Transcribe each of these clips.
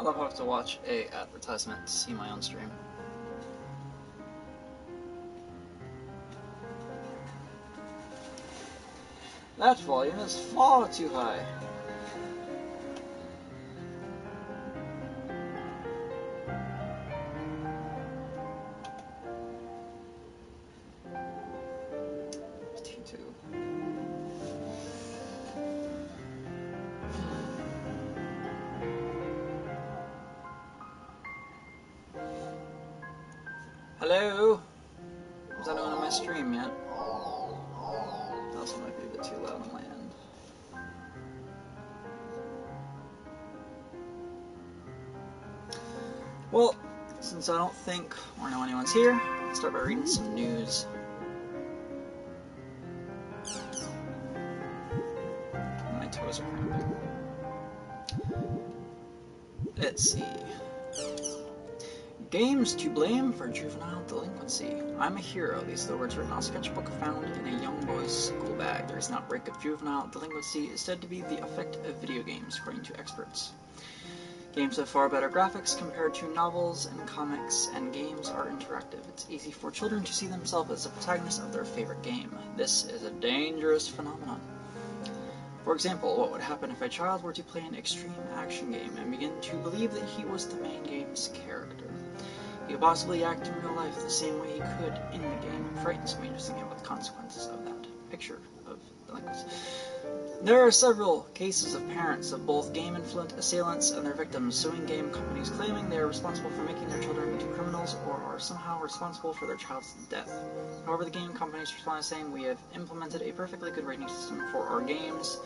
love how I have to watch a advertisement to see my own stream. That volume is far too high. Hello? Is anyone on my stream yet? That also might be a bit too loud on my end. Well, since I don't think or know anyone's here, let's start by reading some news. My toes are cramping. Let's see. Games to blame for juvenile delinquency. I'm a hero. These are the words written on a sketchbook found in a young boy's school bag. The recent outbreak of juvenile delinquency is said to be the effect of video games, according to experts. Games have far better graphics compared to novels and comics, and games are interactive. It's easy for children to see themselves as the protagonist of their favorite game. This is a dangerous phenomenon. For example, what would happen if a child were to play an extreme action game and begin to believe that he was the main game's character? He could possibly act in real life the same way he could in the game. It frightens me just thinking about the consequences of that picture of delinquents. There are several cases of parents of both game-influenced assailants and their victims suing game companies, claiming they are responsible for making their children into criminals or are somehow responsible for their child's death. However, the game companies respond saying, "We have implemented a perfectly good rating system for our games,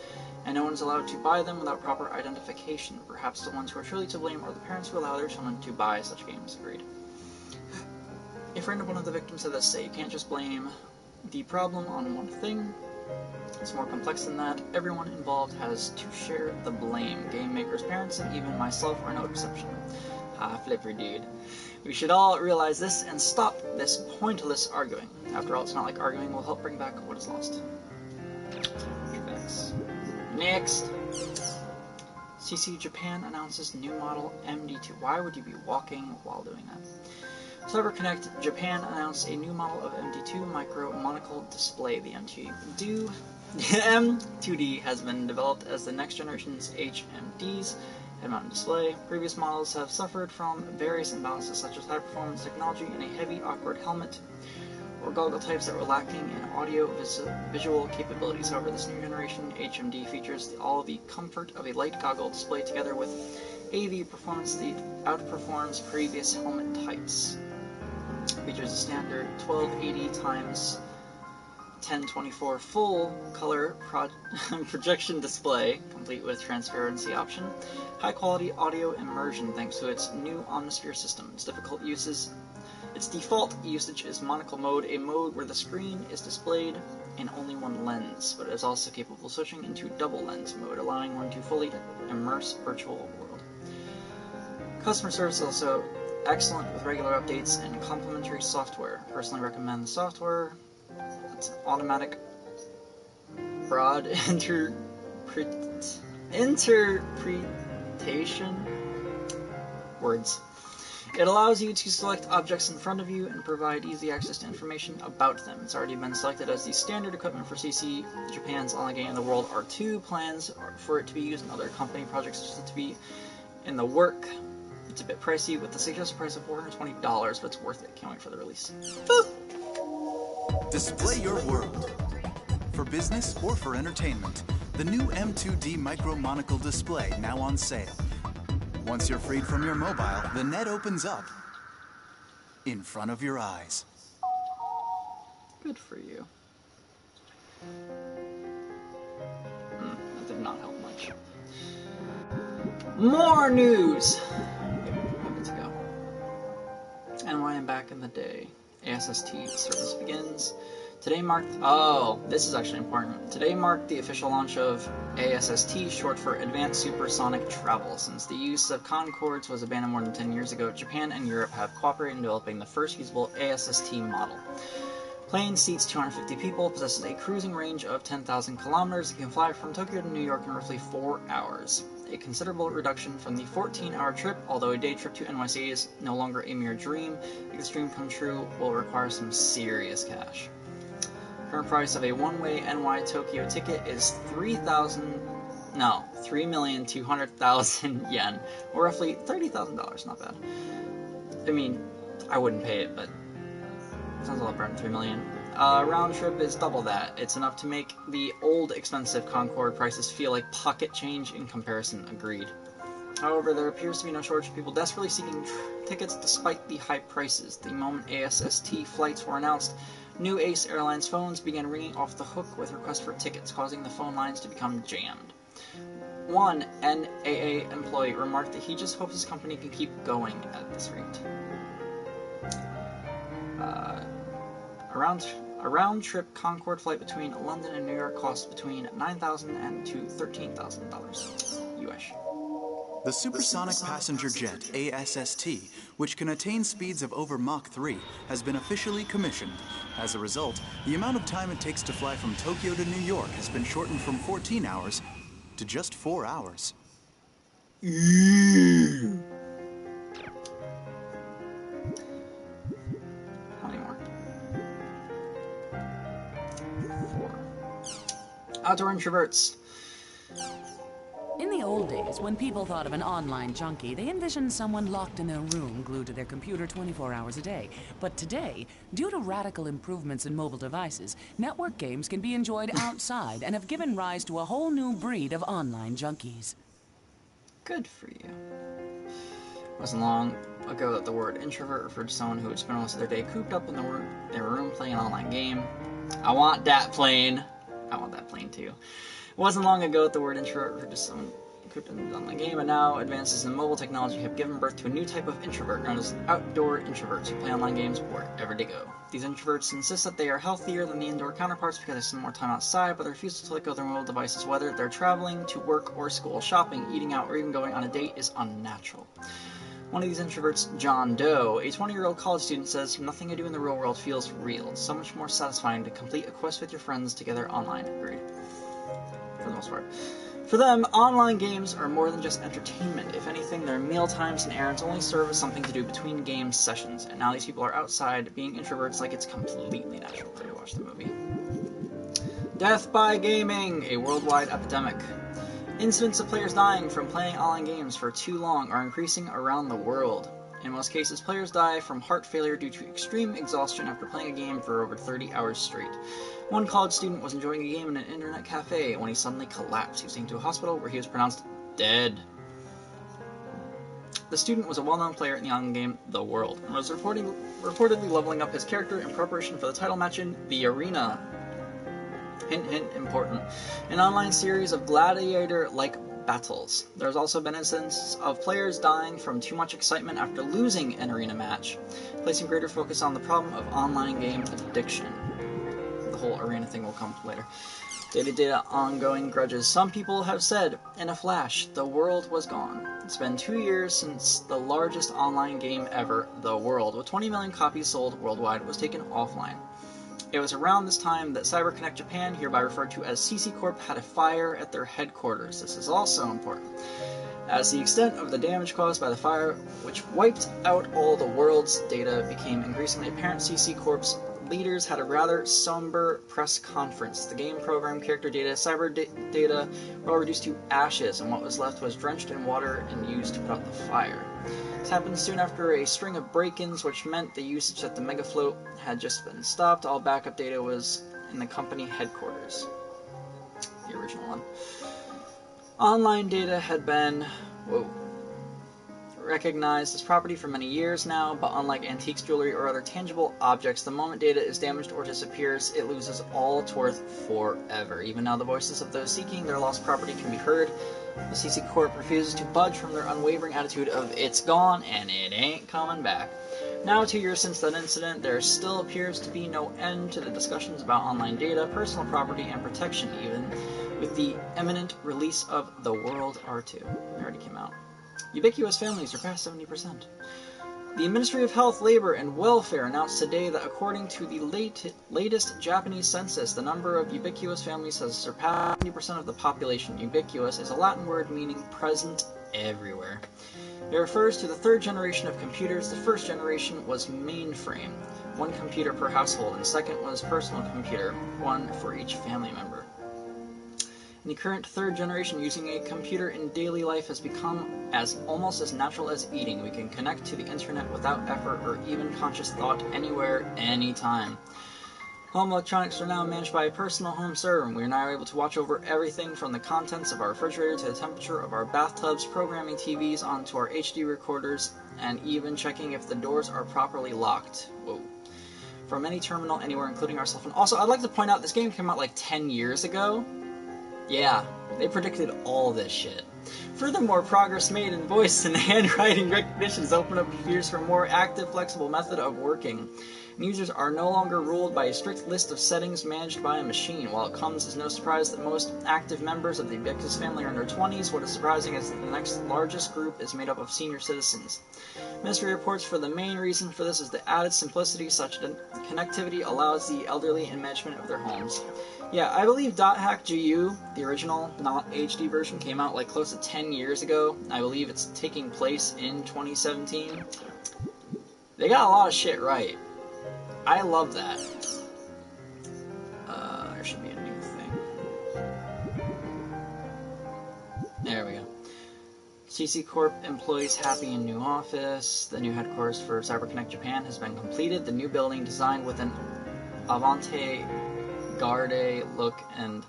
and no one is allowed to buy them without proper identification. Perhaps the ones who are truly to blame are the parents who allow their children to buy such games." Agreed. A friend of one of the victims said this, say, "You can't just blame the problem on one thing. It's more complex than that. Everyone involved has to share the blame. Game makers, parents, and even myself are no exception." Flipper dude. We should all realize this and stop this pointless arguing. After all, it's not like arguing will help bring back what is lost. Next. CC Japan announces new model MD2. Why would you be walking while doing that? CyberConnect Japan announced a new model of MD2 micro monocle display. The M2D has been developed as the next generation's HMD's head-mounted display. Previous models have suffered from various imbalances such as high-performance technology and a heavy, awkward helmet, or goggle types that were lacking in audio-visual capabilities. However, this new generation HMD features all the comfort of a light goggle display together with AV performance that outperforms previous helmet types. It features a standard 1280x1024 full-color projection display, complete with transparency option, high-quality audio immersion thanks to its new Omnisphere system. Its default usage is monocle mode, a mode where the screen is displayed in only one lens, but it is also capable of switching into double lens mode, allowing one to fully immerse virtual world. Customer service is also excellent with regular updates and complimentary software. Personally recommend the software. It's automatic broad interpretation words. It allows you to select objects in front of you and provide easy access to information about them. It's already been selected as the standard equipment for CC Japan's only game in the world. R2 plans for it to be used in other company projects to be in the work. It's a bit pricey with the suggested price of $420, but it's worth it. Can't wait for the release. Boop. Display your world. For business or for entertainment, the new M2D Micro Monocle display now on sale. Once you're freed from your mobile, the net opens up in front of your eyes. Good for you. That did not help much. More news! Good to go. And when I'm back in the day, ASST service begins. Today marked... Oh, this is actually important. Today marked the official launch of ASST, short for Advanced Supersonic Travel. Since the use of Concords was abandoned more than 10 years ago, Japan and Europe have cooperated in developing the first usable ASST model. Plane seats 250 people, possesses a cruising range of 10,000 kilometers, and can fly from Tokyo to New York in roughly 4 hours. a considerable reduction from the 14-hour trip. Although a day trip to NYC is no longer a mere dream, to make this dream come true will require some serious cash. Current price of a one-way NY Tokyo ticket is 3,200,000 yen, or roughly $30,000. Not bad. I mean, I wouldn't pay it, but it sounds a lot better than 3 million. Round trip is double that. It's enough to make the old expensive Concorde prices feel like pocket change in comparison. Agreed. However, there appears to be no shortage of people desperately seeking tickets despite the high prices. The moment ASST flights were announced, new Ace Airlines phones began ringing off the hook with requests for tickets, causing the phone lines to become jammed. One NAA employee remarked that he just hopes his company can keep going at this rate. A round-trip Concorde flight between London and New York costs between $9,000 and to $13,000 US. The supersonic passenger jet ASST, which can attain speeds of over Mach 3, has been officially commissioned. As a result, the amount of time it takes to fly from Tokyo to New York has been shortened from 14 hours to just 4 hours. How many more? 4. Outdoor introverts. In the old days, when people thought of an online junkie, they envisioned someone locked in their room, glued to their computer 24 hours a day. But today, due to radical improvements in mobile devices, network games can be enjoyed outside and have given rise to a whole new breed of online junkies. Good for you. It wasn't long ago that the word introvert referred to someone who would spend most of their day cooped up in their room playing an online game. I want that plane. I want that plane too. It wasn't long ago that the word introvert referred to someone cooped in an online game, and now advances in mobile technology have given birth to a new type of introvert known as outdoor introverts who play online games wherever they go. These introverts insist that they are healthier than the indoor counterparts because they spend more time outside, but their refusal to let go of their mobile devices, whether they're traveling to work or school, shopping, eating out, or even going on a date, is unnatural. One of these introverts, John Doe, a 20-year-old college student, says, "Nothing I do in the real world feels real. It's so much more satisfying to complete a quest with your friends together online." Agreed. For the most part. For them, online games are more than just entertainment. If anything, their meal times and errands only serve as something to do between game sessions, and now these people are outside being introverts like it's completely natural for you to watch the movie. Death by gaming, a worldwide epidemic. Incidents of players dying from playing online games for too long are increasing around the world. In most cases, players die from heart failure due to extreme exhaustion after playing a game for over 30 hours straight. One college student was enjoying a game in an internet cafe when he suddenly collapsed. He was taken to a hospital where he was pronounced dead. The student was a well-known player in the online game The World, and was reportedly leveling up his character in preparation for the title match in The Arena. Hint, hint, important. An online series of gladiator-like battles. There's also been instances of players dying from too much excitement after losing an arena match, placing greater focus on the problem of online game addiction. The whole arena thing will come later. Data, ongoing grudges. Some people have said, in a flash, the world was gone. It's been 2 years since the largest online game ever, The World, with 20 million copies sold worldwide, was taken offline. It was around this time that CyberConnect Japan, hereby referred to as CC Corp, had a fire at their headquarters. This is also important, as the extent of the damage caused by the fire, which wiped out all the world's data, became increasingly apparent. CC Corp's leaders had a rather somber press conference. The game program, character data, cyber data were all reduced to ashes, and what was left was drenched in water and used to put out the fire. This happened soon after a string of break-ins, which meant the usage at the Megafloat had just been stopped. All backup data was in the company headquarters. The original one. Online data had been recognized as property for many years now, but unlike antiques, jewelry, or other tangible objects, the moment data is damaged or disappears, it loses all its worth forever. Even now, the voices of those seeking their lost property can be heard. The CC Corp refuses to budge from their unwavering attitude of, "It's gone, and it ain't coming back." Now, 2 years since that incident, there still appears to be no end to the discussions about online data, personal property, and protection, even with the imminent release of The World R2. It already came out. Ubiquitous families are past 70%. The Ministry of Health, Labor, and Welfare announced today that according to the latest Japanese census, the number of ubiquitous families has surpassed 90% of the population. Ubiquitous is a Latin word meaning present everywhere. It refers to the third generation of computers. The first generation was mainframe, one computer per household, and second was personal computer, one for each family member. In the current third generation, using a computer in daily life has become almost as natural as eating. We can connect to the internet without effort or even conscious thought anywhere, anytime. Home electronics are now managed by a personal home server, and we are now able to watch over everything from the contents of our refrigerator to the temperature of our bathtubs, programming TVs onto our HD recorders, and even checking if the doors are properly locked. Whoa. From any terminal anywhere, including our cell phone. Also, I'd like to point out this game came out like 10 years ago. Yeah, they predicted all this shit. Furthermore, progress made in voice and handwriting recognition has opened up computers for a more active, flexible method of working. And users are no longer ruled by a strict list of settings managed by a machine. While it comes as no surprise that most active members of the Ubiquitous family are in their 20s, what is surprising is that the next largest group is made up of senior citizens. Ministry reports for the main reason for this is the added simplicity such that connectivity allows the elderly in management of their homes. Yeah, I believe .hack GU, the original, not HD version, came out like close to 10 years ago. I believe it's taking place in 2017. They got a lot of shit right. I love that. There should be a new thing. There we go. CC Corp employees happy in new office. The new headquarters for CyberConnect Japan has been completed. The new building, designed with an avant-garde look and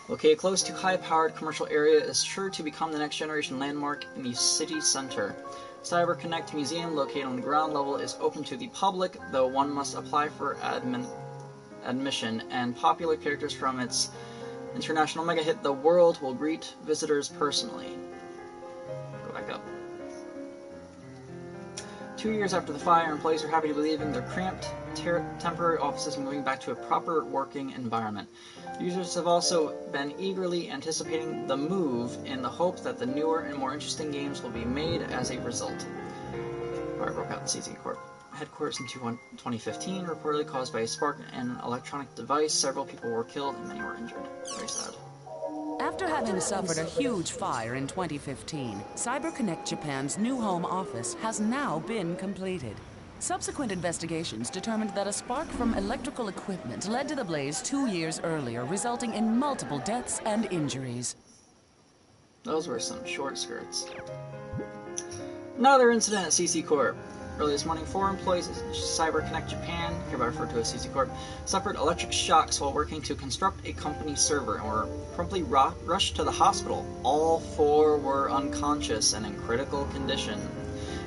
located close to high-powered commercial area, is sure to become the next-generation landmark in the city center. CyberConnect Museum, located on the ground level, is open to the public, though one must apply for admission, and popular characters from its international mega hit The World will greet visitors personally. Go back up. 2 years after the fire, employees are happy to be leaving their cramped, temporary offices and moving back to a proper working environment. Users have also been eagerly anticipating the move in the hope that the newer and more interesting games will be made as a result. Fire broke out the CC Corp headquarters in 2015, reportedly caused by a spark in an electronic device. Several people were killed and many were injured. Very sad. After having suffered a huge fire in 2015, CyberConnect Japan's new home office has now been completed. Subsequent investigations determined that a spark from electrical equipment led to the blaze 2 years earlier, resulting in multiple deaths and injuries. Those were some short skirts. Another incident at CC Corp. Early this morning, 4 employees of CyberConnect Japan, hereby referred to as CC Corp, suffered electric shocks while working to construct a company server and were promptly rushed to the hospital. All 4 were unconscious and in critical condition.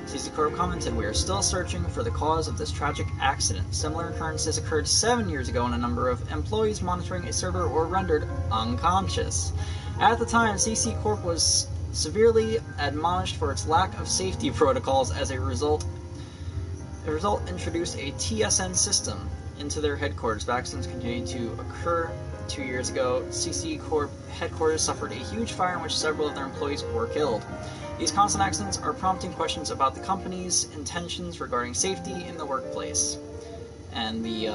CC Corp commented, "We are still searching for the cause of this tragic accident. Similar occurrences occurred 7 years ago when a number of employees monitoring a server were rendered unconscious. At the time, CC Corp was severely admonished for its lack of safety protocols. As a result, introduced a TSN system into their headquarters. Accidents continued to occur. 2 years ago, CC Corp headquarters suffered a huge fire in which several of their employees were killed. These constant accidents are prompting questions about the company's intentions regarding safety in the workplace." And the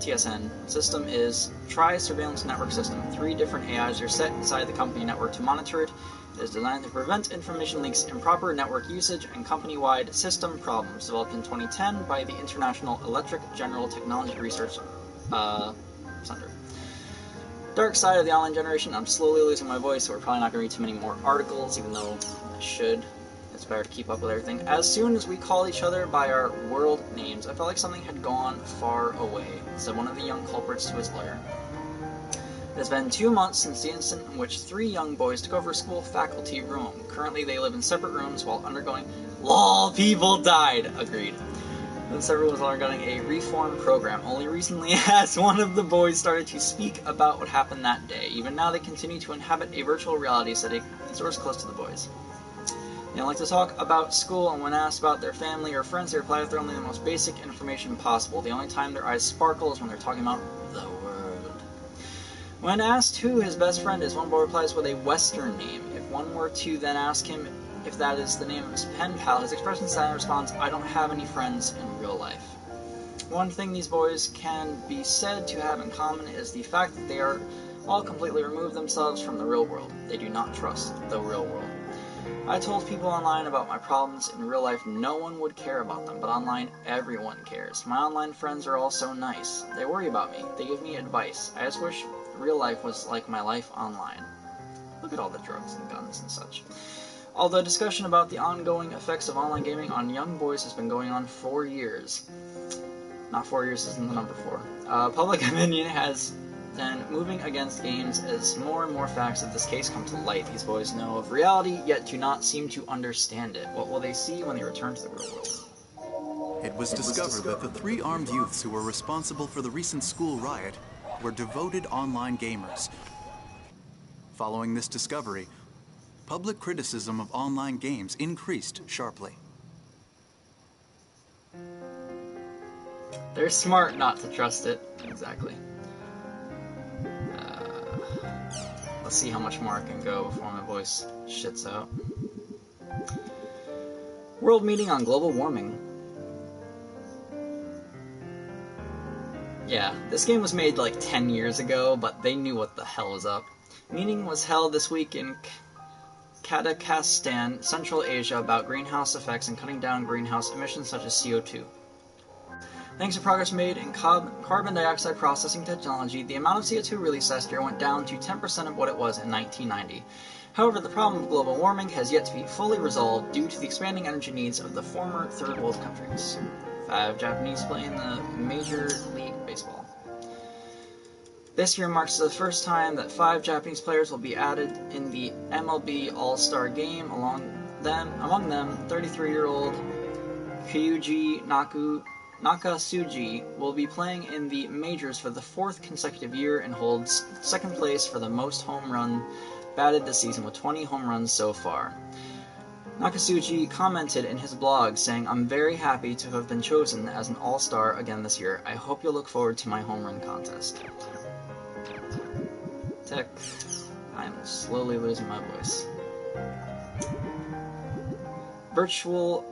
TSN system is Tri-Surveillance Network System. 3 different AIs are set inside the company network to monitor it. It is designed to prevent information leaks, improper network usage, and company-wide system problems. Developed in 2010 by the International Electric General Technology Research Center. Dark side of the online generation. I'm slowly losing my voice, so we're probably not going to read too many more articles, even though I should. It's better to keep up with everything. As soon as we call each other by our world names, I felt like something had gone far away, said one of the young culprits to his lawyer. It has been 2 months since the incident in which 3 young boys took over a school faculty room. Currently, they live in separate rooms while undergoing LOL, people died. Agreed. Then several was undergoing a reform program. Only recently has one of the boys started to speak about what happened that day. Even now, they continue to inhabit a virtual reality, said a source close to the boys. They don't like to talk about school, and when asked about their family or friends, they reply with only the most basic information possible. The only time their eyes sparkle is when they're talking about the world. When asked who his best friend is, one boy replies with a Western name. If one were to then ask him if that is the name of his pen pal, his expression silent response, "I don't have any friends in real life." One thing these boys can be said to have in common is the fact that they are all completely removed themselves from the real world. They do not trust the real world. I told people online about my problems. In real life, no one would care about them, but online, everyone cares. My online friends are all so nice. They worry about me. They give me advice. I just wish real life was like my life online. Look at all the drugs and guns and such. Although discussion about the ongoing effects of online gaming on young boys has been going on for years. Not 4 years isn't the number 4. Public opinion has been moving against games as more and more facts of this case come to light. These boys know of reality, yet do not seem to understand it. What will they see when they return to the real world? It was discovered that the 3 armed youths who were responsible for the recent school riot were devoted online gamers. Following this discovery, public criticism of online games increased sharply. They're smart not to trust it. Exactly. Let's see how much more I can go before my voice shits out. World meeting on global warming. Yeah, this game was made like 10 years ago, but they knew what the hell was up. Meeting was held this week in Kazakhstan, Central Asia, about greenhouse effects and cutting down greenhouse emissions such as CO2. Thanks to progress made in carbon dioxide processing technology, the amount of CO2 released last year went down to 10% of what it was in 1990. However, the problem of global warming has yet to be fully resolved due to the expanding energy needs of the former third world countries. 5 Japanese play in the Major League Baseball. This year marks the first time that 5 Japanese players will be added in the MLB All-Star Game. Among them, 33-year-old Kyuji Nakasugi will be playing in the majors for the 4th consecutive year and holds 2nd place for the most home run batted this season with 20 home runs so far. Nakasugi commented in his blog saying, "I'm very happy to have been chosen as an all-star again this year. I hope you'll look forward to my home run contest." Tech, I'm slowly losing my voice. Virtual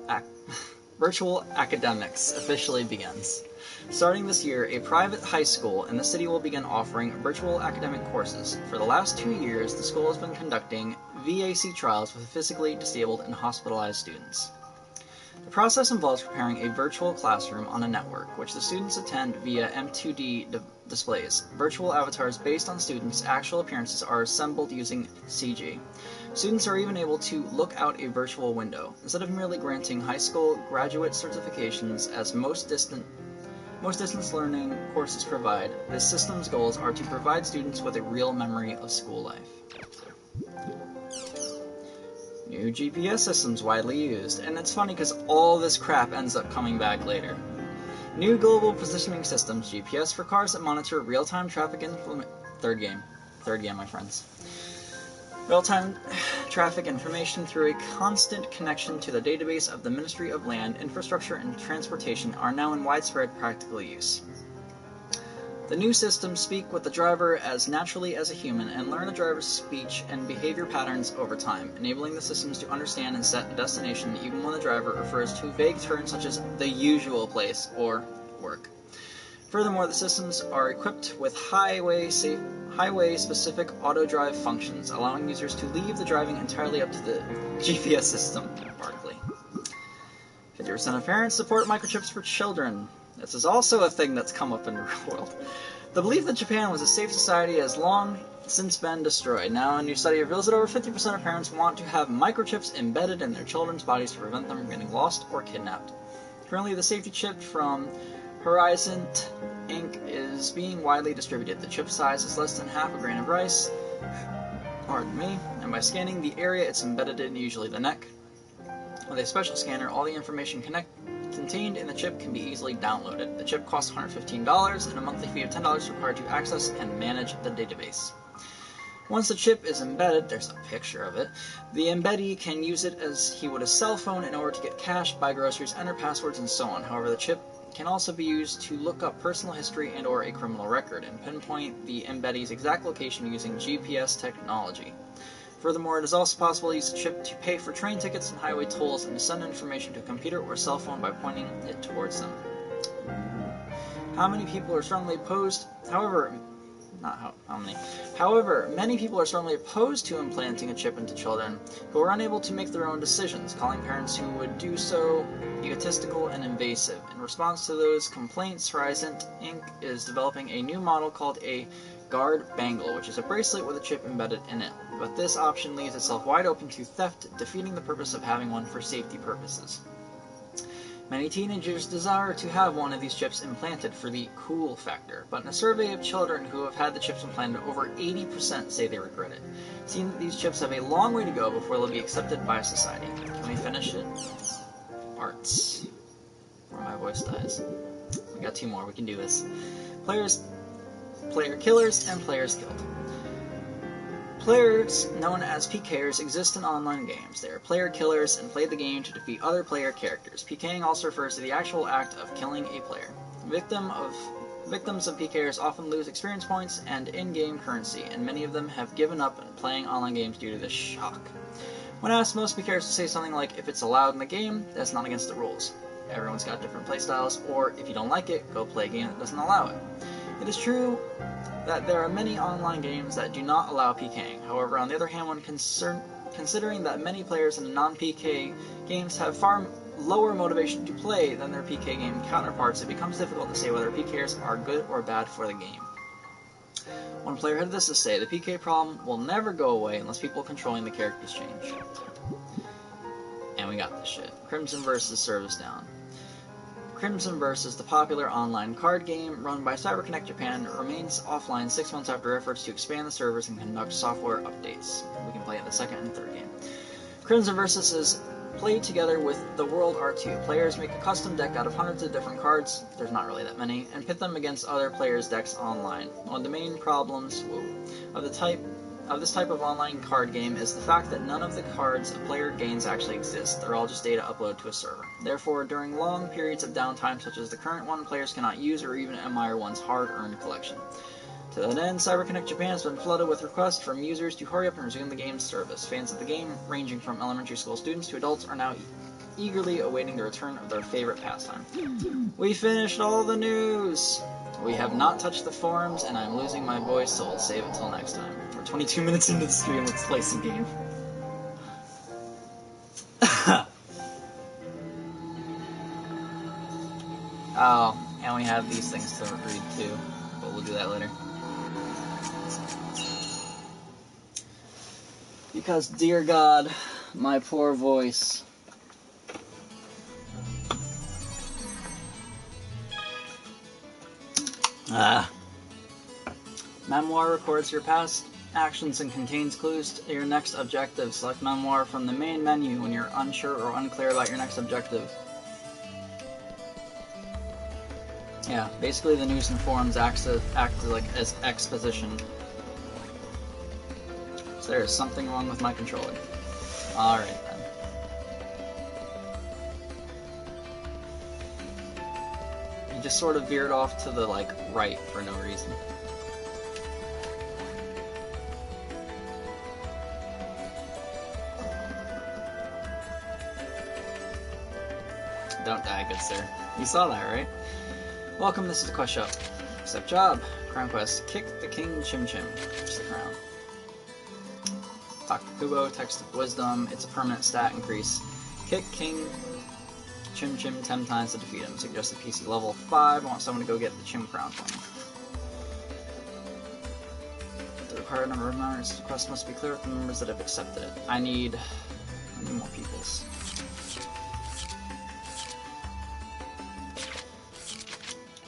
academics officially begins. Starting this year, a private high school in the city will begin offering virtual academic courses. For the last 2 years, the school has been conducting VAC trials with physically disabled and hospitalized students. The process involves preparing a virtual classroom on a network, which the students attend via M2D displays. Virtual avatars based on students' actual appearances are assembled using CG. Students are even able to look out a virtual window. Instead of merely granting high school graduate certifications as most distance learning courses provide, this system's goals are to provide students with a real memory of school life. New GPS systems widely used, and it's funny because all this crap ends up coming back later. New global positioning systems, GPS for cars that monitor real-time traffic Third game, my friends. Real-time traffic information through a constant connection to the database of the Ministry of Land, Infrastructure and Transportation are now in widespread practical use. The new systems speak with the driver as naturally as a human and learn the driver's speech and behavior patterns over time, enabling the systems to understand and set a destination even when the driver refers to vague terms such as the usual place or work. Furthermore, the systems are equipped with highway-specific auto-drive functions, allowing users to leave the driving entirely up to the GPS system. Barkley. 50% of parents support microchips for children. This is also a thing that's come up in the real world. The belief that Japan was a safe society has long since been destroyed. Now, a new study reveals that over 50% of parents want to have microchips embedded in their children's bodies to prevent them from getting lost or kidnapped. Currently, the safety chip from Horizont Inc. is being widely distributed. The chip size is less than half a grain of rice, and by scanning the area it's embedded in, usually the neck, with a special scanner, all the information contained in the chip can be easily downloaded. The chip costs $115, and a monthly fee of $10 is required to access and manage the database. Once the chip is embedded, there's a picture of it, the embeddee can use it as he would a cell phone in order to get cash, buy groceries, enter passwords, and so on. However, the chip can also be used to look up personal history and or a criminal record and pinpoint the embeddee's exact location using GPS technology. Furthermore, it is also possible to use the chip to pay for train tickets and highway tolls and to send information to a computer or cell phone by pointing it towards them. How many people are strongly opposed? However, many people are strongly opposed to implanting a chip into children who are unable to make their own decisions, calling parents who would do so egotistical and invasive. In response to those complaints, Horizon Inc. is developing a new model called a Guard Bangle, which is a bracelet with a chip embedded in it. But this option leaves itself wide open to theft, defeating the purpose of having one for safety purposes. Many teenagers desire to have one of these chips implanted for the cool factor, but in a survey of children who have had the chips implanted, over 80% say they regret it. Seeing that these chips have a long way to go before they'll be accepted by society. Can we finish it? Arts. Where my voice dies. We got 2 more, we can do this. Player killers and players killed. Players, known as PKers, exist in online games. They are player killers and play the game to defeat other player characters. PKing also refers to the actual act of killing a player. Victims of PKers often lose experience points and in-game currency, and many of them have given up playing online games due to this shock. When asked, most PKers will say something like, if it's allowed in the game, that's not against the rules. Everyone's got different playstyles, or if you don't like it, go play a game that doesn't allow it. It is true that there are many online games that do not allow PKing. However, on the other hand, when considering that many players in non-PK games have far lower motivation to play than their PK game counterparts, it becomes difficult to say whether PKers are good or bad for the game. One player had this to say, the PK problem will never go away unless people controlling the characters change. And we got this shit. Crimson vs. Service Down. Crimson Verse, the popular online card game run by CyberConnect Japan, remains offline 6 months after efforts to expand the servers and conduct software updates. We can play it in the second and third game. Crimson Versus is played together with the World R2. Players make a custom deck out of hundreds of different cards, there's not really that many, and pit them against other players' decks online. One of the main problems of this type of online card game is the fact that none of the cards a player gains actually exist. They're all just data uploaded to a server. Therefore, during long periods of downtime such as the current one, players cannot use or even admire one's hard-earned collection. To that end, CyberConnect Japan has been flooded with requests from users to hurry up and resume the game's service. Fans of the game, ranging from elementary school students to adults, are now eagerly awaiting the return of their favorite pastime. We finished all the news! We have not touched the forums, and I'm losing my voice, so we'll save it till next time. We're 22 minutes into the stream, let's play some game. Oh, and we have these things to read too, but we'll do that later. Because, dear God, my poor voice. Memoir records your past actions and contains clues to your next objective. Select Memoir from the main menu when you're unsure or unclear about your next objective. Yeah, basically the news and forums act like as exposition. So there is something wrong with my controller. Alright then. You just sort of veered off to the, right for no reason. Don't die, good sir. You saw that, right? Welcome, this is the Quest Shop. Accept job. Crown Quest. Kick the King Chim Chim. Just the crown. Talk to Kubo. Text of Wisdom. It's a permanent stat increase. Kick King Chim Chim 10 times to defeat him. Suggest a PC level 5. I want someone to go get the Chim Crown for me. The required number of members. The quest must be clear with the members that have accepted it. I need more peoples.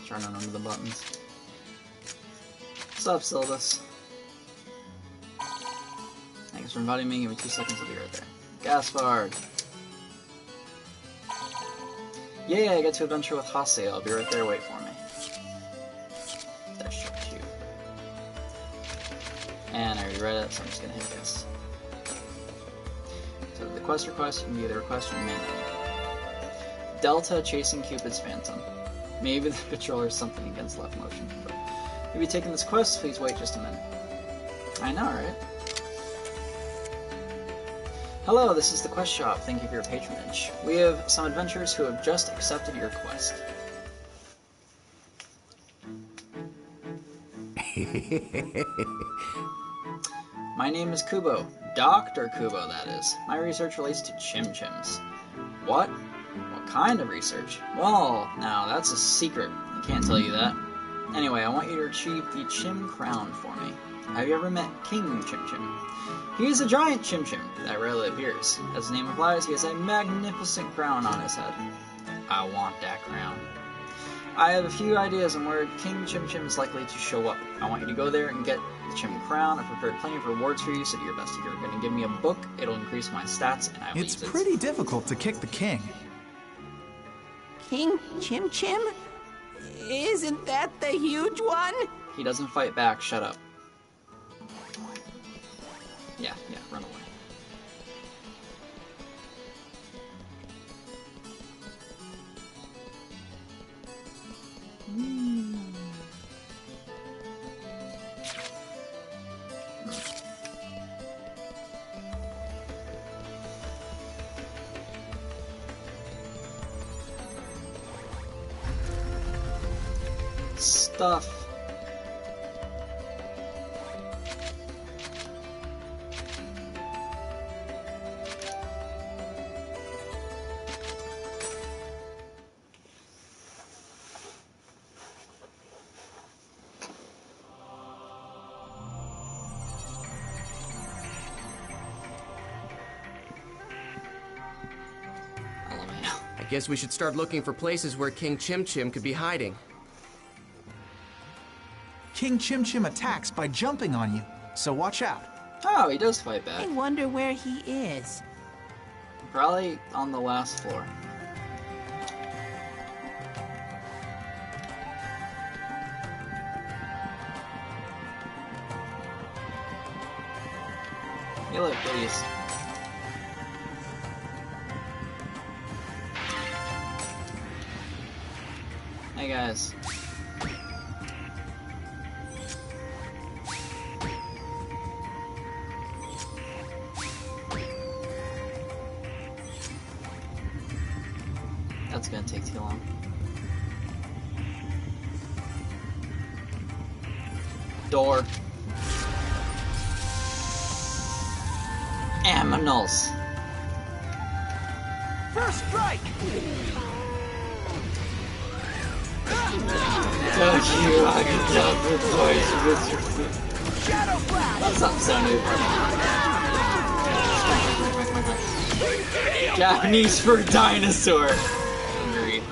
Trying to remember the buttons. What's up, Sylvis? Thanks for inviting me. Give me 2 seconds, I'll be right there. Gaspard! Yay, I get to adventure with Hase. I'll be right there, wait for me. That's so cute. And I already read it, so I'm just gonna hit yes. So the quest request, you can view the request from the main menu. Delta chasing Cupid's Phantom. Maybe the controller is something against left motion, but if you're taking this quest, please wait just a minute. I know, right? Hello, this is the Quest Shop. Thank you for your patronage. We have some adventurers who have just accepted your quest. My name is Kubo. Dr. Kubo, that is. My research relates to chim-chims. What? What kind of research? Well, now, that's a secret. I can't tell you that. Anyway, I want you to retrieve the Chim Crown for me. Have you ever met King Chim Chim? He is a giant Chim Chim that rarely appears. As the name implies, he has a magnificent crown on his head. I want that crown. I have a few ideas on where King Chim Chim is likely to show up. I want you to go there and get the Chim Crown. I've prepared plenty of rewards for you, so do your best. If you're going to give me a book, it'll increase my stats, and I will use it. It's pretty difficult to kick the king. King Chim Chim? Isn't that the huge one? He doesn't fight back. Shut up. Yeah, run away. Stuff. I guess we should start looking for places where King Chim Chim could be hiding. King Chim Chim attacks by jumping on you, so watch out. Oh, he does fight back. I wonder where he is. Probably on the last floor. Hey, look, please. Hey, guys. That's gonna take too long. Door. Aminals. First strike! Don't you, I can tell the voice with your feet. Shadow Flash! That's not sounding Japanese for dinosaur. Agreed.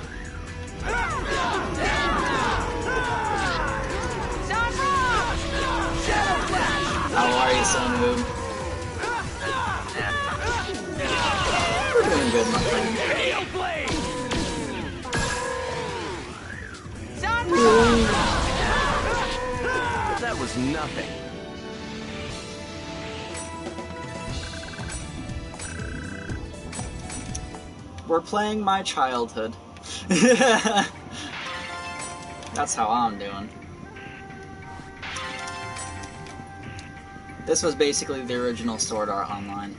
How are you, Sunwoo? We're doing good, my friend. That was nothing. We're playing my childhood. That's how I'm doing. This was basically the original Sword Art Online.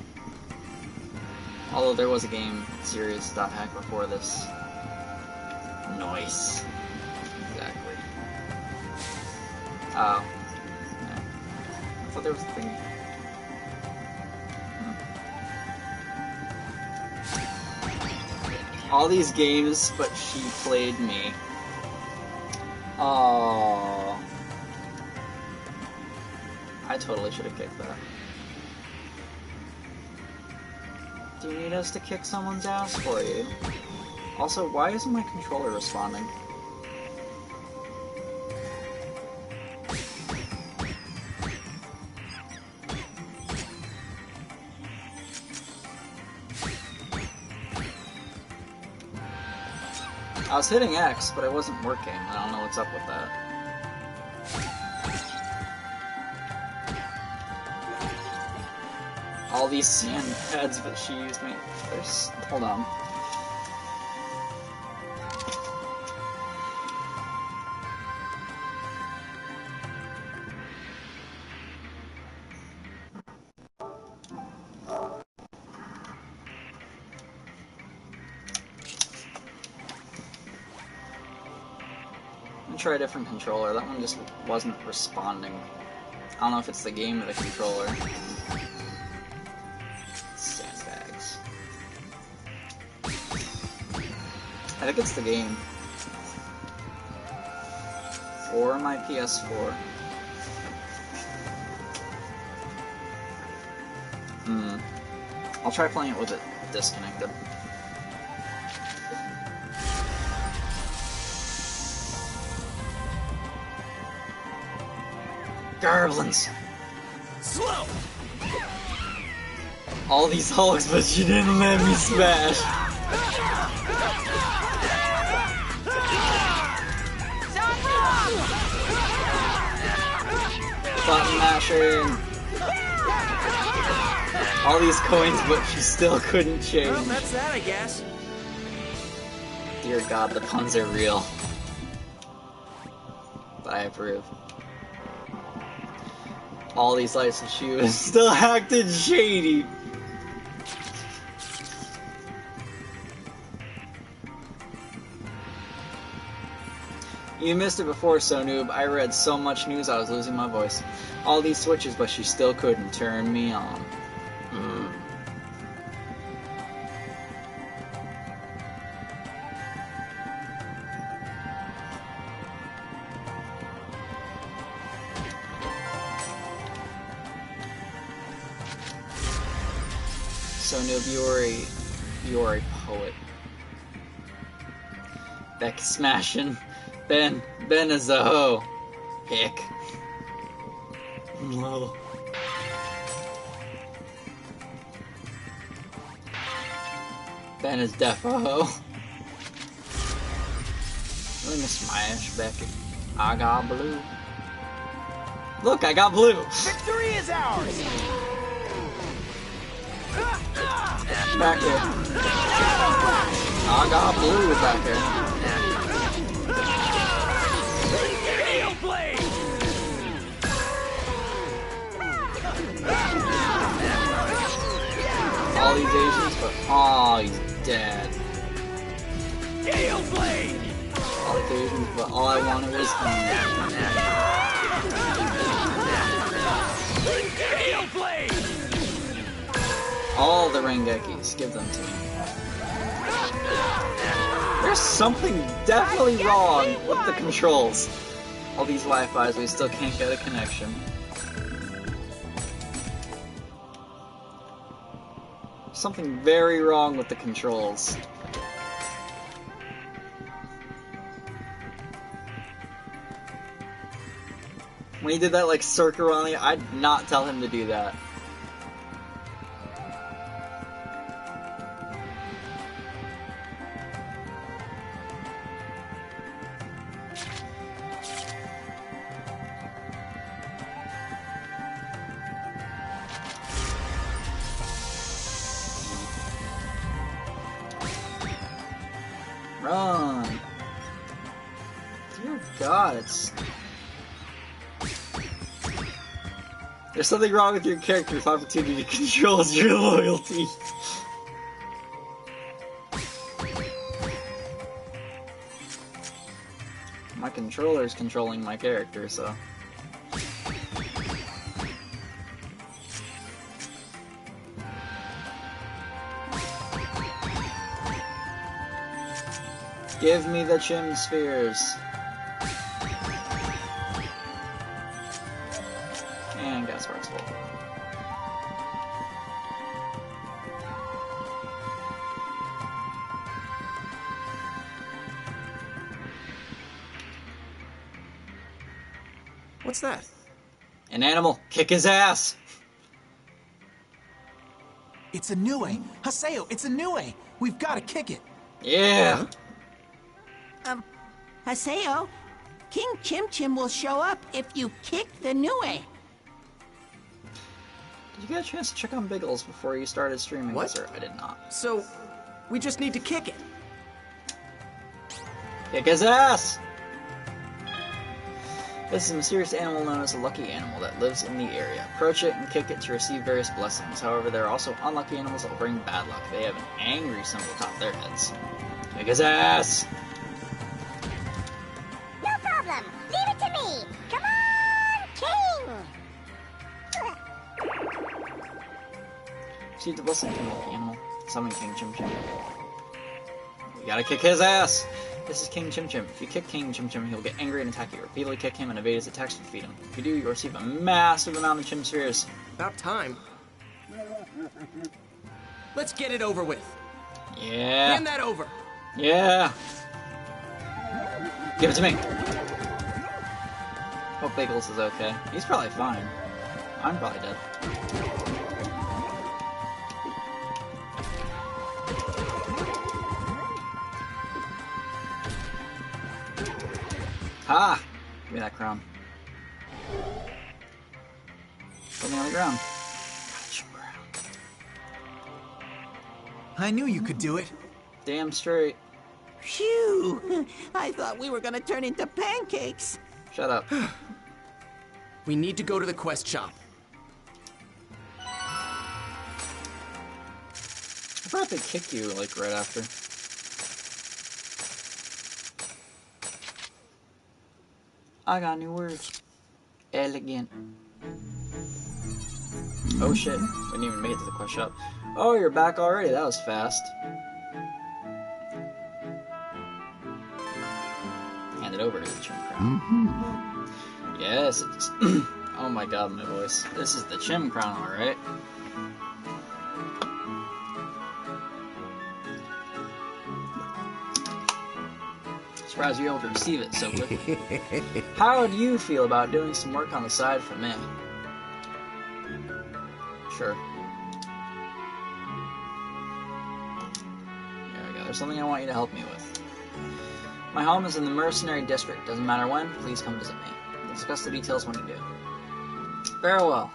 Although there was a game series .hack before this. Nice. Exactly. Oh. Yeah. I thought there was a thing. All these games, but she played me. Oh. I totally should have kicked that. Do you need us to kick someone's ass for you? Also, why isn't my controller responding? I was hitting X, but it wasn't working. I don't know what's up with that. All these sand pads that she used me. Hold on. try a different controller. That one just wasn't responding. I don't know if it's the game or the controller. Sandbags. I think it's the game. Or my PS4. I'll try playing it with it disconnected. Garblins! Slow! All these hulks, but she didn't let me smash. Button mashing. All these coins, but she still couldn't change. Well, that's that, I guess. Dear God, the puns are real. But I approve. All these lights and she was still acting shady. You missed it before, So Noob. I read so much news I was losing my voice. All these switches, but she still couldn't turn me on. So Noob, you are a poet. Beck smashing. Ben is a hoe. Hick. No. Ben is def a hoe. Let me smash Becky. I got blue. Look, I got blue. Victory is ours! Back here. I got blue back here. Gale Blade! All these Asians, but oh, he's dead. Gale Blade! All these Asians, but all I wanted was Gale Blade! all the Rengekis. Give them to me. There's something definitely wrong with the controls. All these Wi-Fi's, we still can't get a connection. Something very wrong with the controls. When he did that like circle on me, I'd not tell him to do that. Run! Dear God, it's... There's something wrong with your character if opportunity controls your loyalty. My controller's controlling my character, so... Give me the Chim Spheres. And gas bar's full. What's that? An animal. Kick his ass! It's a Nue. Haseo, it's a Nue. We've got to kick it. Yeah! Haseo, King Chim Chim will show up if you kick the Nue. Did you get a chance to check on Biggles before you started streaming? What? Sir, I did not. So, we just need to kick it. Kick his ass! This is a mysterious animal known as a lucky animal that lives in the area. Approach it and kick it to receive various blessings. However, there are also unlucky animals that will bring bad luck. They have an angry symbol atop their heads. Kick his ass! No problem. problem. Leave it to me. Come on, King. See the blessing king with the animal. Summon King Chim Chim. We gotta kick his ass! This is King Chim Chim. If you kick King Chim Chim, he'll get angry and attack you. Repeatedly kick him and evade his attacks to defeat him. If you do, you'll receive a massive amount of Chim Spheres. About time. Let's get it over with. Yeah. Hand that over. Yeah. Give it to me. Hope Bagels is okay. He's probably fine. I'm probably dead. Ha! Give me that crown. Put me on the ground. Gotcha, crown. I knew you could do it. Damn straight. Phew! I thought we were gonna turn into pancakes. Shut up. We need to go to the quest shop. I thought they kick you, like, right after. I got new words. Elegant. Oh shit, we didn't even make it to the quest shop. Oh, you're back already, that was fast. Hand it over to the Chim Crown. Yes, it's... oh my god, my voice. This is the Chim Crown, alright? Surprised you're able to receive it so quick. How do you feel about doing some work on the side for me? Sure. There we go. There's something I want you to help me with. My home is in the Mercenary District. Doesn't matter when, please come visit me. We'll discuss the details when you do. Very well.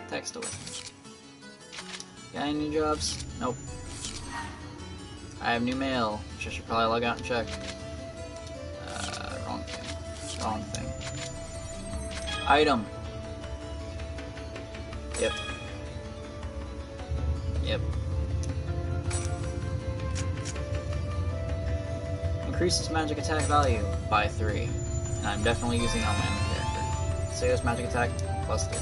Text away. Got any new jobs? Nope. I have new mail, which I should probably log out and check. Wrong thing. Wrong thing. Item. Yep. Yep. Increases magic attack value by 3. And I'm definitely using it on my own character. Sayos magic attack plus 3.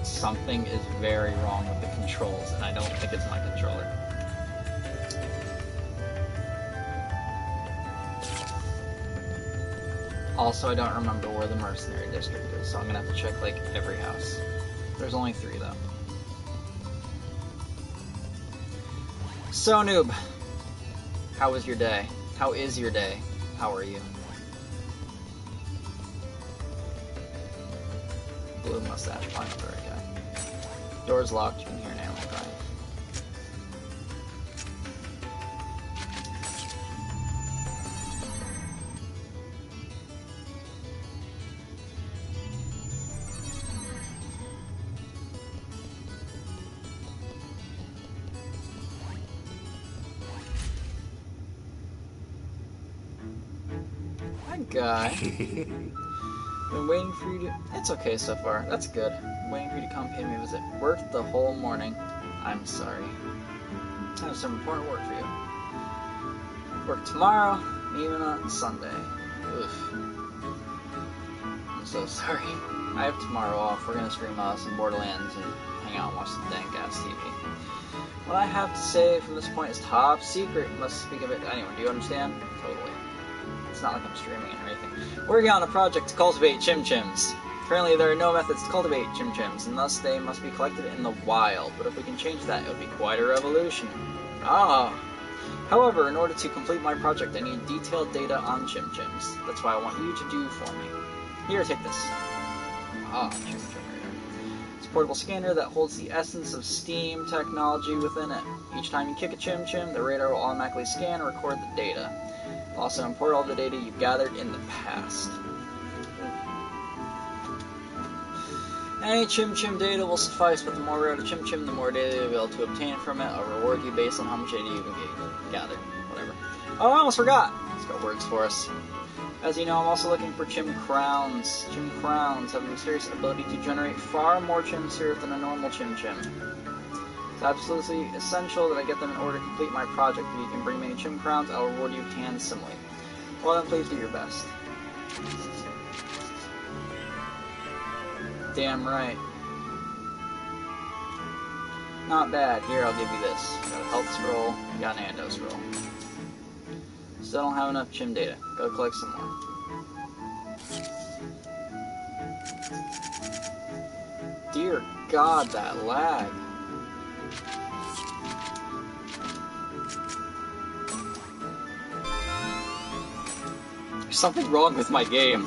Something is very wrong with the controls, and I don't think it's my controller. Also, I don't remember where the Mercenary District is, so I'm gonna have to check, like, every house. There's only 3, though. So, Noob, how was your day? How is your day? How are you? Blue mustache, fine, the right guy. Door's locked, you can hear an animal crying. That guy. Been waiting for you to... It's okay so far. That's good. Been waiting for you to come pay me a visit. Worked the whole morning. I'm sorry. I have some important work for you. Work tomorrow, even on Sunday. Oof. I'm so sorry. I have tomorrow off. We're gonna stream some Borderlands and hang out and watch some dank ass TV. What I have to say from this point is top secret. You must speak of it to anyone. Do you understand? Totally. It's not like I'm streaming it or anything. Working on a project to cultivate Chim Chims. Currently, there are no methods to cultivate Chim Chims, and thus they must be collected in the wild. But if we can change that, it would be quite a revolution. Ah. However, in order to complete my project, I need detailed data on Chim Chims. That's why I want you to do for me. Here, take this. Ah, Chim Chim Radar. It's a portable scanner that holds the essence of STEAM technology within it. Each time you kick a Chim Chim, the radar will automatically scan and record the data. Also import all the data you've gathered in the past. Any Chim Chim data will suffice, but the more rare the Chim Chim, the more data you'll be able to obtain from it. I'll reward you based on how much data you've gathered. Whatever. Oh, I almost forgot! It's got words for us. As you know, I'm also looking for Chim Crowns. Chim Crowns have a mysterious ability to generate far more Chim syrup than a normal Chim Chim. It's absolutely essential that I get them in order to complete my project. If you can bring me Chim Crowns, I'll reward you handsomely. Well then, please do your best. Damn right. Not bad. Here, I'll give you this. Got a health scroll, got an Ando scroll. Still don't have enough Chim data. Go collect some more. Dear God, that lag. There's something wrong with my game.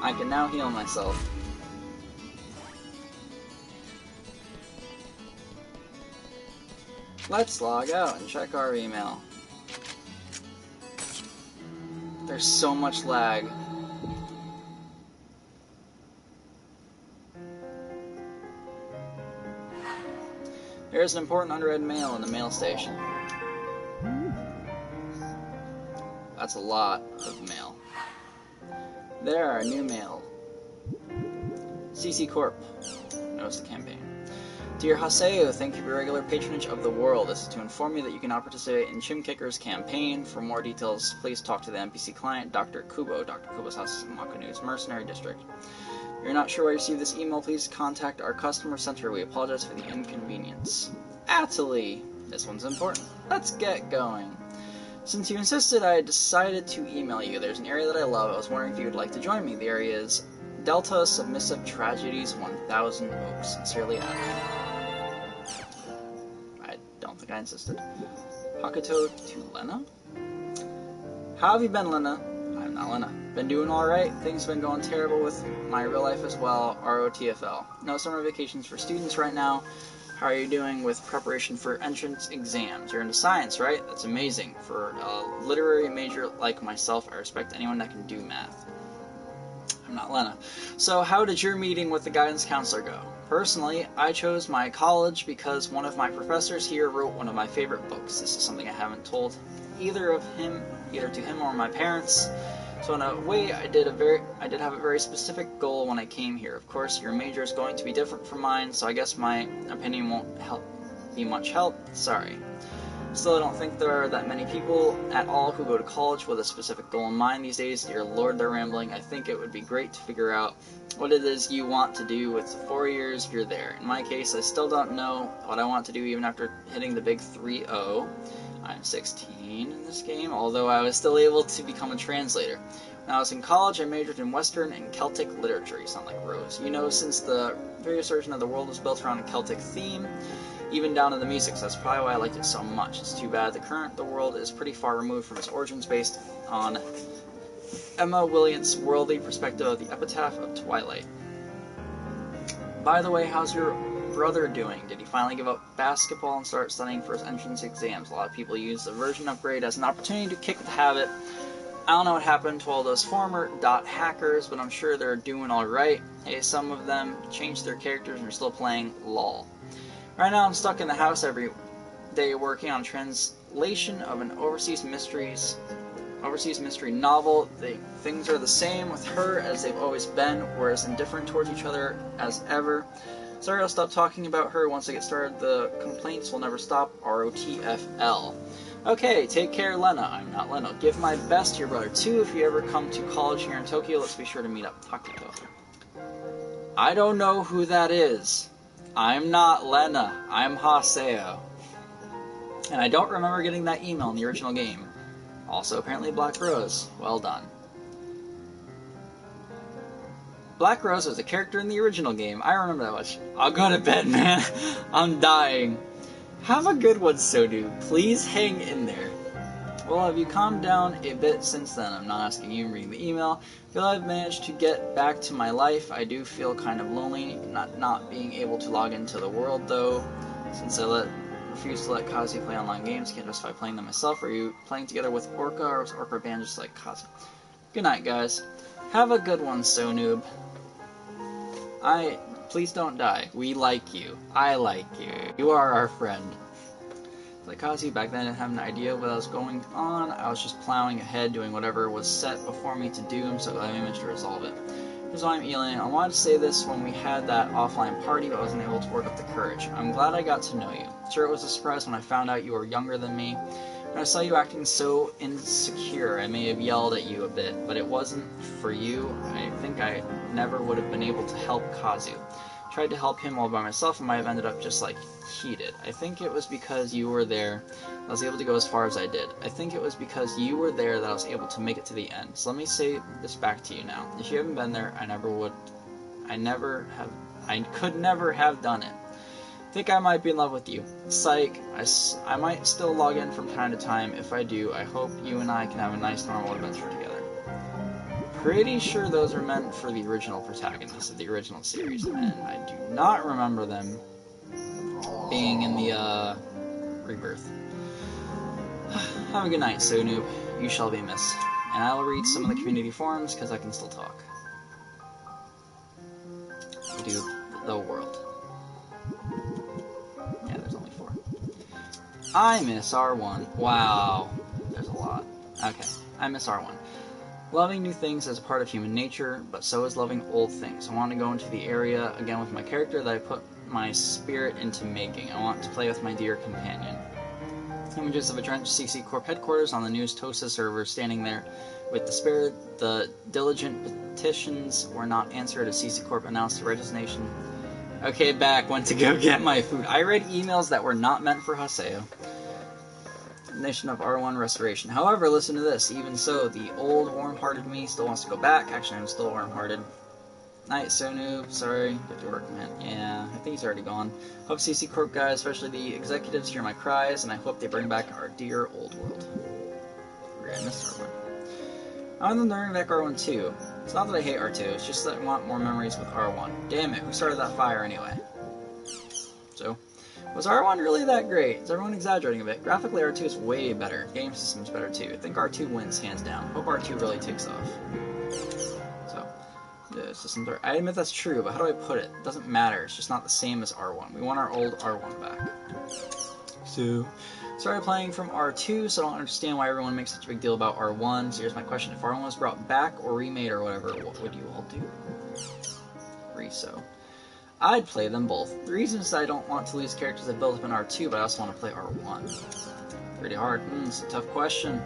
I can now heal myself. Let's log out and check our email. There's so much lag. There's an important unread mail in the mail station. That's a lot of mail. There are new mail. CC Corp. Notice the campaign. Dear Haseo, thank you for your regular patronage of the world. This is to inform you that you can now participate in Chim Kicker's campaign. For more details, please talk to the NPC client, Dr. Kubo. Dr. Kubo's house is in Makanu's Mercenary District. If you're not sure why you received this email, please contact our customer center. We apologize for the inconvenience. Atali! This one's important. Let's get going. Since you insisted, I decided to email you. There's an area that I love. I was wondering if you would like to join me. The area is Delta Submissive Tragedies 1000 Oaks. Sincerely, Atali. Don't think I insisted. Hakuto to Lena? How have you been, Lena? I'm not Lena. Been doing alright. Things have been going terrible with my real life as well. ROTFL. No summer vacations for students right now. How are you doing with preparation for entrance exams? You're into science, right? That's amazing. For a literary major like myself, I respect anyone that can do math. I'm not Lena. So how did your meeting with the guidance counselor go? Personally, I chose my college because one of my professors here wrote one of my favorite books. This is something I haven't told either to him or my parents. So in a way, I did have a very specific goal when I came here. Of course, your major is going to be different from mine, so I guess my opinion won't be much help. Sorry. Still, I don't think there are that many people at all who go to college with a specific goal in mind these days. Dear Lord, they're rambling. I think it would be great to figure out what it is you want to do with the 4 years you're there. In my case, I still don't know what I want to do even after hitting the big 3-0. I'm 16 in this game, although I was still able to become a translator. When I was in college, I majored in Western and Celtic literature. You sound like Rose. You know, since the previous version of the world was built around a Celtic theme, even down to the music, so that's probably why I liked it so much. It's too bad the world is pretty far removed from its origins based on Emma Williams' worldly perspective of the epitaph of Twilight. By the way, how's your brother doing? Did he finally give up basketball and start studying for his entrance exams? A lot of people use the version upgrade as an opportunity to kick the habit. I don't know what happened to all those former hackers, but I'm sure they're doing alright. Hey, some of them changed their characters and are still playing LOL. Right now I'm stuck in the house every day working on translation of an overseas mystery novel. Things are the same with her as they've always been. We're as indifferent towards each other as ever. Sorry, I'll stop talking about her once I get started. The complaints will never stop. ROTFL. Okay, take care, Lena. I'm not Lena. Give my best to your brother, too. If you ever come to college here in Tokyo, let's be sure to meet up. Hakuto. I don't know who that is. I'm not Lena. I'm Haseo. And I don't remember getting that email in the original game. Also, apparently Black Rose. Well done. Black Rose was a character in the original game. I remember that much. I'll go to bed, man. I'm dying. Have a good one, Sodu. Please hang in there. Well, have you calmed down a bit since then? I'm not asking you, I'm reading the email. I feel I've managed to get back to my life. I do feel kind of lonely, not being able to log into the world, though. Since I refuse to let Kazi play online games, can't justify playing them myself. Are you playing together with Orca, or was Orca banned just like Kazi? Good night, guys. Have a good one, Sonoob. Please don't die. We like you. I like you. You are our friend. play Kazi. Back then I didn't have an idea what was going on. I was just plowing ahead, doing whatever was set before me to do, so I managed to resolve it. Here's why I'm Elin. I wanted to say this when we had that offline party, but I wasn't able to work up the courage. I'm glad I got to know you. Sure, it was a surprise when I found out you were younger than me. When I saw you acting so insecure, I may have yelled at you a bit, but it wasn't for you. I think I never would have been able to help Kazu. Tried to help him all by myself and might have ended up just like he did. I think it was because you were there I was able to go as far as I did. I think it was because you were there that I was able to make it to the end. So let me say this back to you now. If you haven't been there, I could never have done it. I think I might be in love with you. Psych. I might still log in from time to time. If I do, I hope you and I can have a nice normal adventure together. Pretty sure those are meant for the original protagonists of the original series, and I do not remember them being in the Rebirth. Have a good night, So Noob. You shall be missed. And I will read some of the community forums because I can still talk. We do the world. Yeah, there's only 4. I miss R1. Wow. There's a lot. Okay. I miss R1. Loving new things is a part of human nature, but so is loving old things. I want to go into the area again with my character that I put my spirit into making. I want to play with my dear companion. Images of a drenched CC Corp headquarters on the news TOSA server, standing there with the spirit. The diligent petitions were not answered as CC Corp announced the resignation. Okay, back. Went to go get my food. I read emails that were not meant for Haseo. Nation of R1 restoration. However, listen to this. Even so, the old warm-hearted me still wants to go back. Actually, I'm still warm-hearted. Night, So Noob. Sorry, get to work, man. Yeah, I think he's already gone. Hope CC Corp guys, especially the executives, hear my cries, and I hope they bring back our dear old world. Great, I miss R1. I'm going to bring back R1 too. It's not that I hate R2, it's just that I want more memories with R1. Damn it, who started that fire anyway? So, was R1 really that great? Is everyone exaggerating a bit? Graphically, R2 is way better. Game system's better too. I think R2 wins hands down. Hope R2 really takes off. So, the systems are... I admit that's true, but how do I put it? It doesn't matter. It's just not the same as R1. We want our old R1 back. So, started playing from R2, so I don't understand why everyone makes such a big deal about R1. So here's my question. If R1 was brought back or remade or whatever, what would you all do? Reso. I'd play them both. The reason is I don't want to lose characters I built up in R2, but I also want to play R1. Pretty hard. It's a tough question.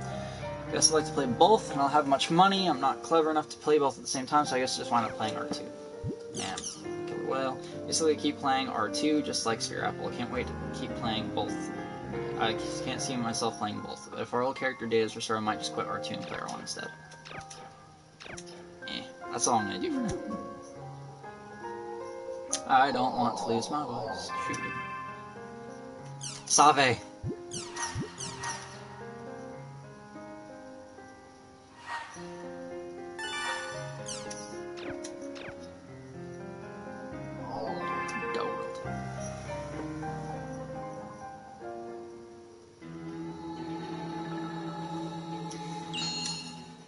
I guess I'd like to play both, and I'll have much money. I'm not clever enough to play both at the same time, so I guess I just wind up playing R2. Yeah, killer whale. Basically, I keep playing R2, just like Sphere Apple. I can't wait to keep playing both. I can't see myself playing both. But if our old character data is restored, I might just quit R2 and play R1 instead. That's all I'm gonna do for now. I don't want to lose my voice. Shoot. Save!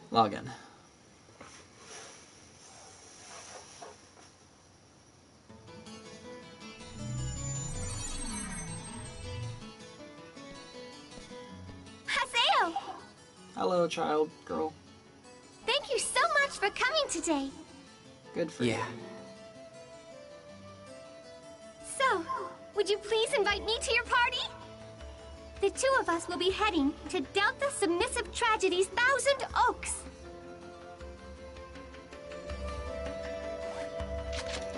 Login. Haseo! Hello, child, girl. Thank you so much for coming today. Good for you. So, would you please invite me to your party? The 2 of us will be heading to Delta Submissive Tragedy's Thousand Oaks.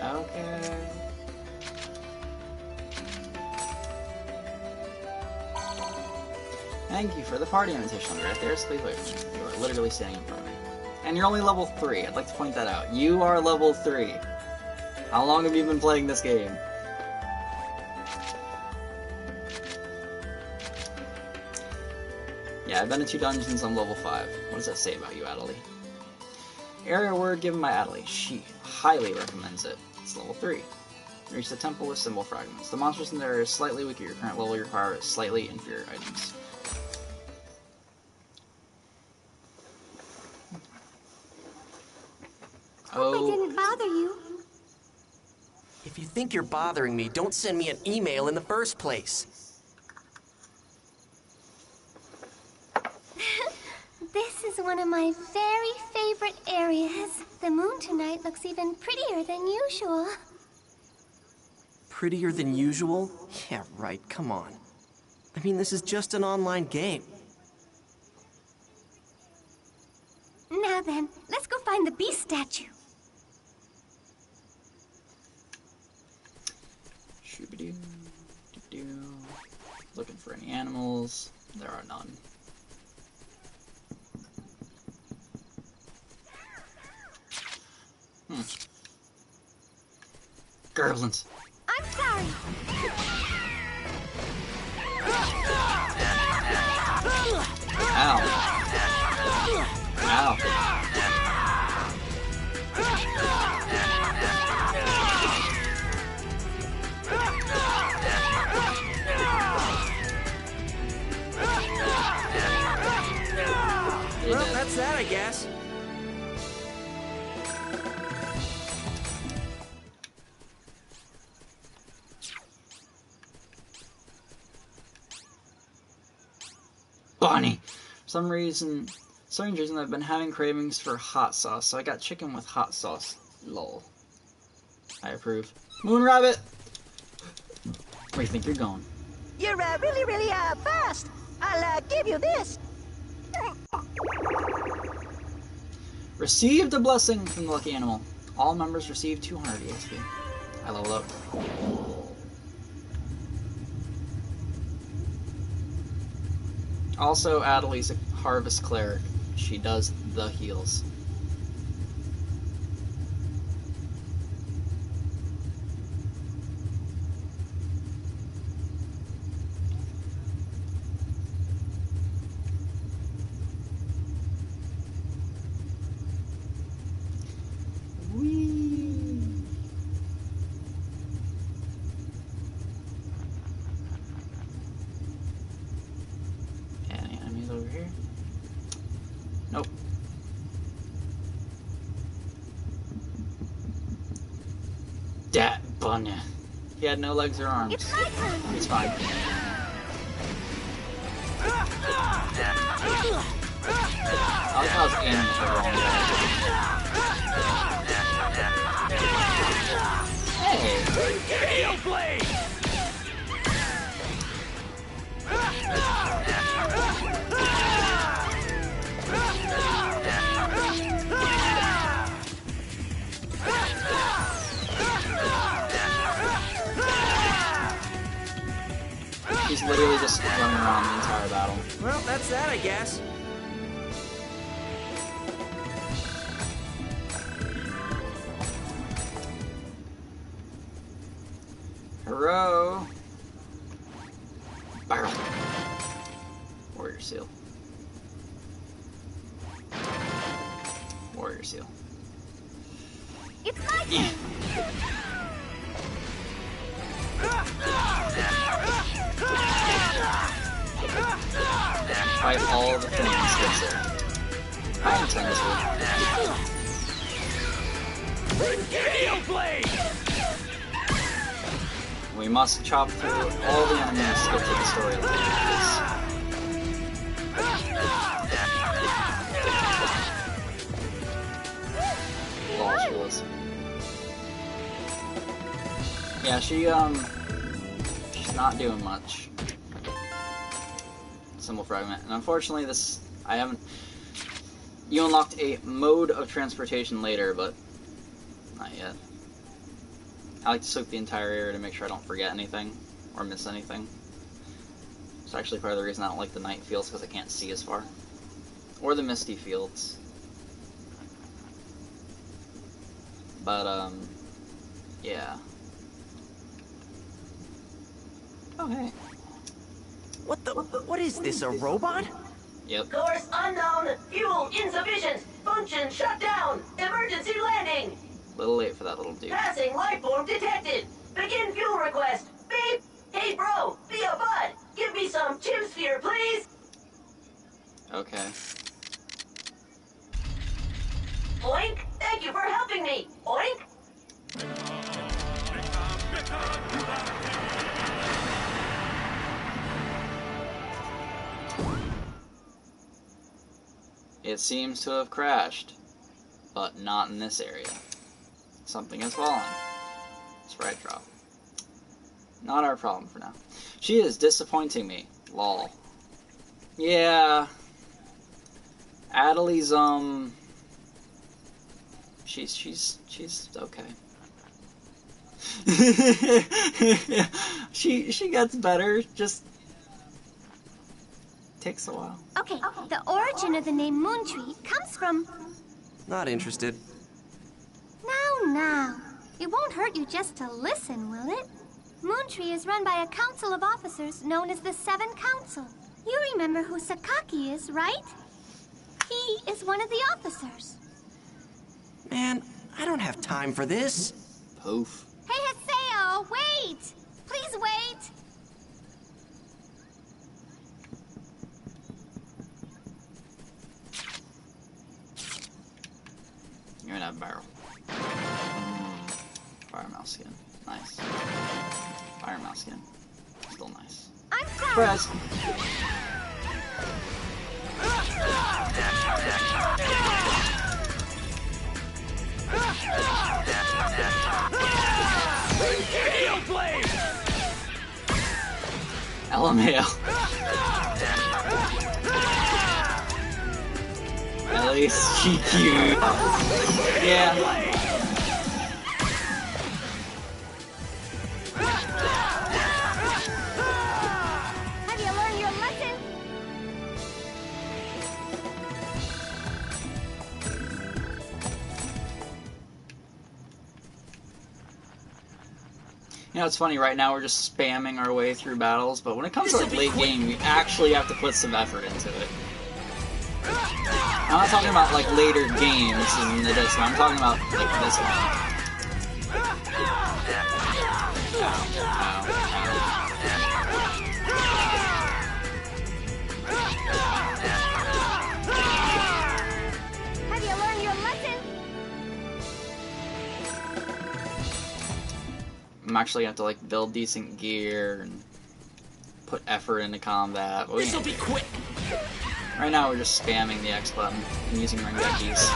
Okay. Thank you for the party invitation. I'll be right there. So please wait for me. You are literally standing in front of me. And you're only level 3. I'd like to point that out. You are level 3. How long have you been playing this game? Yeah, I've been in 2 dungeons. I'm level 5. What does that say about you, Adelie? Area word given by Adelie. She highly recommends it. It's level 3. Reach the temple with symbol fragments. The monsters in there are slightly weaker. Your current level requires slightly inferior items. Hope I didn't bother you. If you think you're bothering me, don't send me an email in the first place. my very favorite areas. The moon tonight looks even prettier than usual. Prettier than usual? Yeah, right, come on. I mean, this is just an online game. Now then, let's go find the beast statue. Shoo-ba-doo, doo-doo. Looking for any animals. There are none. Gerblins. I'm sorry. Ow. Ow. Well, that's that, I guess. Bonnie. For some reason, strange reason, I've been having cravings for hot sauce, so I got chicken with hot sauce. Lol. I approve. Moon Rabbit! Where do you think you're going? You're really fast. I'll give you this. Received a blessing from the lucky animal. All members receive 200 EXP. I level up. Also, Adelie's a harvest cleric. She does the heals. Dat bunny. He had no legs or arms. It's my turn. It's fine. I like how his animals are wrong. Hey! Gale Blade! He's literally just running around the entire battle. Well, that's that, I guess. Hero! Barrel. Warrior Seal. Warrior Seal. It's my turn. Fight all the things, gets it. I intend to. Gale Blade! We must chop through all the enemies to get to the storyline. Yeah, she's not doing much. Symbol fragment, and unfortunately, you unlocked a mode of transportation later, but not yet. I like to soak the entire area to make sure I don't forget anything or miss anything. It's actually part of the reason I don't like the night fields, because I can't see as far, or the misty fields. But yeah. Oh hey. What is this, a robot? Yep. Course unknown. Fuel insufficient. Function shut down. Emergency landing. Little late for that little dude. Passing life form detected. Begin fuel request. Beep. Hey bro, be a bud. Give me some Chim Sphere, please. Okay. Oink. Thank you for helping me. Oink. It seems to have crashed, but not in this area. Something has fallen. Sprite drop. Not our problem for now. She is disappointing me. Lol. Yeah. Adelie's, she's okay. she gets better, just takes a while. Okay, the origin of the name Moontree comes from... Not interested. Now. It won't hurt you just to listen, will it? Moontree is run by a council of officers known as the Seven Council. You remember who Sakaki is, right? He is one of the officers. Man, I don't have time for this. Poof. Hey, Haseo, wait! Please wait! You're in a barrel. Fire mouse skin. Nice. Fire mouse skin. Still nice. I'm sorry. Press. LMAO. At least she cute. Yeah. Have you learned your lesson? You know, it's funny, right now we're just spamming our way through battles, but when it comes to like late game, we actually have to put some effort into it. I'm not talking about like later games in the disc, I'm talking about like this one. Have you learned your lesson? I'm actually gonna have to like build decent gear and put effort into combat. This'll be quick. Right now we're just spamming the X button and using Rengekis.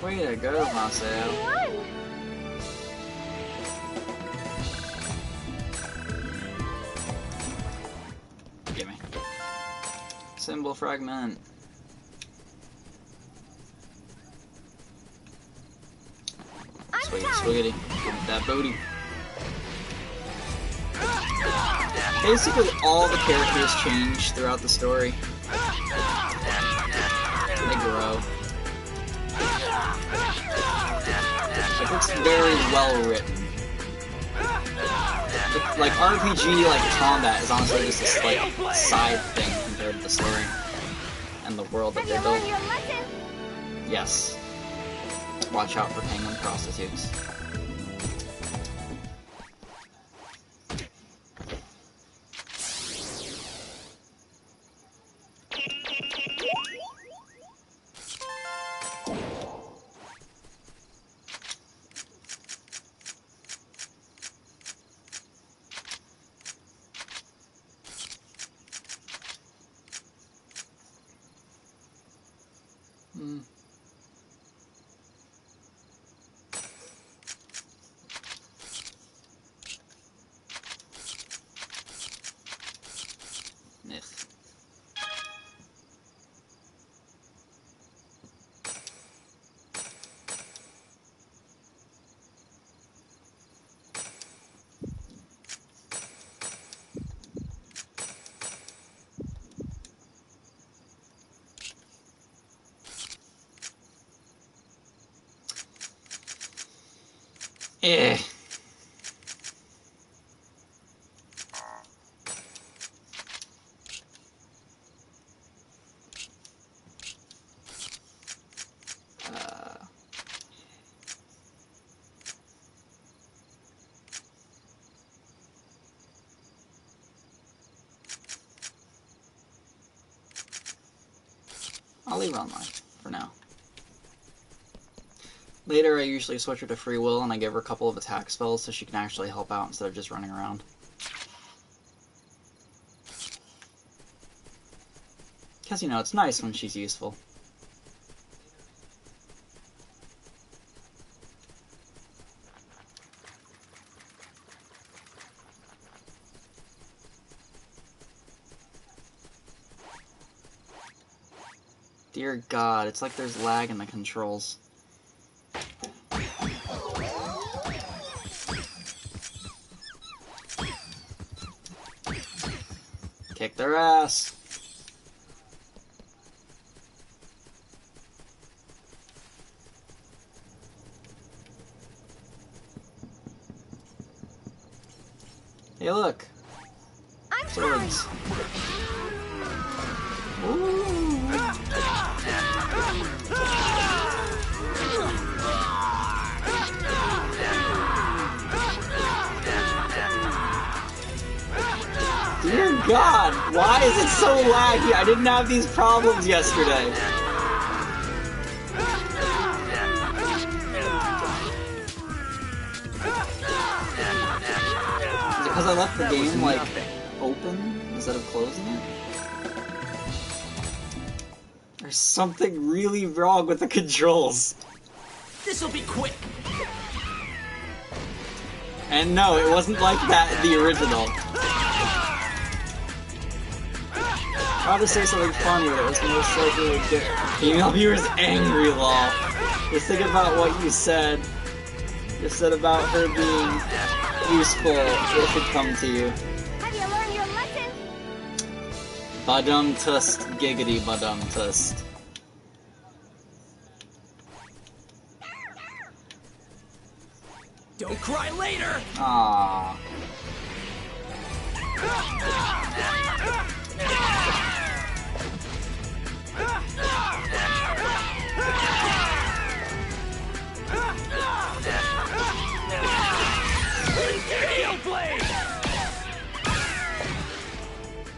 Way to go, Haseo. Gimme. Symbol fragment. Sweet, sweetie. That booty. Basically, all the characters change throughout the story. They grow. Like, it's very well written. Like, RPG, like, combat is honestly just a slight side thing compared to the story and the world that they built. Yes. Watch out for penguin prostitutes. Eh. leave her online for now. Later, I usually switch her to free will, and I give her a couple of attack spells so she can actually help out instead of just running around. Because, you know, it's nice when she's useful. Dear God, it's like there's lag in the controls. Kick their ass! Hey, look! I'm Swords! Dear God, why is it so laggy? I didn't have these problems yesterday. Is it because I left the game, like, open instead of closing it? There's something really wrong with the controls. This'll be quick. And no, it wasn't like that in the original. I tried to say something funny, but it was most likely a good. Female viewers angry, lol. Just think about what you said. You said about her being useful if it come to you. Have you learned your lesson? Badum-tust, giggity badum-tust. Don't cry later. Aww.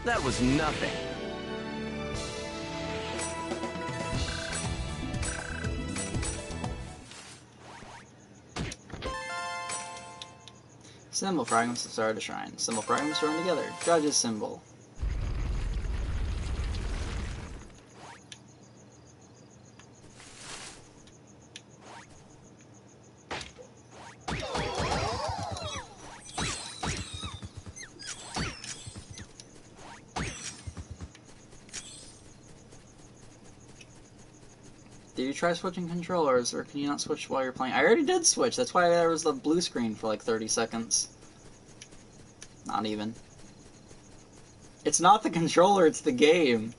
That was nothing. Symbol fragments have started to shine. Symbol fragments run together. Judge's symbol. Did you try switching controllers, or can you not switch while you're playing? I already did switch, that's why there was the blue screen for like 30 seconds. Not even. It's not the controller, it's the game.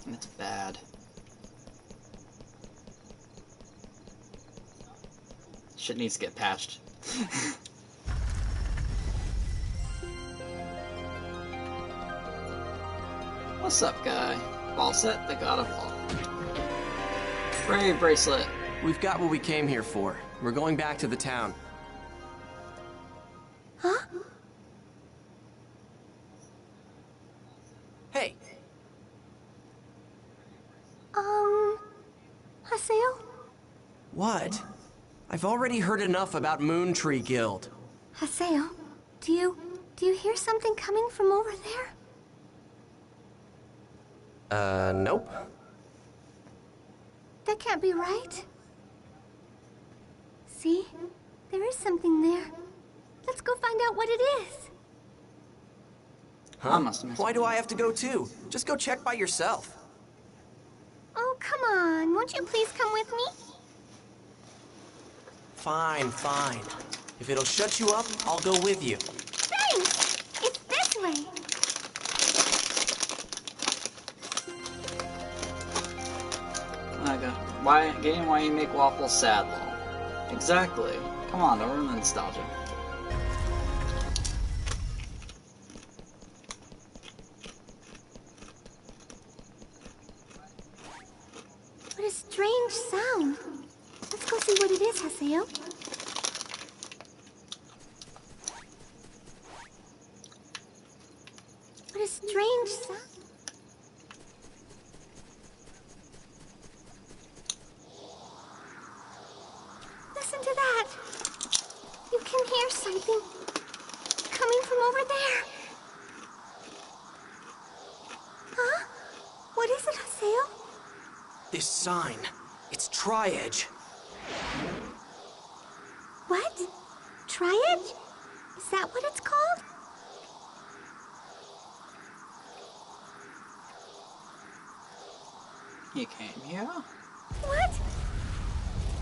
It's bad. Shit needs to get patched. What's up, guy? Ball set, the god of law. Brave bracelet. We've got what we came here for. We're going back to the town. Huh? Hey, Haseo? what? I've already heard enough about Moon Tree Guild. Haseo, do you hear something coming from over there? Nope. That can't be right. See? There is something there. Let's go find out what it is. Huh? I must have missed Why do it. I have to go too? Just go check by yourself. Oh, come on. Won't you please come with me? Fine, fine. If it'll shut you up, I'll go with you. Thanks! It's this way. Okay. Why you make waffles sad, lol? Exactly. Come on, don't ruin the nostalgia. What a strange sound. Let's go see what it is, Haseo. a strange sound. Listen to that. You can hear something coming from over there. Huh? What is it, Haseo? This sign. It's Tri-Edge. What? Tri-Edge? Is that what it's called? You came here? What?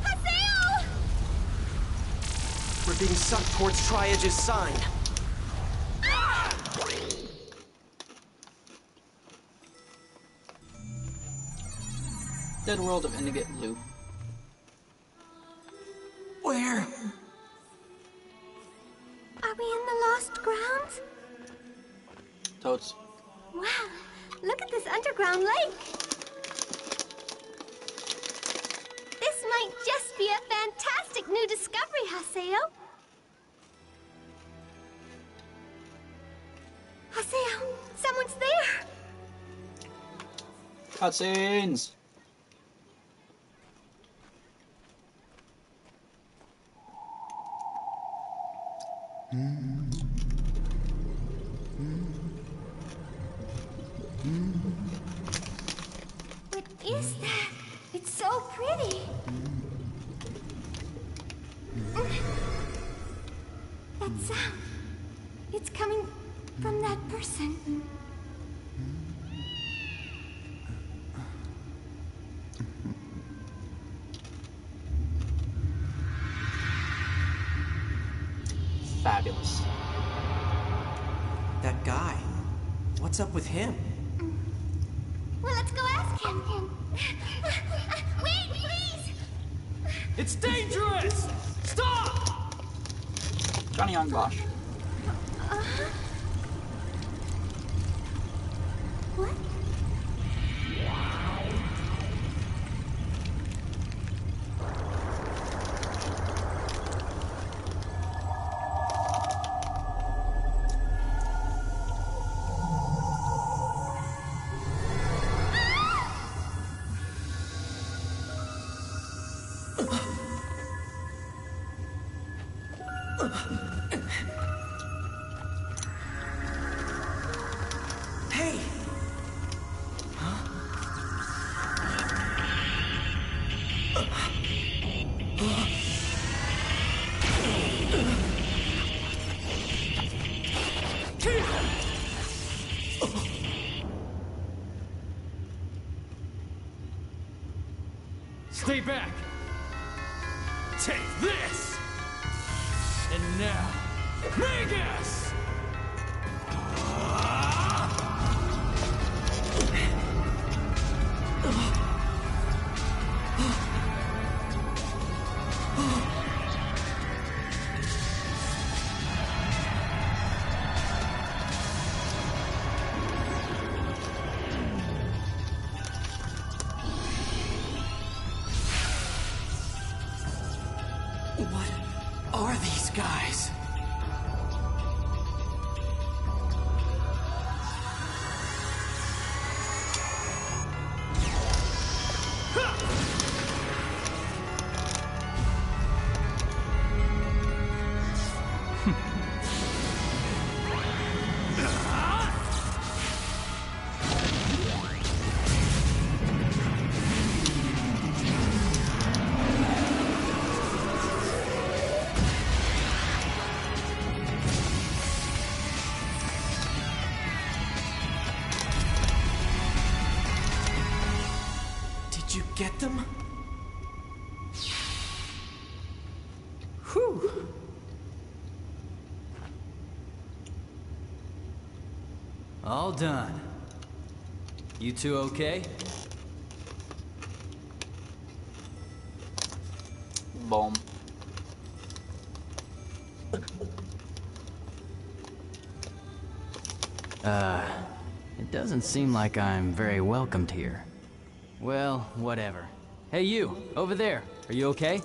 Haseo! We're being sucked towards Tri-Edge's sign. Dead World of Indigit Loop. Where? Are we in the Lost Grounds? Totes. Wow, look at this underground lake. This might just be a fantastic new discovery, Haseo. Haseo, someone's there. Cutscenes! What is that? It's so pretty. That sound. It's coming from that person. Fabulous. That guy. What's up with him? Well, let's go ask him. Wait, please! It's dangerous! Stop! Johnny Young Bosch. What? Hey! Stay back! Take this! And now, Magus! What are these guys? Did you get them? Whew. All done. You two okay? Boom. It doesn't seem like I'm very welcomed here. Well, whatever. Hey you, over there. Are you okay?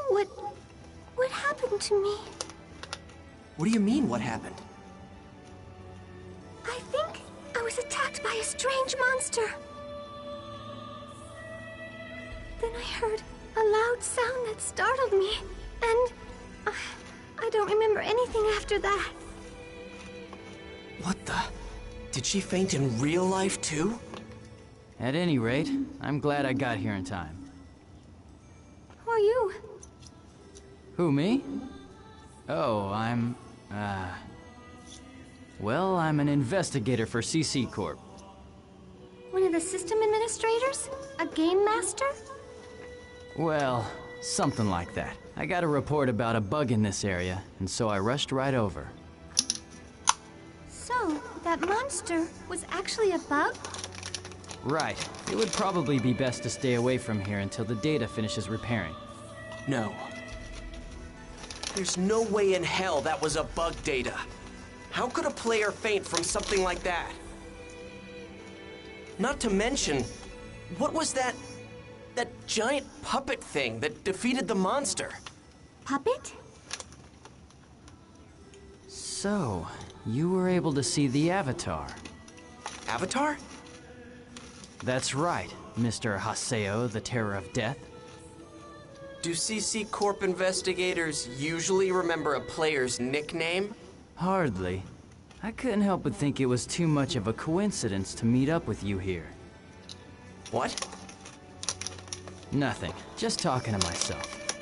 What happened to me? What do you mean, what happened? I think I was attacked by a strange monster. Then I heard a loud sound that startled me, and I don't remember anything after that. What the? Did she faint in real life, too? At any rate, I'm glad I got here in time. Who are you? Who, me? Oh, well, I'm an investigator for CC Corp. One of the system administrators? A game master? Well, something like that. I got a report about a bug in this area, and so I rushed right over. So, that monster was actually a bug? Right. It would probably be best to stay away from here until the data finishes repairing. No. There's no way in hell that was a bug data. How could a player faint from something like that? Not to mention, what was that giant puppet thing that defeated the monster? Puppet? So, you were able to see the Avatar. Avatar? That's right, Mr. Haseo, the Terror of Death. Do CC Corp investigators usually remember a player's nickname? Hardly. I couldn't help but think it was too much of a coincidence to meet up with you here. What? Nothing. Just talking to myself.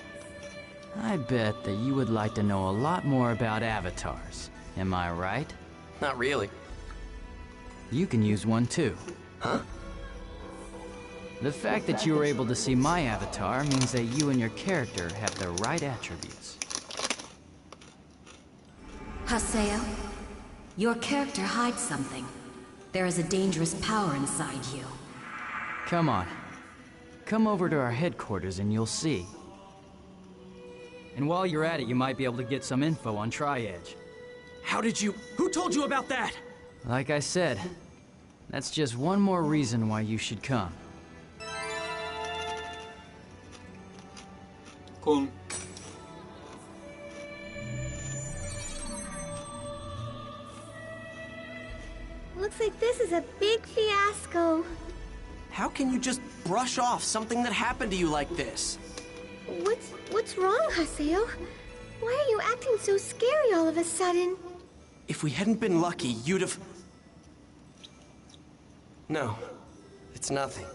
I bet that you would like to know a lot more about avatars. Am I right? Not really. You can use one too. Huh? The fact that you were able to see my avatar means that you and your character have the right attributes. Haseo, your character hides something. There is a dangerous power inside you. Come on. Come over to our headquarters and you'll see. And while you're at it, you might be able to get some info on Tri-Edge. Who told you about that? Like I said, that's just one more reason why you should come. Cool. Looks like this is a big fiasco. How can you just brush off something that happened to you like this? What's wrong, Haseo? Why are you acting so scary all of a sudden? If we hadn't been lucky, you'd have... No, it's nothing.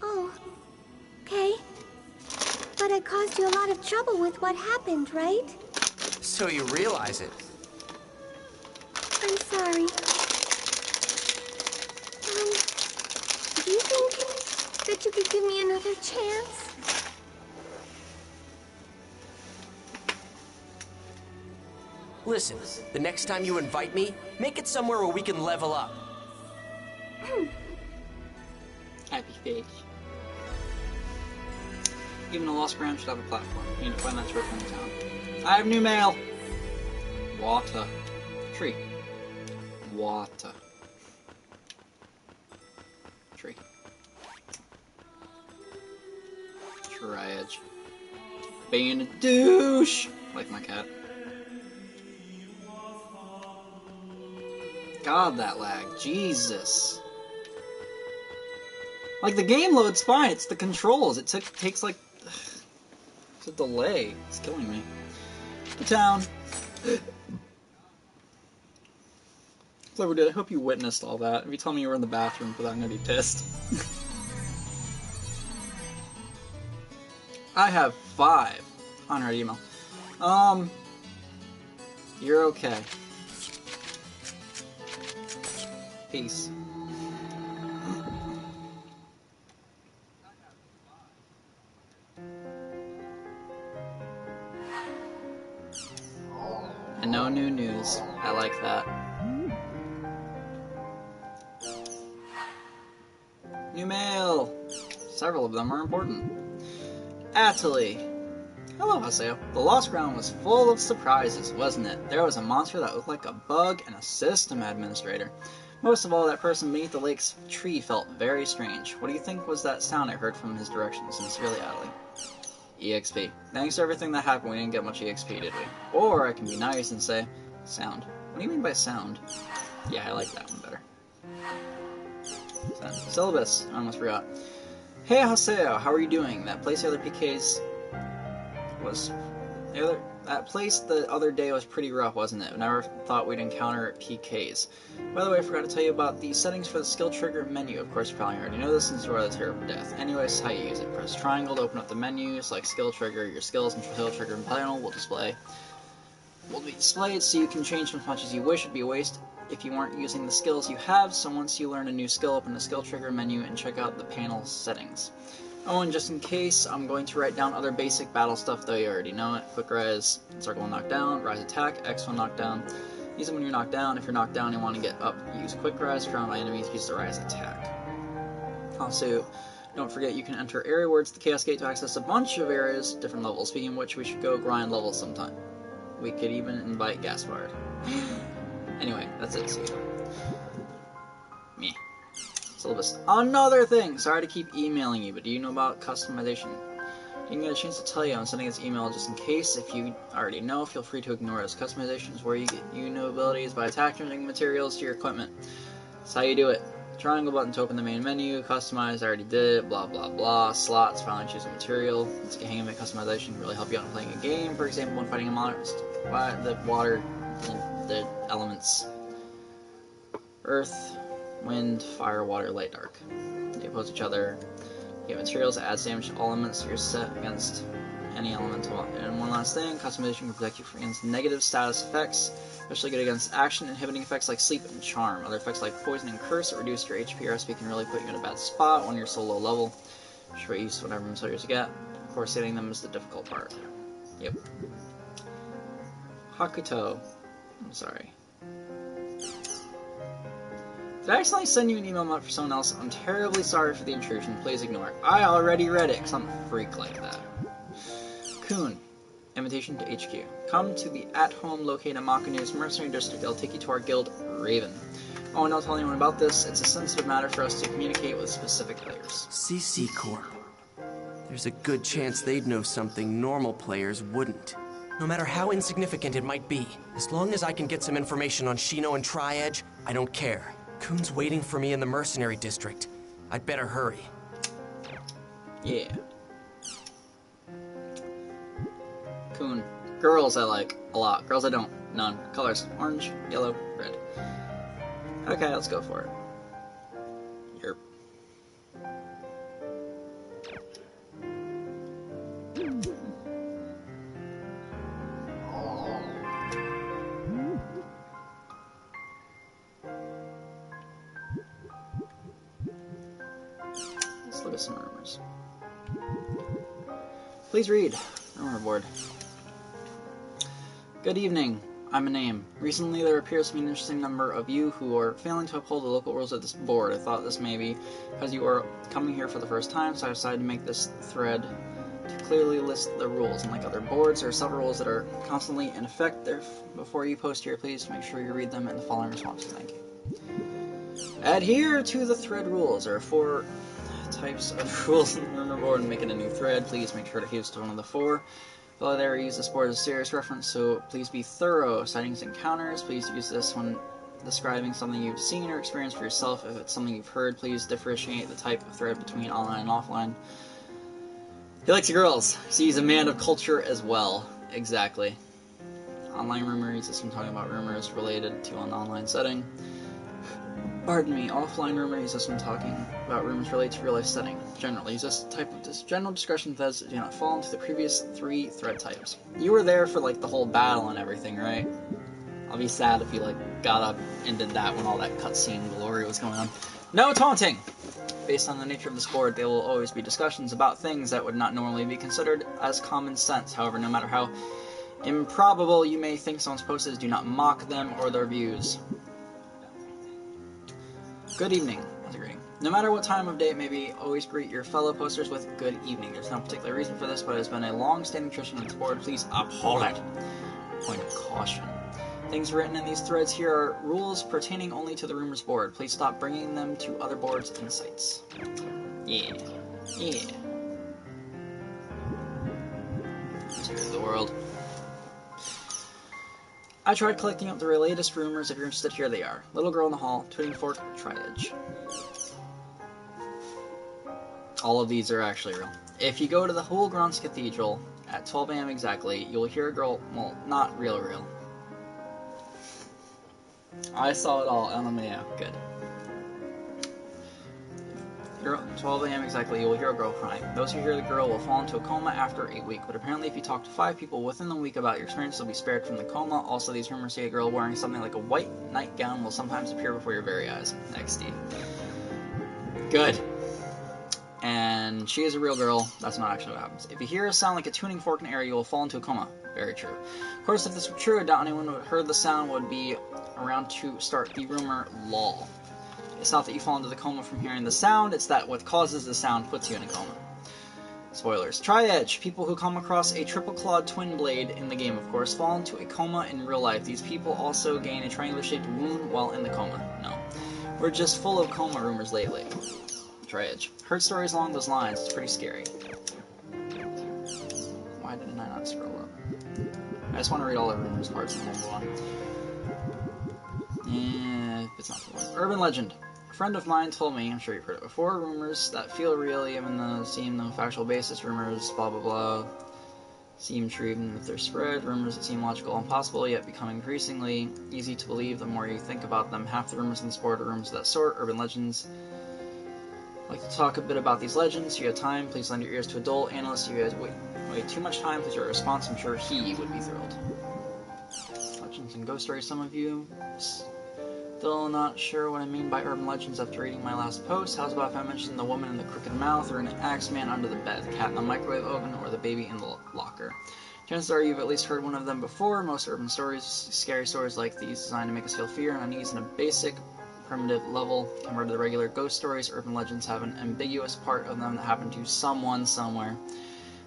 Oh, okay. But I caused you a lot of trouble with what happened, right? So you realize it. I'm sorry. Do you think that you could give me another chance? Listen, the next time you invite me, make it somewhere where we can level up. Happy face. Even a lost ground should have a platform. You need to find that trophy in town. I have new mail! Water. Tree. Water. Tree. Tri-Edge. Being a douche! Like my cat. God, that lag. Jesus. Like, the game loads fine, it's the controls. It takes like... It's a delay. It's killing me. The town. Clever dude, I hope you witnessed all that. If you tell me you were in the bathroom for that, I'm gonna be pissed. I have 5 unread email. You're okay. Peace. And no new news. I like that. New mail! Several of them are important. Atali. Hello, Haseo. The Lost Ground was full of surprises, wasn't it? There was a monster that looked like a bug and a system administrator. Most of all, that person beneath the lake's tree felt very strange. What do you think was that sound I heard from his direction? Sincerely, Atali. EXP. Thanks to everything that happened, we didn't get much EXP, did we? Or I can be nice and say, sound. What do you mean by sound? Yeah, I like that one better. Syllabus. I almost forgot. Hey, Haseo, how are you doing? That place the other PKs was... That place the other day was pretty rough, wasn't it? I never thought we'd encounter PKs. By the way, I forgot to tell you about the settings for the skill trigger menu. Of course, you probably already know this since you are the Terrible Death. Anyways, how you use it. Press triangle to open up the menu, select skill trigger. Your skills and skill trigger panel will be displayed so you can change them as much as you wish. It'd be a waste if you weren't using the skills you have, so once you learn a new skill, open the skill trigger menu and check out the panel settings. Oh, and just in case, I'm going to write down other basic battle stuff, though you already know it. Quick res, circle and knock down, rise attack, X1 knock down. Use it when you're knocked down. If you're knocked down and want to get up, use quick res. Surrounded by enemies, use the rise attack. Also, don't forget you can enter area words to the Chaos Gate to access a bunch of areas, different levels. Speaking of which, we should go grind levels sometime. We could even invite Gaspard. Anyway, that's it. See you. Meh. Syllabus. Another thing! Sorry to keep emailing you, but do you know about customization? Didn't get a chance to tell you. I'm sending this email just in case. If you already know, feel free to ignore this. Customization is where you get new abilities by attaching materials to your equipment. That's how you do it. Triangle button to open the main menu. Customize, I already did it. Blah, blah, blah. Slots, finally choose a material. Let's get hang of it. Customization can really help you out in playing a game. For example, when fighting a monster, the water, the elements. Earth, wind, fire, water, light, dark. They oppose each other. You get materials that add damage to all elements you're set against any elemental. And one last thing, customization can protect you against negative status effects, especially good against action inhibiting effects like sleep and charm. Other effects like poison and curse that reduce your HP or SP can really put you in a bad spot when you're so low level. Should we use whatever materials you get? Of course, hitting them is the difficult part. Yep. Hakuto. I'm sorry. Did I accidentally send you an email for someone else? I'm terribly sorry for the intrusion. Please ignore it. I already read it because I'm a freak like that. Kun. Invitation to HQ. Come to the at-home located in Makanu's mercenary district. They'll take you to our guild, Raven. Oh, and don't tell anyone about this. It's a sensitive matter for us to communicate with specific players. CC Corp. There's a good chance they'd know something normal players wouldn't. No matter how insignificant it might be, as long as I can get some information on Shino and Tri-Edge, I don't care. Kun's waiting for me in the mercenary district. I'd better hurry. Yeah. Kun. Girls I like a lot. Girls I don't. None. Colors. Orange, yellow, red. Okay, let's go for it. Yerp. Let's look at some rumors. Please read. Rumor board. Good evening. I'm a name. Recently there appears to be an interesting number of you who are failing to uphold the local rules of this board. I thought this may be because you are coming here for the first time, so I decided to make this thread to clearly list the rules. Unlike other boards, there are several rules that are constantly in effect. Before you post here, please make sure you read them in the following responses. Thank you. Adhere to the thread rules. There are 4 types of rules in the rumor board, and making a new thread, please make sure to adhere to one of the 4. Although they use this board as a serious reference, so please be thorough. Sightings encounters, please use this when describing something you've seen or experienced for yourself. If it's something you've heard, please differentiate the type of thread between online and offline. He likes girls, so he's a man of culture as well. Exactly. Online rumor, he's just talking about rumors related to an online setting. Pardon me, offline rumor, he's just talking about rumors related to real-life setting. Generally, he's just type of this general discussion threads that do not fall into the previous 3 thread types. You were there for, like, the whole battle and everything, right? I'll be sad if you, like, got up and did that when all that cutscene glory was going on. No taunting! Based on the nature of this board, there will always be discussions about things that would not normally be considered as common sense. However, no matter how improbable you may think someone's posts, do not mock them or their views. Good evening. That's a greeting. No matter what time of day it may be, always greet your fellow posters with good evening. There's no particular reason for this, but it has been a long-standing tradition on this board. Please uphold it. Point of caution. Things written in these threads here are rules pertaining only to the rumors board. Please stop bringing them to other boards and sites. Yeah. Yeah. world. I tried collecting up the latest rumors. If you're interested, here they are. Little girl in the hall, Tuning Fork, Tri-Edge. All of these are actually real. If you go to the Hulgrons Cathedral at 12 a.m. exactly, you'll hear a girl, well, not real. I saw it all, LMAO, good. 12 a.m. exactly, you will hear a girl crying. Those who hear the girl will fall into a coma after a week, but apparently if you talk to 5 people within the week about your experience, they'll be spared from the coma. Also, these rumors say a girl wearing something like a white nightgown will sometimes appear before your very eyes. XD. Good. And she is a real girl. That's not actually what happens. If you hear a sound like a tuning fork in the area, you will fall into a coma. Very true. Of course, if this were true, I doubt anyone who heard the sound would be around to start the rumor, lol. It's not that you fall into the coma from hearing the sound, it's that what causes the sound puts you in a coma. Spoilers. Tri-Edge. People who come across a triple-clawed twin blade in the game, of course, fall into a coma in real life. These people also gain a triangular-shaped wound while in the coma. No. We're just full of coma rumors lately. Tri-Edge. Heard stories along those lines. It's pretty scary. Why didn't I not scroll up? I just want to read all the rumors parts and then move on. Yeah, it's not the one. Urban legend. A friend of mine told me, I'm sure you've heard it before, rumors that feel real even though seem no factual basis, rumors blah blah blah, seem true even if they're spread, rumors that seem logical and possible yet become increasingly easy to believe the more you think about them. Half the rumors in the sport are rumors of that sort, urban legends. I'd like to talk a bit about these legends. If you have time, please lend your ears to a dull analyst. If you guys wait too much time, please your response. I'm sure he would be thrilled. Legends and ghost stories, some of you. Still not sure what I mean by urban legends after reading my last post. How's about if I mention the woman in the crooked mouth, or an Axeman under the bed, the cat in the microwave oven, or the baby in the locker? Chances are you've at least heard one of them before. Most urban stories, scary stories like these, designed to make us feel fear and unease in a basic, primitive level. Compared to the regular ghost stories, urban legends have an ambiguous part of them that happened to someone somewhere.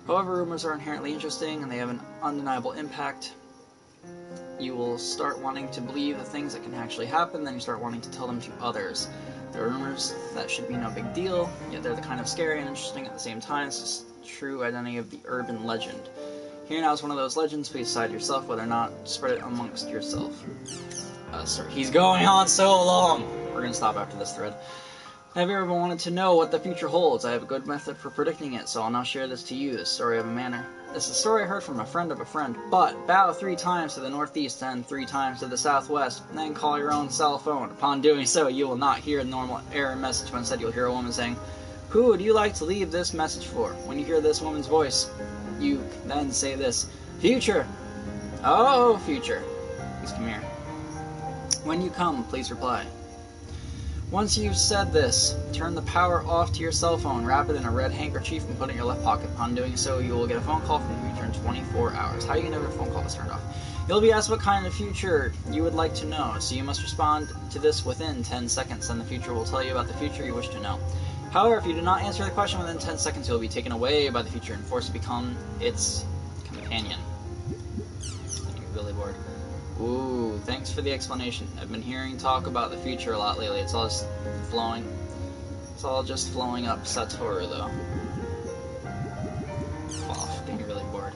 However, rumors are inherently interesting and they have an undeniable impact. You will start wanting to believe the things that can actually happen, then you start wanting to tell them to others. There are rumors that should be no big deal, yet they're the kind of scary and interesting at the same time. It's just true identity of the urban legend. Here now is one of those legends. Please decide yourself whether or not to spread it amongst yourself. Sorry, he's going on so long! We're gonna stop after this thread. Have you ever wanted to know what the future holds? I have a good method for predicting it, so I'll now share this to you, the story of a manor. This is a story I heard from a friend of a friend, but bow 3 times to the northeast and 3 times to the southwest, and then call your own cell phone. Upon doing so, you will not hear the normal error message, but instead you'll hear a woman saying, "Who would you like to leave this message for?" When you hear this woman's voice, you then say this, "Future! Oh, future. Please come here. When you come, please reply." Once you've said this, turn the power off to your cell phone, wrap it in a red handkerchief, and put it in your left pocket. Upon doing so, you will get a phone call from the future in 24 hours. How are you going to have a phone call that's turned off? You'll be asked what kind of future you would like to know, so you must respond to this within 10 seconds, and the future will tell you about the future you wish to know. However, if you do not answer the question within 10 seconds, you'll be taken away by the future and forced to become its companion. You're really bored. Ooh, thanks for the explanation. I've been hearing talk about the future a lot lately. It's all just flowing. It's all just flowing up Satoru, though. Wow, getting really bored.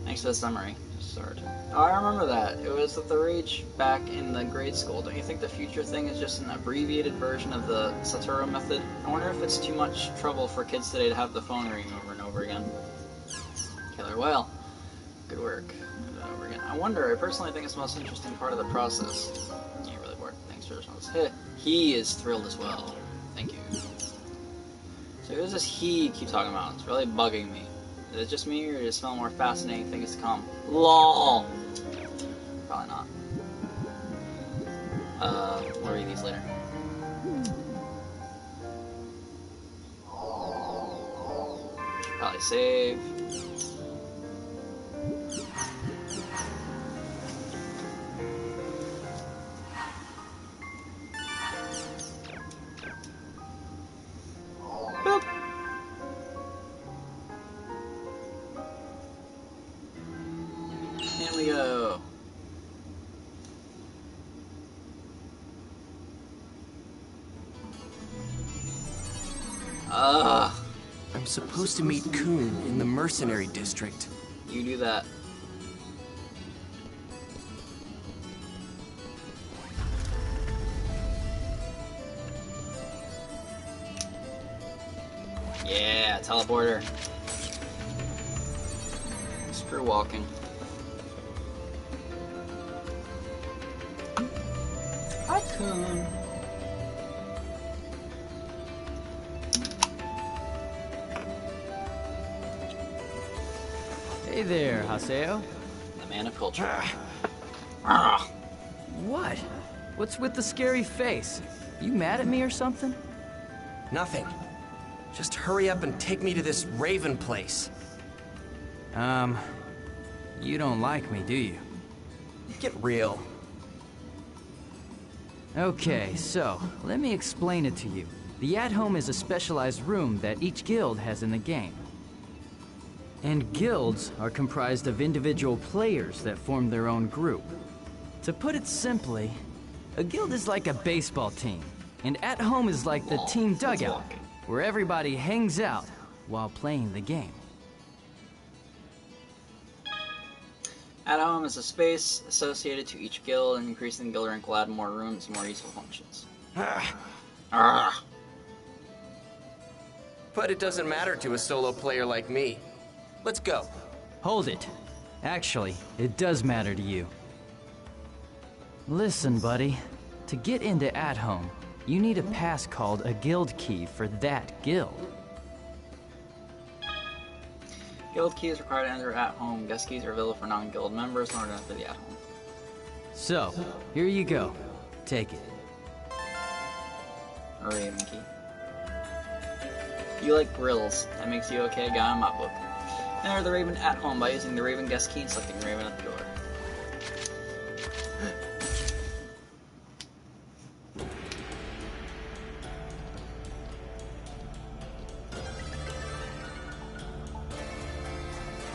Thanks for the summary. Start. Oh, I remember that. It was at the Rage back in the grade school. Don't you think the future thing is just an abbreviated version of the Satoru method? I wonder if it's too much trouble for kids today to have the phone ring over and over again. Killer Whale. Good work. Over again. I wonder, I personally think it's the most interesting part of the process. You're really bored. Thanks for the response. He is thrilled as well. Thank you. So who does this he keep talking about? It's really bugging me. Is it just me, or does it smell more fascinating things to come? LOL! Probably not. We'll read these later. Should probably save. Boop. Here we go. I'm supposed to meet Kuhn in the mercenary district. You do that. Yeah, teleporter. Screw walking. Hi, Coon. Hey there, Haseo. The man of culture. What? What's with the scary face? You mad at me or something? Nothing. Just hurry up and take me to this Raven place. You don't like me, do you? Get real. Okay, so, let me explain it to you. The at-home is a specialized room that each guild has in the game. And guilds are comprised of individual players that form their own group. To put it simply, a guild is like a baseball team, and at-home is like the team dugout, where everybody hangs out while playing the game. At home is a space associated to each guild, and increasing guild rank will add more rooms and more useful functions. But it doesn't matter to a solo player like me. Let's go. Hold it. Actually, it does matter to you. Listen, buddy. To get into At Home, you need a pass called a guild key for that guild. Guild key is required to enter At Home. Guest keys are available for non-guild members in order to enter the At Home. So, here you go. Take it. A Raven key. You like grills. That makes you okay guy in my book. Enter the Raven At Home by using the Raven guest key and selecting Raven at the door.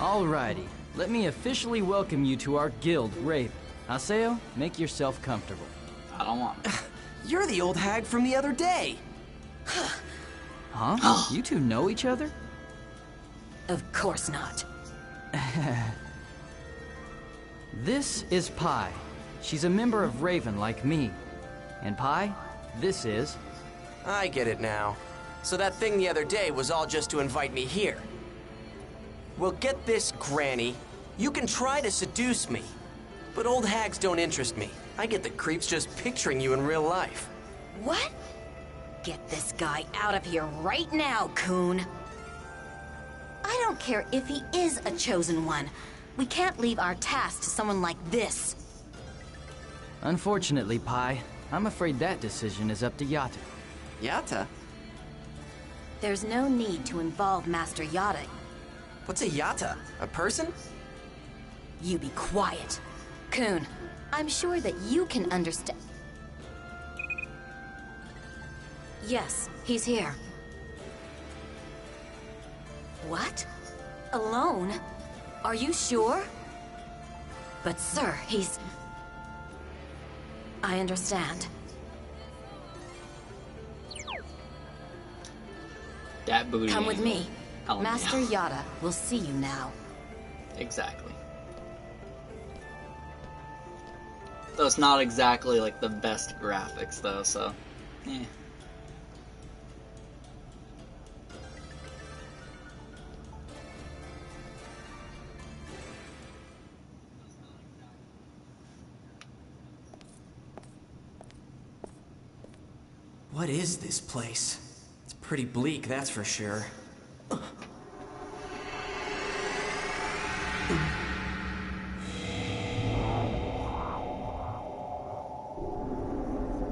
Alrighty, let me officially welcome you to our guild, Raven. Haseo, make yourself comfortable. I don't want it. You're the old hag from the other day. Huh? You two know each other? Of course not. This is Pi. She's a member of Raven like me. And Pi, this is... I get it now. So that thing the other day was all just to invite me here. Well, get this, Granny. You can try to seduce me, but old hags don't interest me. I get the creeps just picturing you in real life. What? Get this guy out of here right now, Coon. I don't care if he is a chosen one. We can't leave our task to someone like this. Unfortunately, Pi, I'm afraid that decision is up to Yatta. Yatta? There's no need to involve Master Yatta. What's a Yatta? A person? You be quiet. Coon, I'm sure that you can understand. Yes, he's here. What? Alone? Are you sure? But sir, he's... I understand. That booty. Come with me. Oh, Master yeah. Yatta will see you now. Exactly. Though it's not exactly like the best graphics though, so eh. What is this place? It's pretty bleak, that's for sure.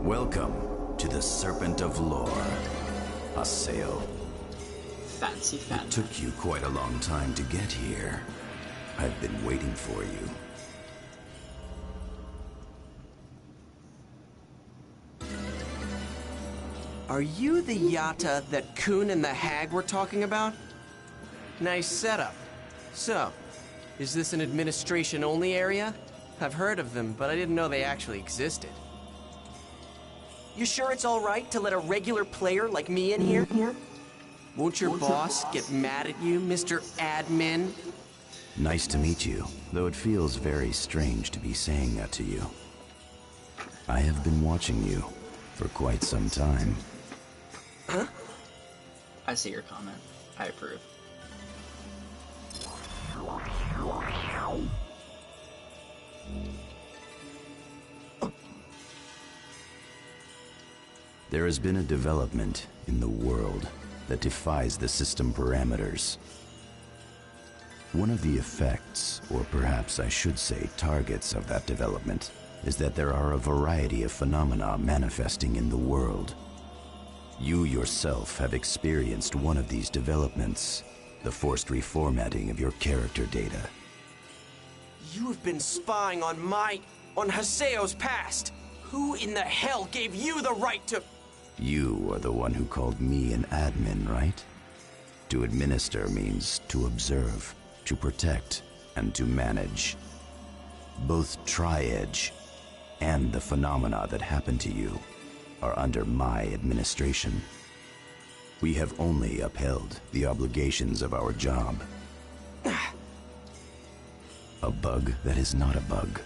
Welcome to the Serpent of Lore, Haseo. Fancy. It took you quite a long time to get here. I've been waiting for you. Are you the Yatta that Coon and the hag were talking about? Nice setup. So, is this an administration-only area? I've heard of them, but I didn't know they actually existed. You sure it's all right to let a regular player like me in here? Won't your boss get mad at you, Mr. Admin? Nice to meet you, though it feels very strange to be saying that to you. I have been watching you for quite some time. Huh? I see your comment. I approve. There has been a development in the world that defies the system parameters. One of the effects, or perhaps I should say targets of that development, is that there are a variety of phenomena manifesting in the world. You yourself have experienced one of these developments, the forced reformatting of your character data. You have been spying on Haseo's past. Who in the hell gave you the right to... You are the one who called me an admin, right? To administer means to observe, to protect, and to manage. Both Tri-Edge and the phenomena that happened to you are under my administration. We have only upheld the obligations of our job. A bug that is not a bug.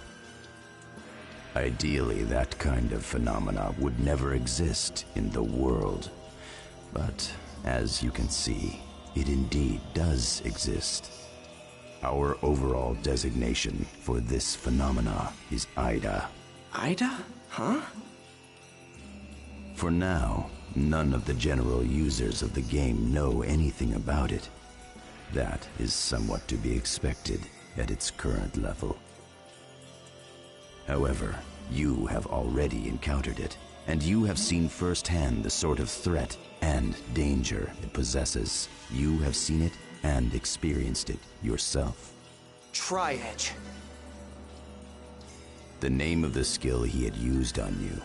Ideally, that kind of phenomena would never exist in the world. But, as you can see, it indeed does exist. Our overall designation for this phenomena is Ida. Ida? Huh? For now, none of the general users of the game know anything about it. That is somewhat to be expected at its current level. However, you have already encountered it, and you have seen firsthand the sort of threat and danger it possesses. You have seen it and experienced it yourself. Tri-Edge. The name of the skill he had used on you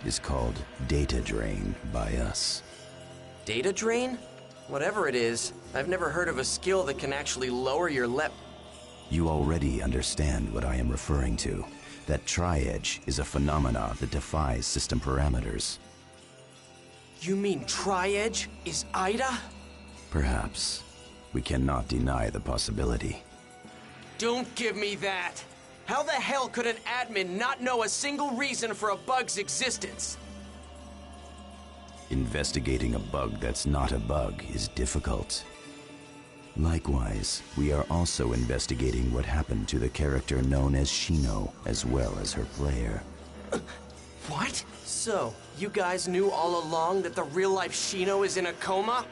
is called Data Drain by us. Data drain? Whatever it is, I've never heard of a skill that can actually lower your You already understand what I am referring to. That Tri-Edge is a phenomena that defies system parameters. You mean Tri-Edge is Ida? Perhaps. We cannot deny the possibility. Don't give me that! How the hell could an admin not know a single reason for a bug's existence? Investigating a bug that's not a bug is difficult. Likewise, we are also investigating what happened to the character known as Shino, as well as her player. What? So, you guys knew all along that the real-life Shino is in a coma?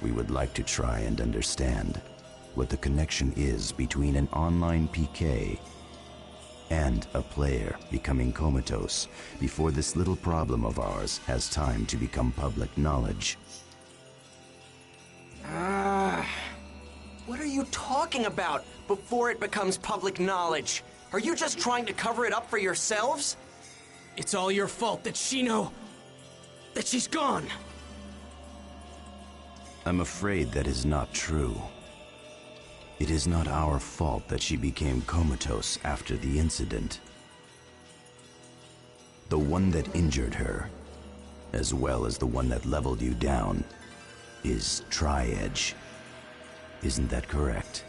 We would like to try and understand what the connection is between an online PK and a player becoming comatose before this little problem of ours has time to become public knowledge. What are you talking about before it becomes public knowledge? Are you just trying to cover it up for yourselves? It's all your fault that Shino... that she's gone. I'm afraid that is not true. It is not our fault that she became comatose after the incident. The one that injured her, as well as the one that leveled you down, is Tri-Edge. Isn't that correct?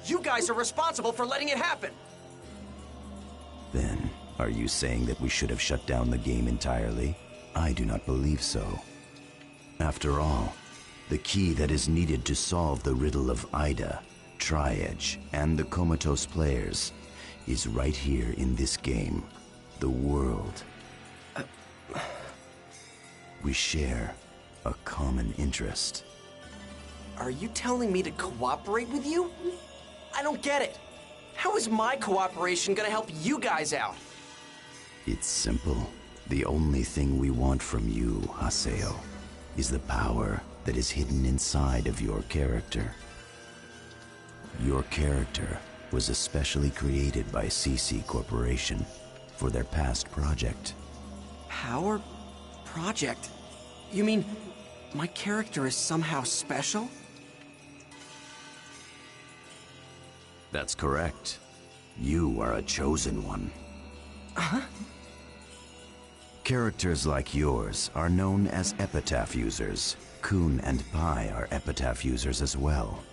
You guys are responsible for letting it happen! Then, are you saying that we should have shut down the game entirely? I do not believe so. After all, the key that is needed to solve the riddle of Ida, Tri-Edge, and the comatose players is right here in this game, the world. We share a common interest. Are you telling me to cooperate with you? I don't get it. How is my cooperation gonna help you guys out? It's simple. The only thing we want from you, Haseo, is the power that is hidden inside of your character. Your character was especially created by CC Corporation for their past project. Power project? You mean my character is somehow special? That's correct. You are a chosen one. Huh? Characters like yours are known as Epitaph users. Kun and Pi are Epitaph users as well.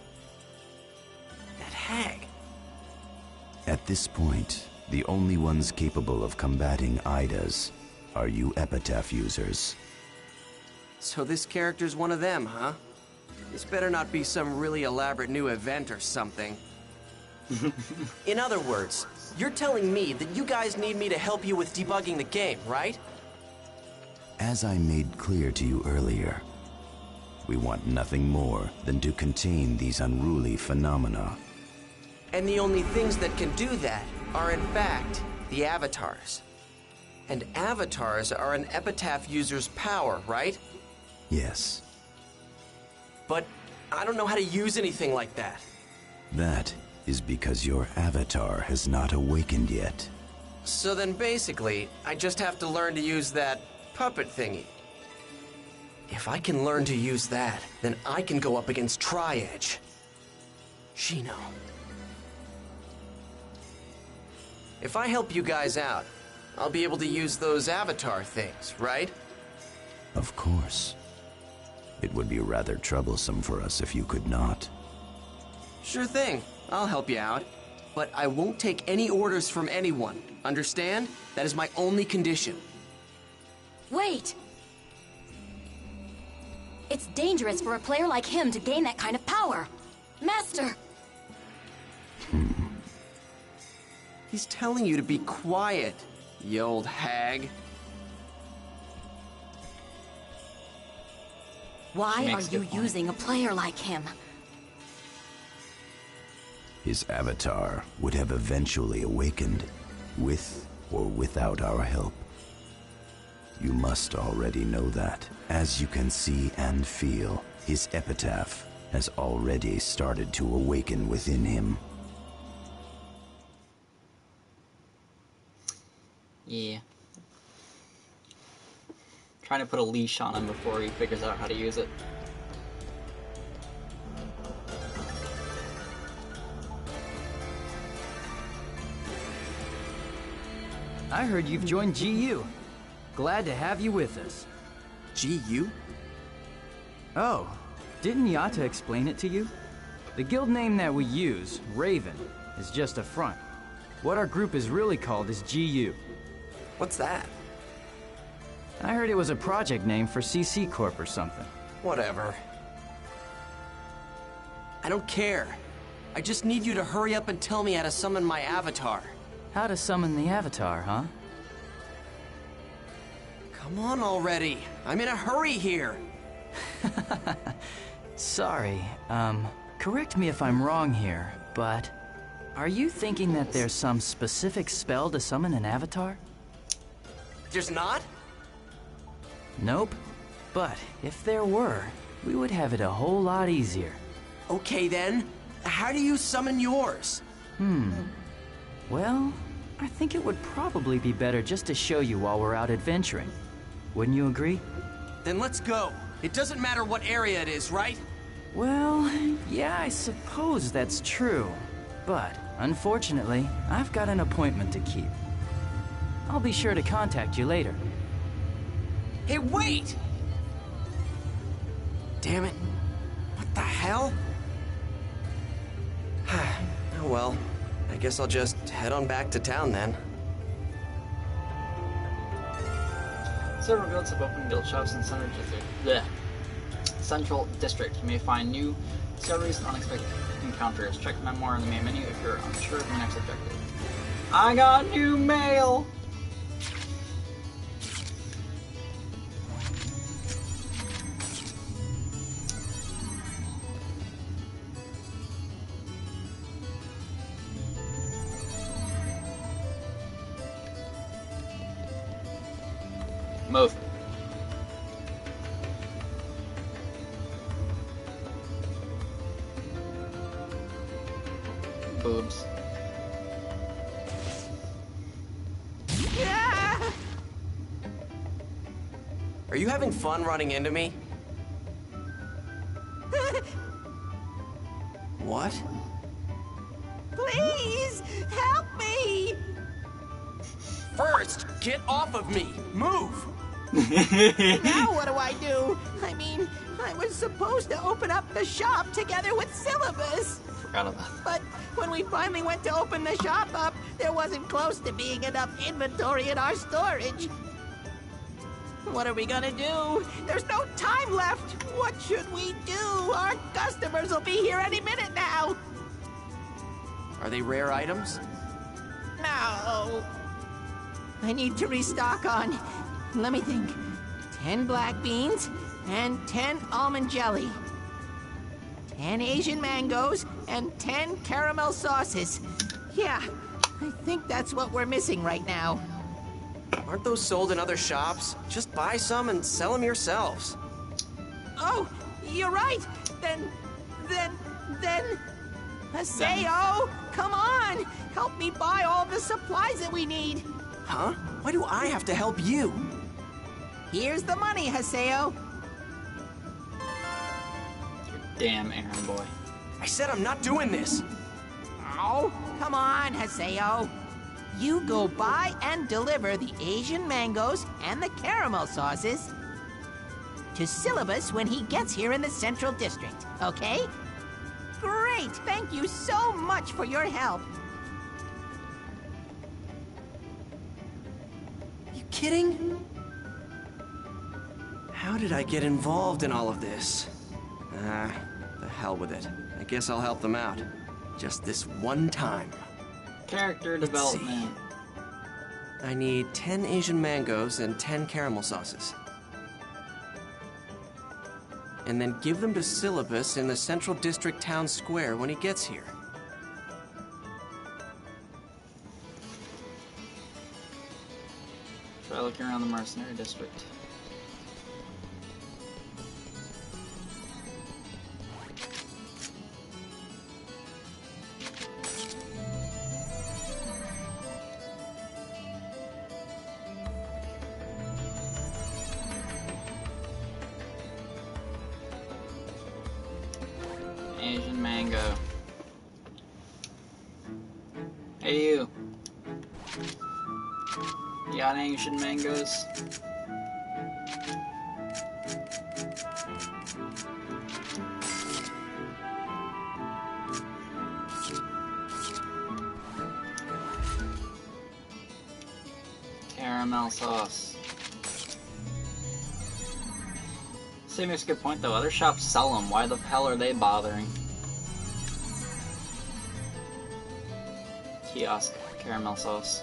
At this point, the only ones capable of combating Idas are you Epitaph users. So this character's one of them, huh? This better not be some really elaborate new event or something. In other words, you're telling me that you guys need me to help you with debugging the game, right? As I made clear to you earlier, we want nothing more than to contain these unruly phenomena. And the only things that can do that are, in fact, the avatars. And avatars are an Epitaph user's power, right? Yes. But I don't know how to use anything like that. That is because your avatar has not awakened yet. So then basically, I just have to learn to use that puppet thingy. If I can learn to use that, then I can go up against Tri-Edge. Shino. If I help you guys out, I'll be able to use those avatar things, right? Of course. It would be rather troublesome for us if you could not. Sure thing. I'll help you out. But I won't take any orders from anyone. Understand? That is my only condition. Wait! It's dangerous for a player like him to gain that kind of power. Master! He's telling you to be quiet, you old hag. Why are you using a player like him? His avatar would have eventually awakened, with or without our help. You must already know that. As you can see and feel, his epitaph has already started to awaken within him. Yeah. Trying to put a leash on him before he figures out how to use it. I heard you've joined GU. Glad to have you with us. GU? Oh, didn't Yatta explain it to you? The guild name that we use, Raven, is just a front. What our group is really called is GU. What's that? I heard it was a project name for CC Corp or something. Whatever. I don't care. I just need you to hurry up and tell me how to summon my avatar. How to summon the avatar, huh? Come on already. I'm in a hurry here. Sorry, correct me if I'm wrong here, but are you thinking that there's some specific spell to summon an avatar? There's not? Nope. But if there were, we would have it a whole lot easier. Okay then. How do you summon yours? Well, I think it would probably be better just to show you while we're out adventuring. Wouldn't you agree? Then let's go. It doesn't matter what area it is, right? Well, yeah, I suppose that's true. But, unfortunately, I've got an appointment to keep. I'll be sure to contact you later. Hey, wait! Damn it. What the hell? Oh well. I guess I'll just head on back to town then. Several guilds have opened guild shops in Central District. You may find new discoveries and unexpected encounters. Check Memoir in the main menu if you're unsure of your next objective. I got new mail! Move. Boobs. Are you having fun running into me? What? Please, help me! First, get off of me! Move! Now what do? I mean, I was supposed to open up the shop together with Syllabus. Forgot about that. But when we we finally went to open the shop up, there wasn't close to being enough inventory in our storage. What are we gonna do? There's no time left. What should we do? Our customers will be here any minute now. Are they rare items? No. I need to restock on, let me think, 10 black beans and 10 almond jelly. 10 Asian mangoes and 10 caramel sauces. Yeah, I think that's what we're missing right now. Aren't those sold in other shops? Just buy some and sell them yourselves. Oh, you're right. Then... Haseo, come on! Help me buy all the supplies that we need. Huh? Why do I have to help you? Here's the money, Haseo. Damn errand boy. I said I'm not doing this. Oh, come on, Haseo. You go buy and deliver the Asian mangoes and the caramel sauces to Syllabus when he gets here in the Central District, okay? Great! Thank you so much for your help. You kidding? How did I get involved in all of this? The hell with it. I guess I'll help them out. Just this one time. Character development. I need 10 Asian mangoes and 10 caramel sauces. And then give them to Syllabus in the Central District Town Square when he gets here. Try looking around the Mercenary District. Asian mango. Hey you. You got any Asian mangoes? Caramel sauce. Sam makes a good point though. Other shops sell them. Why the hell are they bothering? Kiosk caramel sauce.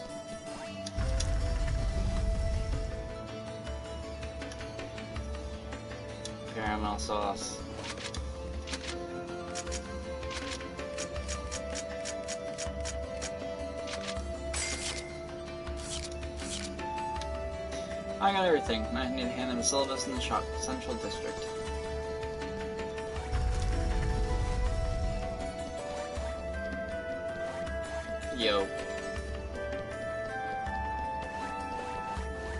Caramel sauce. I got everything. I need to hand them a Syllabus in the shop, Central District. Yo.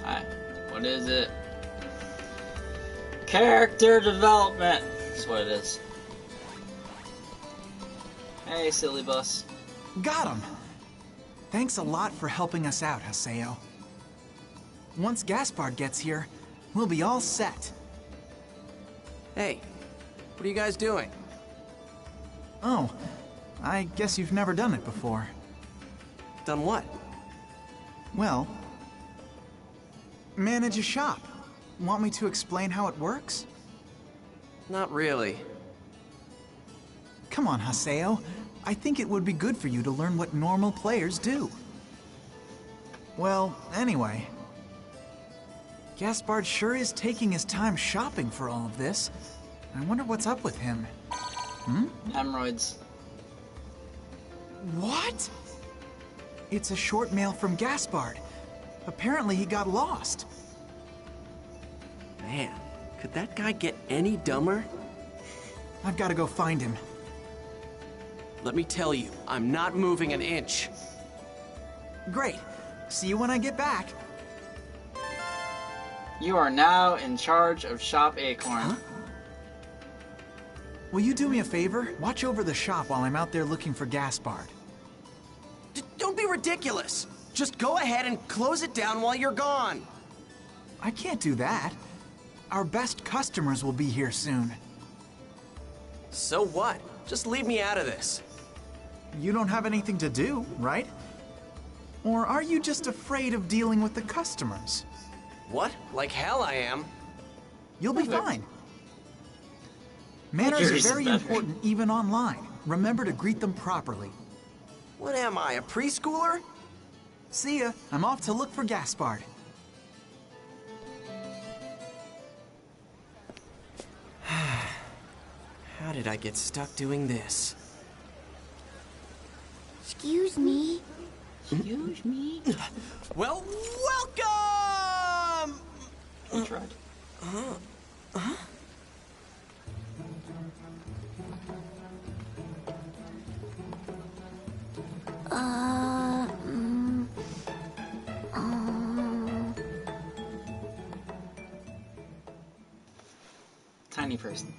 Hi. What is it? Character development! That's what it is. Hey, silly bus. Got him! Thanks a lot for helping us out, Haseo. Once Gaspard gets here, we'll be all set. Hey, what are you guys doing? Oh, I guess you've never done it before. Done what? Well, manage a shop. Want me to explain how it works? Not really. Come on, Haseo. I think it would be good for you to learn what normal players do. Well, anyway, Gaspard sure is taking his time shopping for all of this. I wonder what's up with him. Hemorrhoids. What? It's a short mail from Gaspard. Apparently he got lost. Man, could that guy get any dumber? I've got to go find him. Let me tell you, I'm not moving an inch. Great. See you when I get back. You are now in charge of Shop Acorn. Huh? Will you do me a favor? Watch over the shop while I'm out there looking for Gaspard. Don't be ridiculous! Just go ahead and close it down while you're gone! I can't do that. Our best customers will be here soon. So what? Just leave me out of this. you don't have anything to do, right? Or are you just afraid of dealing with the customers? What? Like hell I am. You'll be fine. Manners are very important even online. Remember to greet them properly. What am I, a preschooler? See ya. I'm off to look for Gaspard. How did I get stuck doing this? Excuse me. Excuse me. Well, welcome! You tried. Tiny person.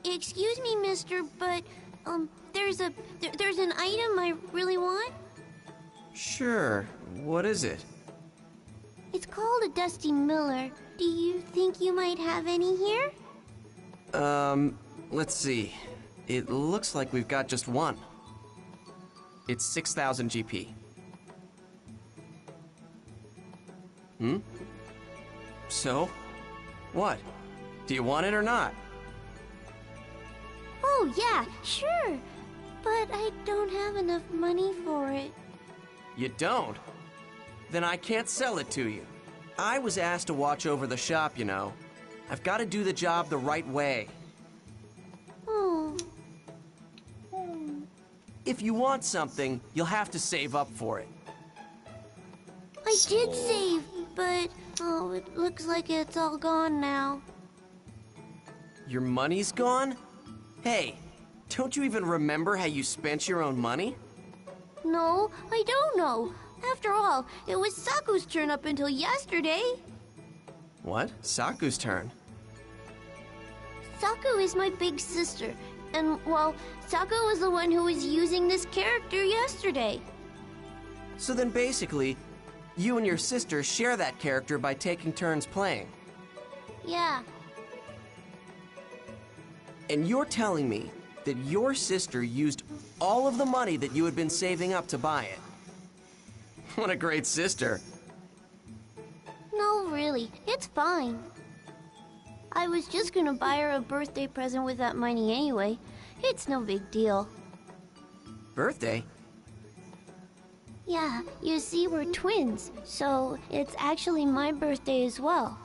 Excuse me, mister, but, there's an item I really want. Sure. What is it? It's called a Dusty Miller. Do you think you might have any here? Let's see. It looks like we've got just one. It's 6,000 GP. So? What? Do you want it or not? Oh, yeah, sure. But I don't have enough money for it. You don't? Then I can't sell it to you. I was asked to watch over the shop, you know. I've got to do the job the right way. Oh. If you want something, you'll have to save up for it. I did save, but, oh, it looks like it's all gone now. Your money's gone? Hey, don't you even remember how you spent your own money? No, I don't know. After all, it was Saku's turn up until yesterday. What? Saku's turn? Saku is my big sister, and, well, Saku was the one who was using this character yesterday. So then basically, you and your sister share that character by taking turns playing. Yeah. And you're telling me that your sister used all of the money that you had been saving up to buy it. What a great sister. No, really, it's fine. I was just gonna buy her a birthday present with that money anyway. It's no big deal. Birthday? Yeah, you see, we're twins, so it's actually my birthday as well.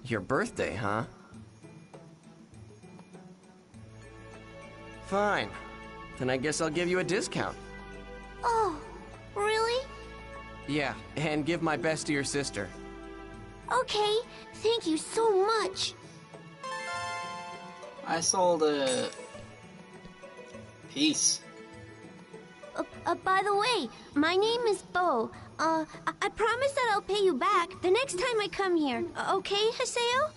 Your birthday, huh? Fine. Then I guess I'll give you a discount. Oh, really? Yeah, and give my best to your sister. Okay, thank you so much. I sold a... Peace. By the way, my name is Bo. I promise that I'll pay you back the next time I come here. Okay, Haseo?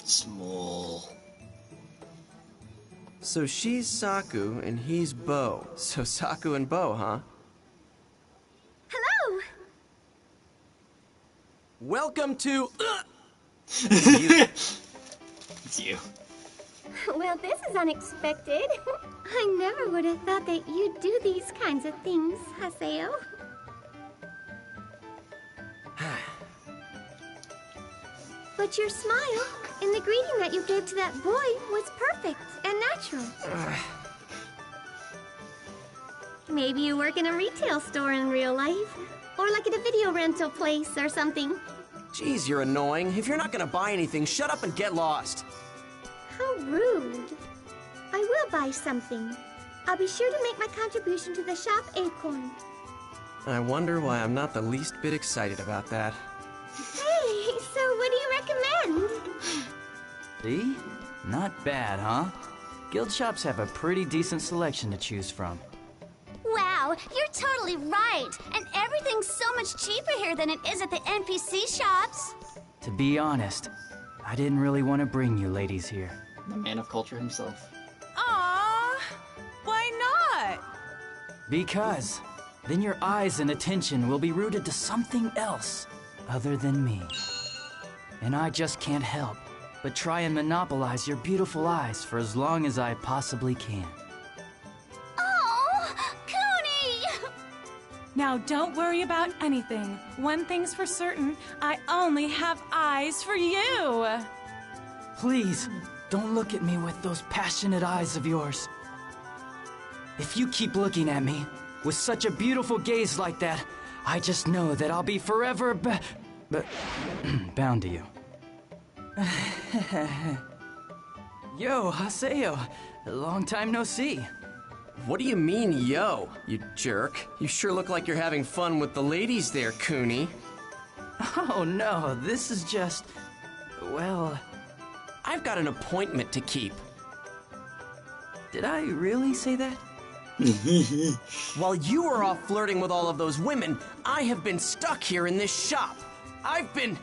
Small. So she's Saku and he's Bo. So Saku and Bo, huh? Hello! Welcome to... It's you. Well, this is unexpected. I never would have thought that you'd do these kinds of things, Haseo. But your smile and the greeting that you gave to that boy was perfect and natural. Maybe you work in a retail store in real life, or like at a video rental place or something. Jeez, you're annoying. If you're not gonna buy anything, shut up and get lost. How rude. I will buy something. I'll be sure to make my contribution to the shop Acorn. I wonder why I'm not the least bit excited about that. Hey, so what do you recommend? See? Not bad, huh? Guild shops have a pretty decent selection to choose from. Wow, you're totally right. And everything's so much cheaper here than it is at the NPC shops. To be honest, I didn't really want to bring you ladies here. The man of culture himself. Aww, why not? Because then your eyes and attention will be rooted to something else other than me. And I just can't help but try and monopolize your beautiful eyes for as long as I possibly can. Oh, Cooney! Now don't worry about anything. One thing's for certain, I only have eyes for you! Please, don't look at me with those passionate eyes of yours. If you keep looking at me with such a beautiful gaze like that, I just know that I'll be forever bound to you. Yo, Haseo. Long time no see. What do you mean, yo, you jerk? You sure look like you're having fun with the ladies there, Cooney. Oh no, this is just... well... I've got an appointment to keep. Did I really say that? While you were off flirting with all of those women, I have been stuck here in this shop. I've been...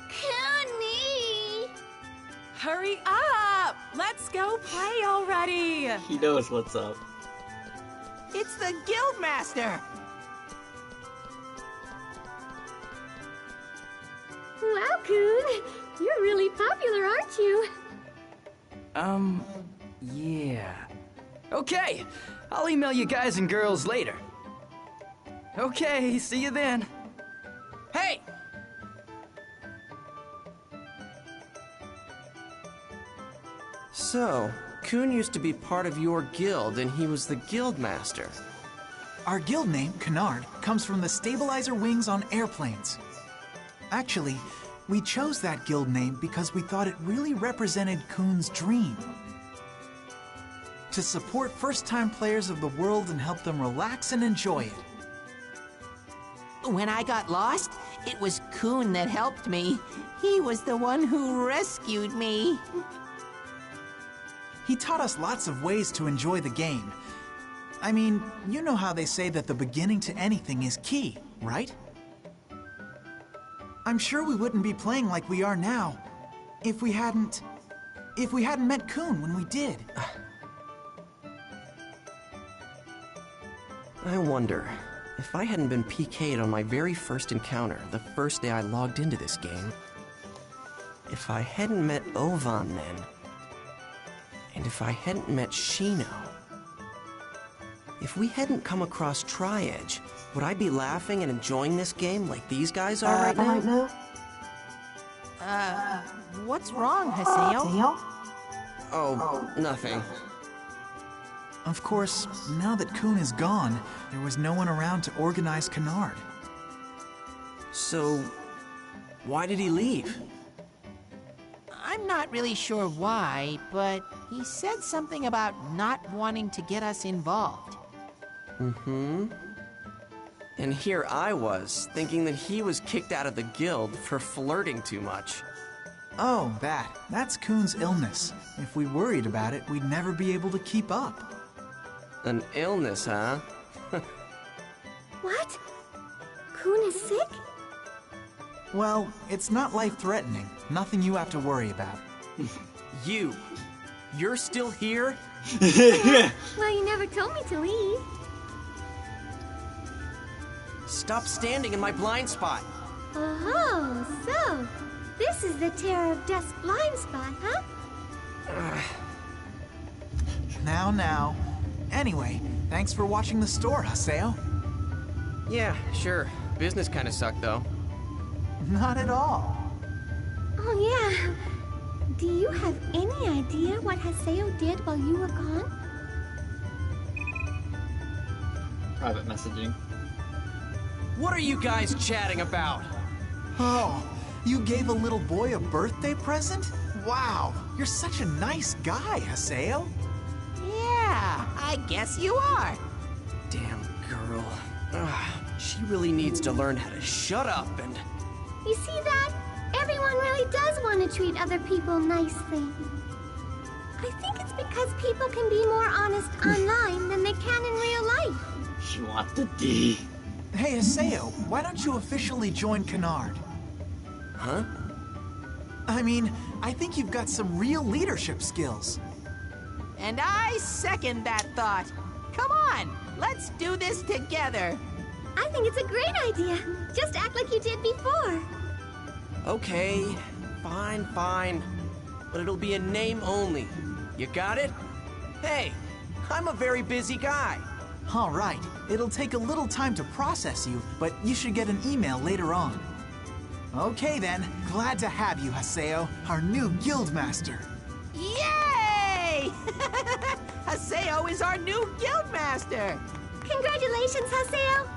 Cooney! Hurry up! Let's go play already! He knows what's up. It's the Guildmaster! Wow, Coon! You're really popular, aren't you? Yeah. Okay, I'll email you guys and girls later. Okay, see you then. Hey! So, Coon used to be part of your guild, and he was the Guildmaster. Our guild name, Canard, comes from the stabilizer wings on airplanes. Actually, we chose that guild name because we thought it really represented Coon's dream. To support first-time players of the world and help them relax and enjoy it. When I got lost, it was Coon that helped me. He was the one who rescued me. He taught us lots of ways to enjoy the game. I mean, you know how they say that the beginning to anything is key, right? I'm sure we wouldn't be playing like we are now if we hadn't met Coon when we did. I wonder, if I hadn't been PK'd on my very first encounter, the first day I logged into this game, if I hadn't met Ovan then, and if I hadn't met Shino, if we hadn't come across Tri-Edge, would I be laughing and enjoying this game like these guys are right now? What's wrong, Haseo? Oh, nothing. Of course, now that Coon is gone, there was no one around to organize Canard. So, why did he leave? I'm not really sure why, but he said something about not wanting to get us involved. Mm-hmm. And here I was, thinking that he was kicked out of the guild for flirting too much. Oh, that's Coon's illness. If we worried about it, we'd never be able to keep up. An illness, huh? What? Coon is sick? Well, it's not life-threatening. Nothing you have to worry about. You're still here? Well, you never told me to leave. Stop standing in my blind spot. Oh, so this is the Terror of Dusk blind spot, huh? Now. Anyway, thanks for watching the store, Haseo. Yeah, sure. Business kind of sucked, though. Not at all. Oh, yeah. Do you have any idea what Haseo did while you were gone? Private messaging. What are you guys chatting about? Oh, you gave a little boy a birthday present? Wow, you're such a nice guy, Haseo. Yeah, I guess you are. Damn girl. She really needs to learn how to shut up and... You see that? Everyone really does want to treat other people nicely. I think it's because people can be more honest online than they can in real life. She wants the D. Hey, Haseo, why don't you officially join Canard? Huh? I mean, I think you've got some real leadership skills. And I second that thought. Come on, let's do this together. I think it's a great idea. Just act like you did before. Okay, fine. but it'll be in name only. You got it? Hey, I'm a very busy guy. All right, it'll take a little time to process you, but you should get an email later on. Okay then, glad to have you, Haseo, our new Guildmaster. Yay! Haseo is our new Guildmaster! Congratulations, Haseo!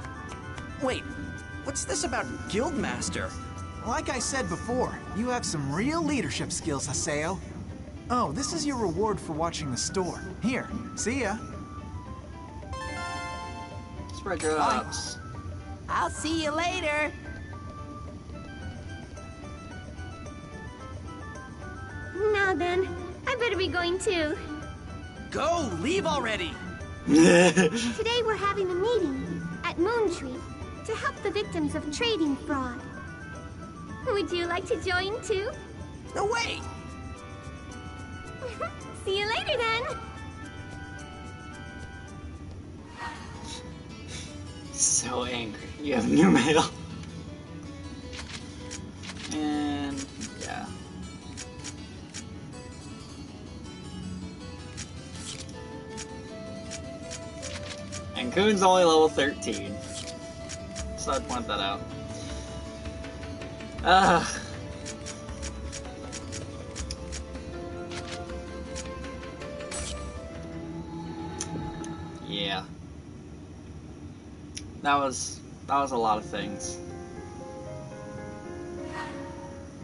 Wait, what's this about Guildmaster? Like I said before, you have some real leadership skills, Haseo. Oh, this is your reward for watching the store. Here, see ya. Spread your ups. I'll see you later. Now then, I better be going too. Go! Leave already! Today we're having a meeting at Moontree to help the victims of trading fraud. Would you like to join too? No way! See you later then! So angry. You have new mail. And yeah. And Coon's only level 13. So I'd point that out. Yeah. That was a lot of things.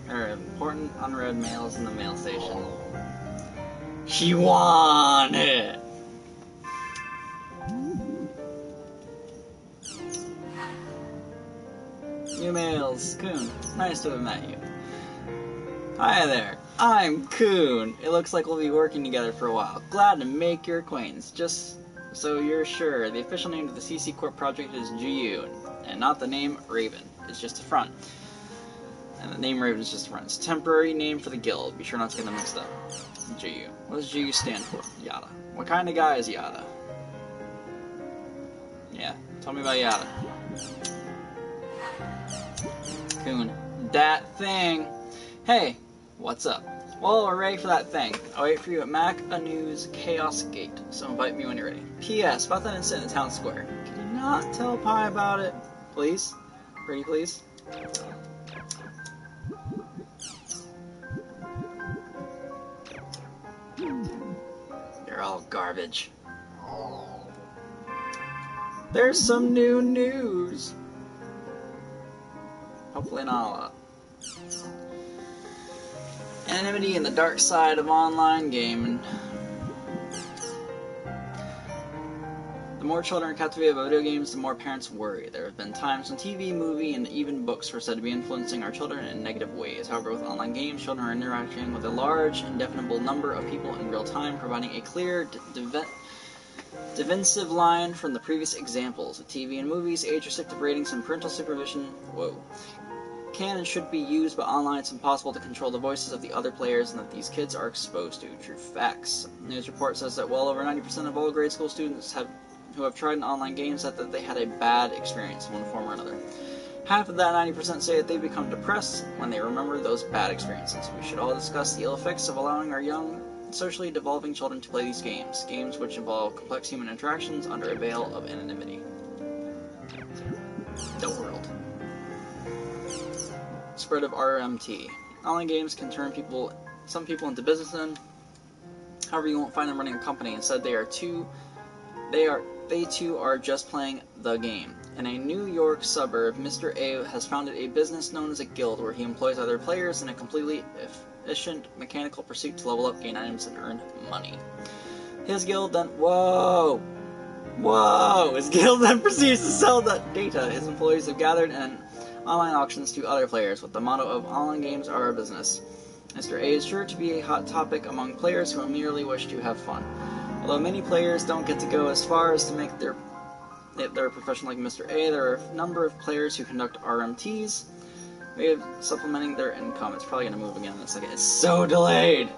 There are important unread mails in the mail station. She won it! New mails. Coon, nice to have met you. Hi there, I'm Coon. It looks like we'll be working together for a while. Glad to make your acquaintance. Just so you're sure, the official name of the CC Corp project is GU, and not the name Raven. It's just a front. And the name Raven is just a front. It's a temporary name for the guild. Be sure not to get them mixed up. GU. What does GU stand for? Yada. What kind of guy is Yada? Yeah, tell me about Yada. Coon. That thing. Hey, what's up? Well, we're ready for that thing. I'll wait for you at Mac-A News Chaos Gate, so invite me when you're ready. P.S. About that incident in Town Square. Can you not tell Pi about it? Please? Pretty please? You're all garbage. There's some new news. Hopefully not a lot. Anonymity and the dark side of online gaming. The more children are captivated by video games, the more parents worry. There have been times when TV, movie, and even books were said to be influencing our children in negative ways. However, with online games, children are interacting with a large, indefinable number of people in real time, providing a clear, defensive line from the previous examples. With TV and movies, age restrictive ratings and parental supervision, can and should be used, but online it's impossible to control the voices of the other players and that these kids are exposed to. True facts. News report says that well over 90% of all grade school students who have tried an online game said that they had a bad experience in one form or another. Half of that 90% say that they become depressed when they remember those bad experiences. We should all discuss the ill effects of allowing our young, socially devolving children to play these games. Games which involve complex human interactions under a veil of anonymity. The world. Spread of RMT. Online games can turn some people into businessmen. However, you won't find them running a company. Instead, they too are just playing the game. In a New York suburb, Mr. A has founded a business known as a guild where he employs other players in a completely efficient mechanical pursuit to level up, gain items, and earn money. His guild then His guild then proceeds to sell the data his employees have gathered in online auctions to other players with the motto of online games are our business. Mr. A is sure to be a hot topic among players who merely wish to have fun. Although many players don't get to go as far as to make their profession like Mr. A, there are a number of players who conduct RMTs, supplementing their income. It's probably going to move again in a second. It's so delayed!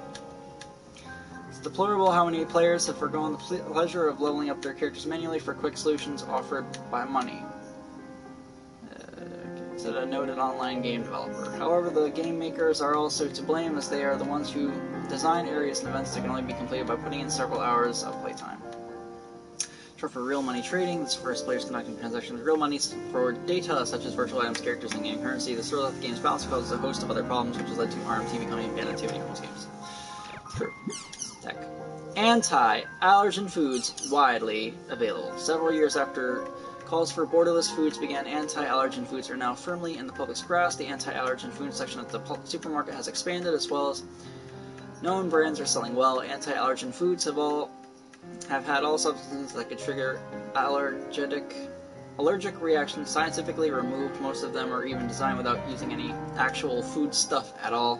It's deplorable how many players have forgone the pleasure of leveling up their characters manually for quick solutions offered by money. Okay. said a noted online game developer. However, the game makers are also to blame, as they are the ones who design areas and events that can only be completed by putting in several hours of playtime. Short for real money trading, this refers to players conducting transactions with real money for data such as virtual items, characters, and game currency. This throws off the game's balance, causes a host of other problems, which has led to RMT becoming a banned activity in most games. True. Tech. Anti-allergen foods widely available. Several years after calls for borderless foods began, anti-allergen foods are now firmly in the public's grasp. The anti-allergen food section at the supermarket has expanded, as well as known brands are selling well. Anti-allergen foods have had all substances that could trigger allergic reactions scientifically removed. Most of them are even designed without using any actual food stuff at all.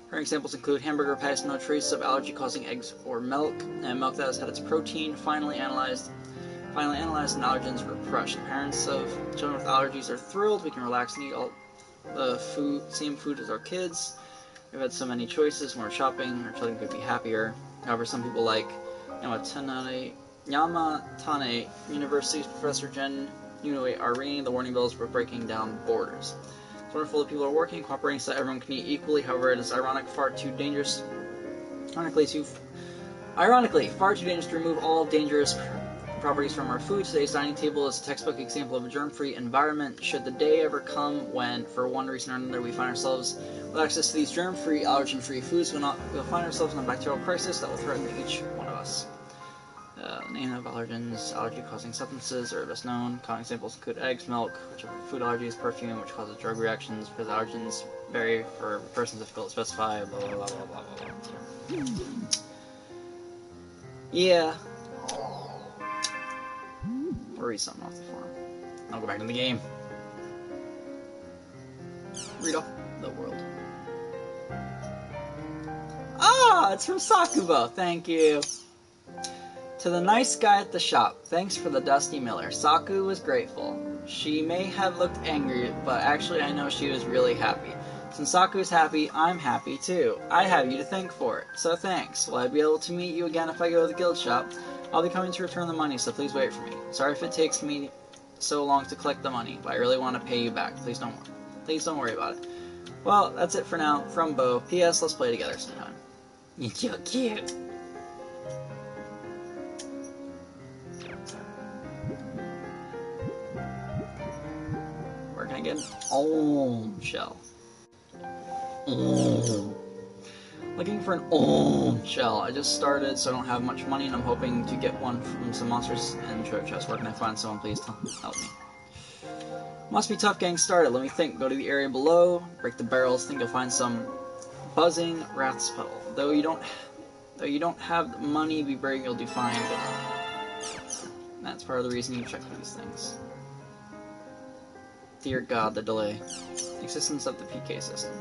Current examples include hamburger patties, no trace of allergy-causing eggs or milk, and milk that has had its protein finally analyzed and allergens repressed. Parents of children with allergies are thrilled. We can relax and eat all the same food as our kids. We've had so many choices when we're shopping. Our children could be happier. However, some people like Yamatane University's Professor Jen Yunui are ringing the warning bells for breaking down borders. It's wonderful that people are working and cooperating so that everyone can eat equally. However, it is ironically far too dangerous to remove all dangerous properties from our food. Today's dining table is a textbook example of a germ-free environment. Should the day ever come when, for one reason or another, we find ourselves with access to these germ-free, allergen-free foods, we'll find ourselves in a bacterial crisis that will threaten each one of us. Name of allergens, allergy-causing substances are best known. Common examples include eggs, milk, which are food allergies, perfume, which causes drug reactions, because allergens vary for persons difficult to specify, blah, blah, blah, blah, blah, blah, blah. Yeah. Or read something off the forum. I'll go back to the game. Read off the world. Ah, it's from Sakuba. Thank you. To the nice guy at the shop, thanks for the Dusty Miller. Saku was grateful. She may have looked angry, but actually I know she was really happy. Since Saku's happy, I'm happy too. I have you to thank for it, so thanks. Will I be able to meet you again if I go to the guild shop? I'll be coming to return the money, so please wait for me. Sorry if it takes me so long to collect the money, but I really want to pay you back. Please don't worry about it. Well, that's it for now. From Bo. P.S. Let's play together sometime. You're so cute. Where can I get an Olm shell? Looking for an Olm shell. I just started, so I don't have much money, and I'm hoping to get one from some monsters and treasure chests. Where can I find someone? Please help me. Must be tough getting started. Let me think. Go to the area below, break the barrels. Think you'll find some buzzing wrath's petal. Though you don't have the money, be brave. You'll do fine. But that's part of the reason you check for these things. Dear God, the delay. Existence of the PK system.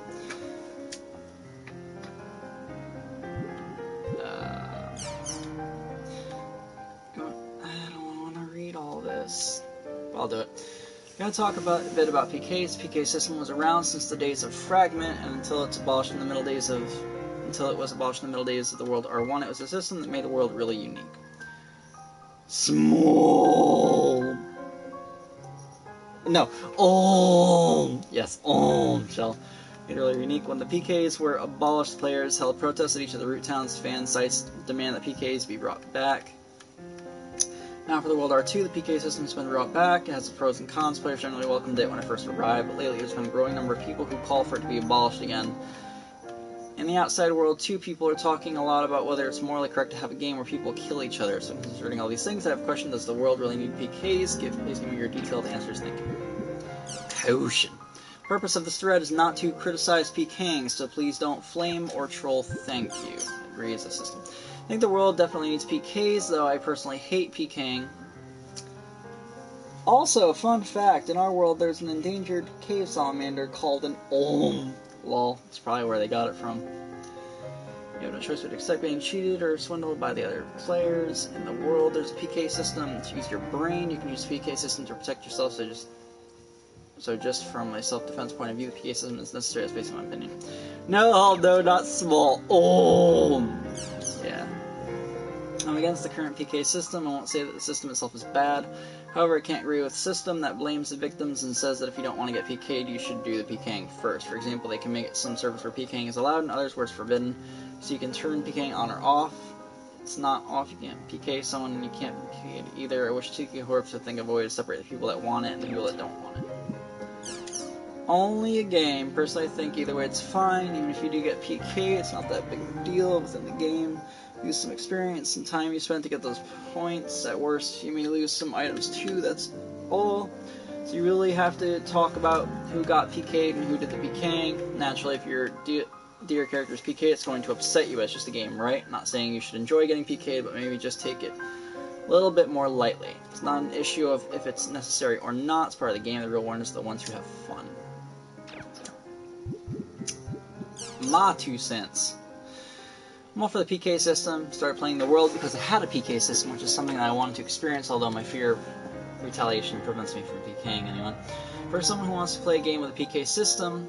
I'll do it. I'm going to talk a bit about PKs. The PK system was around since the days of Fragment, and until it was abolished in the middle days of the world R1. It was a system that made the world really unique. Small. No. Om. Yes. Om. Shell. Made it really unique. When the PKs were abolished, players held protests at each of the root towns. Fan sites demand that PKs be brought back. Now for the World R2, the PK system has been brought back. It has the pros and cons. Players generally welcomed it when it first arrived, but lately there's been a growing number of people who call for it to be abolished again. In the outside world, too, people are talking a lot about whether it's morally correct to have a game where people kill each other. So considering all these things, I have a question: does the world really need PKs? Please give me your detailed answers. Thank you. Potion. The purpose of this thread is not to criticize PKing, so please don't flame or troll. Thank you. Agrees the system. I think the world definitely needs PKs, though I personally hate PKing. Also, fun fact, in our world there's an endangered cave salamander called an Olm. Lol, that's probably where they got it from. You have no choice but to accept being cheated or swindled by the other players. In the world there's a PK system to use your brain. You can use the PK system to protect yourself, so just from a self-defense point of view, the PK system is necessary, that's basically my opinion. No, not small. Olm! Yeah. I'm against the current PK system. I won't say that the system itself is bad. However, I can't agree with a system that blames the victims and says that if you don't want to get PK'd, you should do the PKing first. For example, they can make some servers where PKing is allowed and others where it's forbidden, so you can turn PKing on or off. It's not off, you can't PK someone and you can't PK either. I wish Tiki Horps would think of a way to separate the people that want it and the people that don't want it. Only a game. Personally, I think either way it's fine. Even if you do get PK, it's not that big of a deal within the game. Use some experience, some time you spent to get those points. At worst, you may lose some items too, that's all. So you really have to talk about who got PK'd and who did the PKing. Naturally, if your character is PK'd, it's going to upset you. It's just a game, right? I'm not saying you should enjoy getting PK'd, but maybe just take it a little bit more lightly. It's not an issue of if it's necessary or not. It's part of the game. The real one is the ones who have fun. My 2 cents. I'm all for the PK system. Started playing the world because it had a PK system, which is something that I wanted to experience, although my fear of retaliation prevents me from PKing anyone. For someone who wants to play a game with a PK system,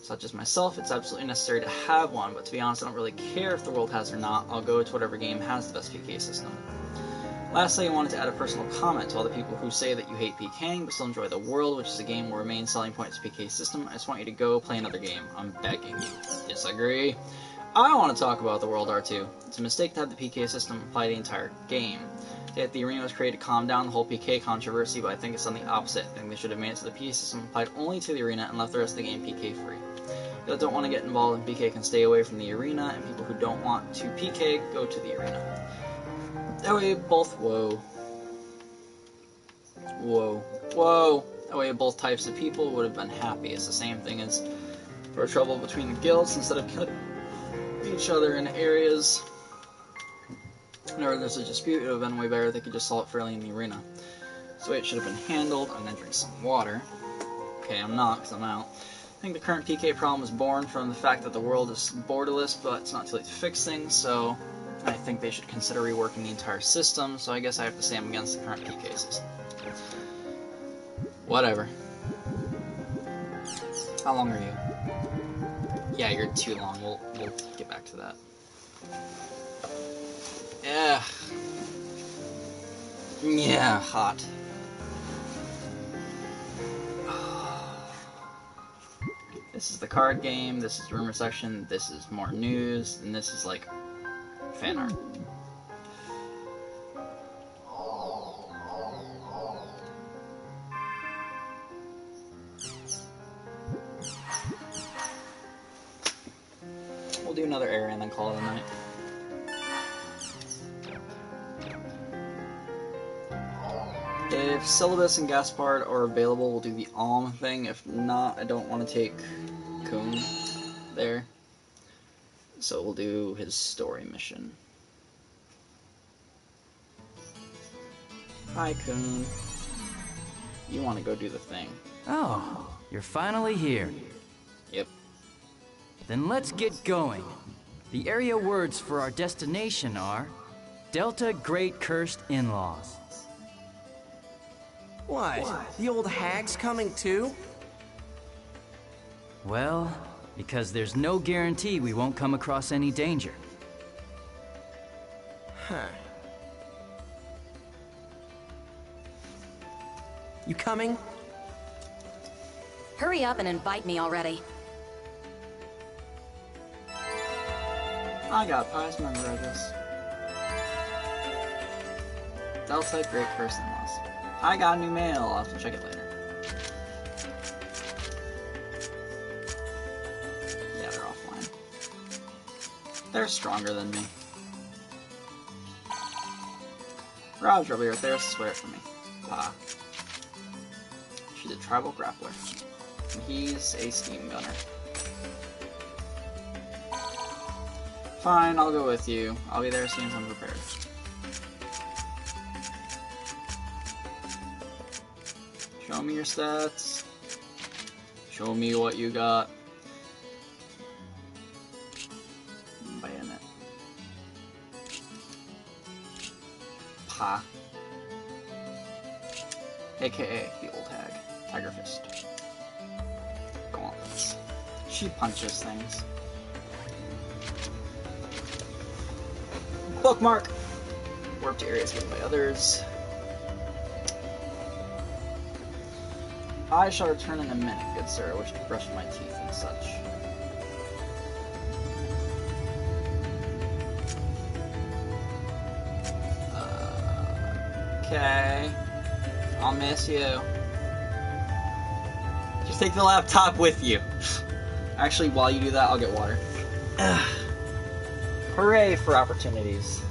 such as myself, it's absolutely necessary to have one, but to be honest, I don't really care if the world has or not. I'll go to whatever game has the best PK system. Lastly, I wanted to add a personal comment to all the people who say that you hate PKing but still enjoy the world, which is a game where main selling point is PK system. I just want you to go play another game. I'm begging you. Disagree? I want to talk about the World R2. It's a mistake to have the PK system apply the entire game. Yet the arena was created to calm down the whole PK controversy, but I think it's on the opposite. I think they should have made it so the PK system applied only to the arena and left the rest of the game PK free. People that don't want to get involved in PK can stay away from the arena, and people who don't want to PK go to the arena. That way both, whoa. That way both types of people would have been happy. It's the same thing as for trouble between the guilds. Instead of killing each other in areas whenever there's a dispute, it would have been way better if they could just solve it fairly in the arena. That's the way it should have been handled. I'm gonna drink some water. Okay, I'm not, because I'm out. I think the current PK problem was born from the fact that the world is borderless, but it's not too late to fix things, so I think they should consider reworking the entire system, so I guess I have to say I'm against the current PK system. Whatever. How long are you? Yeah, you're too long. We'll get back to that. Yeah, hot. This is the card game, this is rumor section, this is more news, and this is like fan art. We'll do another area and then call it a night. If Celebes and Gaspard are available, we'll do the Alm thing. If not, I don't want to take Coon there. So we'll do his story mission. Hi, Coon. You want to go do the thing. Oh, you're finally here. Yep. Then let's get going. The area words for our destination are Delta Great Cursed In-Laws. What? The old hag's coming too? Well, because there's no guarantee we won't come across any danger. Huh. You coming? Hurry up and invite me already. I got pies, remember this. Delta Great Cursed In-Laws. I got new mail, I'll have to check it later. Yeah, they're offline. They're stronger than me. Roger will be right there, swear it for me. Ah. She's a tribal grappler. And he's a steam gunner. Fine, I'll go with you. I'll be there as soon as I'm prepared. Show me your stats. Show me what you got. Bayonet. Pa. AKA the old hag. Tiger Fist. Gauntlets. She punches things. Bookmark! warp to areas given by others. I shall return in a minute, good sir. I wish to brush my teeth and such. Okay. I'll miss you. Just take the laptop with you. Actually, while you do that, I'll get water. Hooray for opportunities.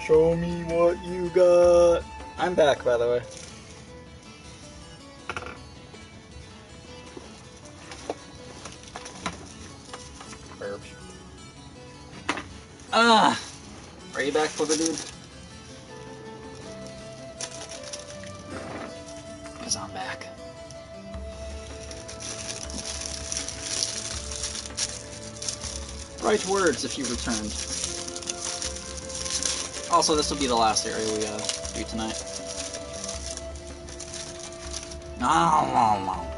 Show me what you got. I'm back, by the way. Ah! Are you back, Flipper Dude? Because I'm back. Write words if you returned. Also, this will be the last area we do tonight. No.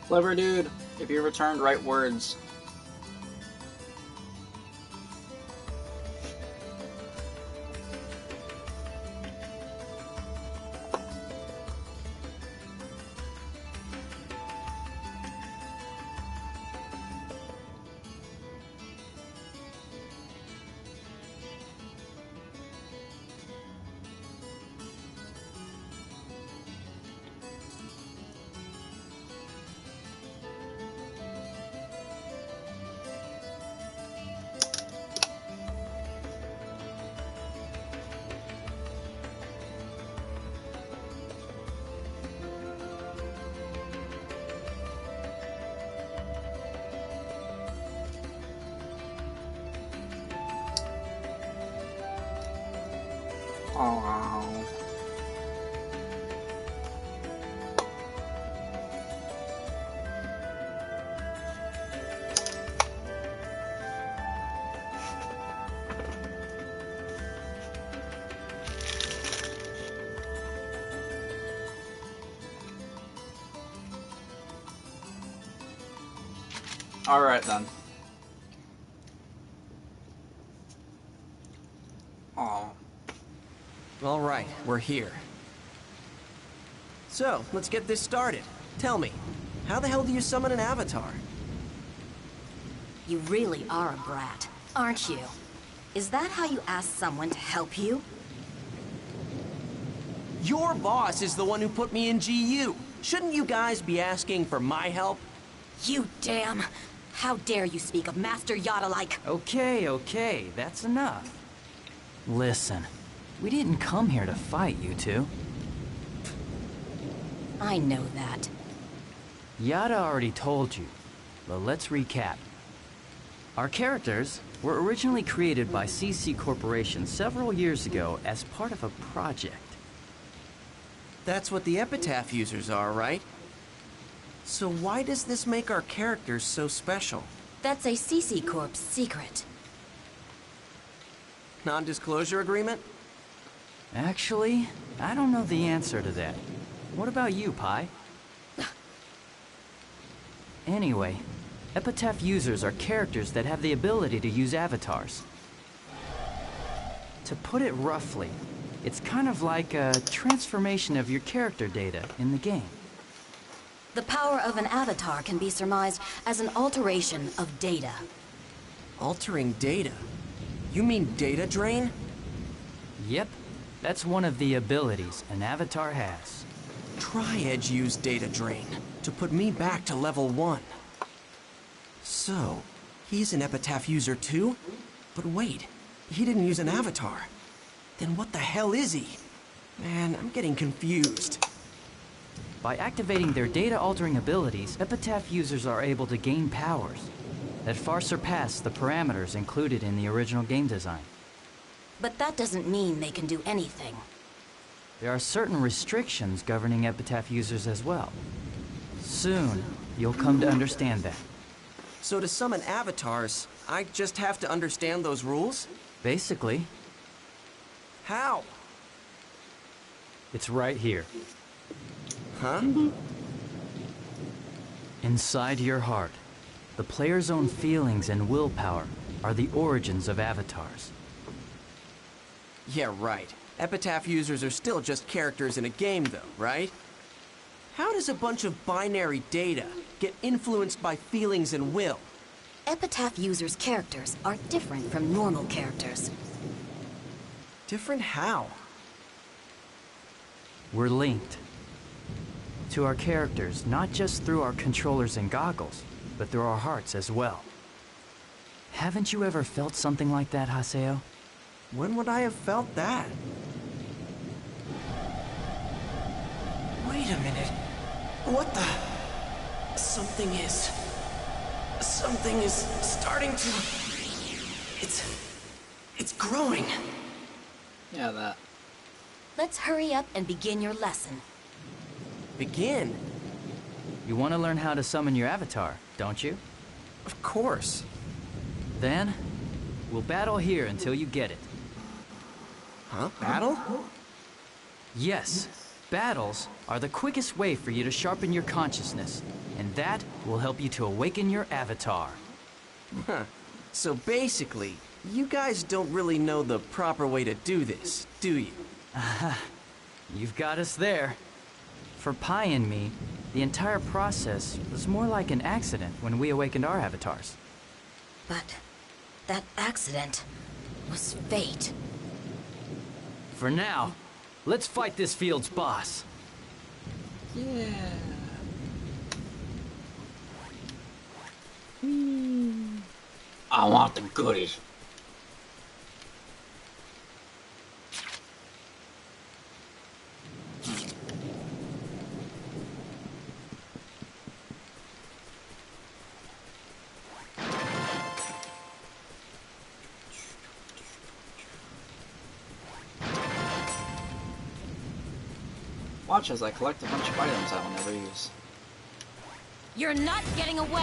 Clever Dude, if you returned, write words. Oh. Alright then. Oh. All right, we're here. So, let's get this started. Tell me, how the hell do you summon an avatar? You really are a brat, aren't you? Is that how you ask someone to help you? Your boss is the one who put me in GU. Shouldn't you guys be asking for my help? You damn! How dare you speak of Master Yada like... Okay, that's enough. Listen, we didn't come here to fight, you two. I know that. Yada already told you, but let's recap. Our characters were originally created by CC Corporation several years ago as part of a project. That's what the Epitaph users are, right? So why does this make our characters so special? That's a CC Corp's secret. Non-disclosure agreement? Actually, I don't know the answer to that. What about you, Pi? Anyway, Epitaph users are characters that have the ability to use avatars. To put it roughly, it's kind of like a transformation of your character data in the game. The power of an avatar can be surmised as an alteration of data. Altering data? You mean data drain? Yep, that's one of the abilities an avatar has. Tri-Edge used data drain to put me back to level 1. So, he's an Epitaph user too? But wait, he didn't use an avatar. Then what the hell is he? Man, I'm getting confused. By activating their data-altering abilities, Epitaph users are able to gain powers that far surpass the parameters included in the original game design. But that doesn't mean they can do anything. There are certain restrictions governing Epitaph users as well. Soon, you'll come to understand that. So to summon avatars, I just have to understand those rules? Basically. How? It's right here. Huh? Inside your heart, the player's own feelings and willpower are the origins of avatars. Yeah, right. Epitaph users are still just characters in a game, though, right? How does a bunch of binary data get influenced by feelings and will? Epitaph users' characters are different from normal characters. Different how? We're linked to our characters, not just through our controllers and goggles, but through our hearts as well. Haven't you ever felt something like that, Haseo? When would I have felt that? Wait a minute. What the... Something is starting to... It's growing. Yeah, that. Let's hurry up and begin your lesson. Begin? You want to learn how to summon your avatar, don't you? Of course. Then, we'll battle here until you get it. Huh? Battle? Yes. Battles are the quickest way for you to sharpen your consciousness, and that will help you to awaken your avatar. Huh. So basically, you guys don't really know the proper way to do this, do you? You've got us there. For Pi and me, the entire process was more like an accident when we awakened our avatars. But that accident was fate. For now, let's fight this field's boss. Yeah. I want the goodies. Watch as I collect a bunch of items I will never use. You're not getting away!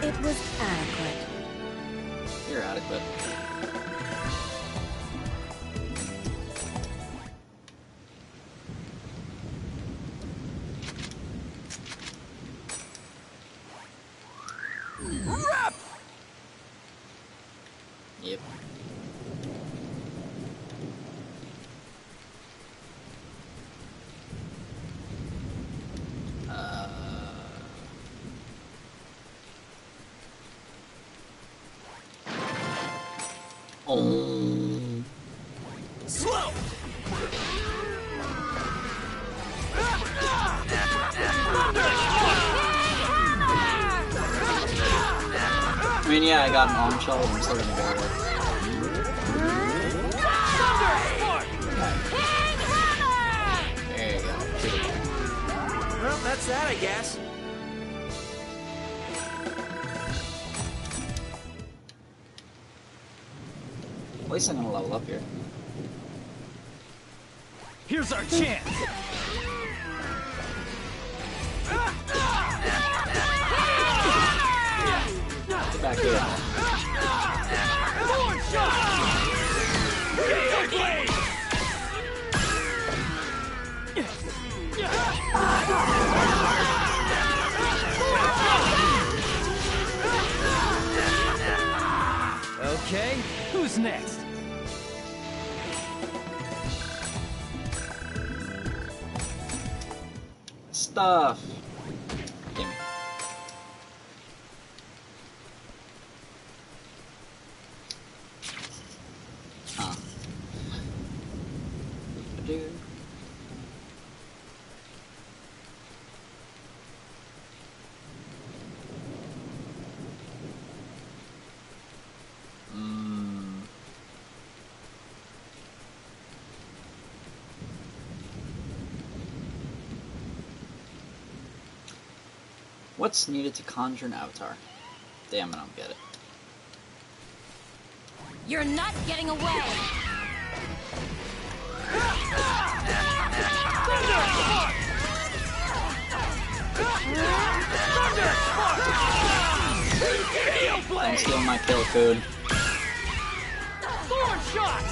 It was adequate. You're adequate. Yep. Oh. Slow. I mean, yeah, I got an arm shell, and I'm still gonna go with it. There you go. Well, that's that, I guess. At least I'm gonna level up here. Here's our chance. Get back here. Okay, who's next? Stuff. Gimme. Huh. Dude. What's needed to conjure an avatar? Damn, I don't get it. You're not getting away! Don't steal my kill food. Thorn shot!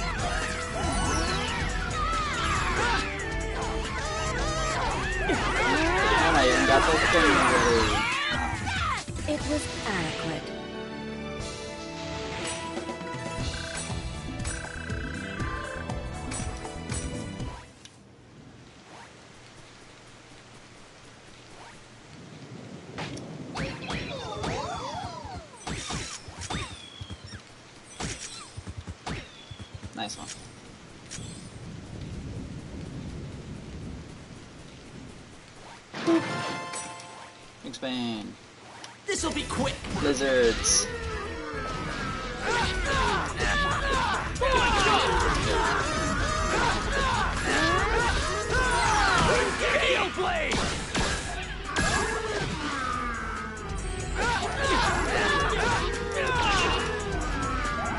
And I even got the thing already. It was adequate. Nice one. Expand. This'll be quick. Lizards.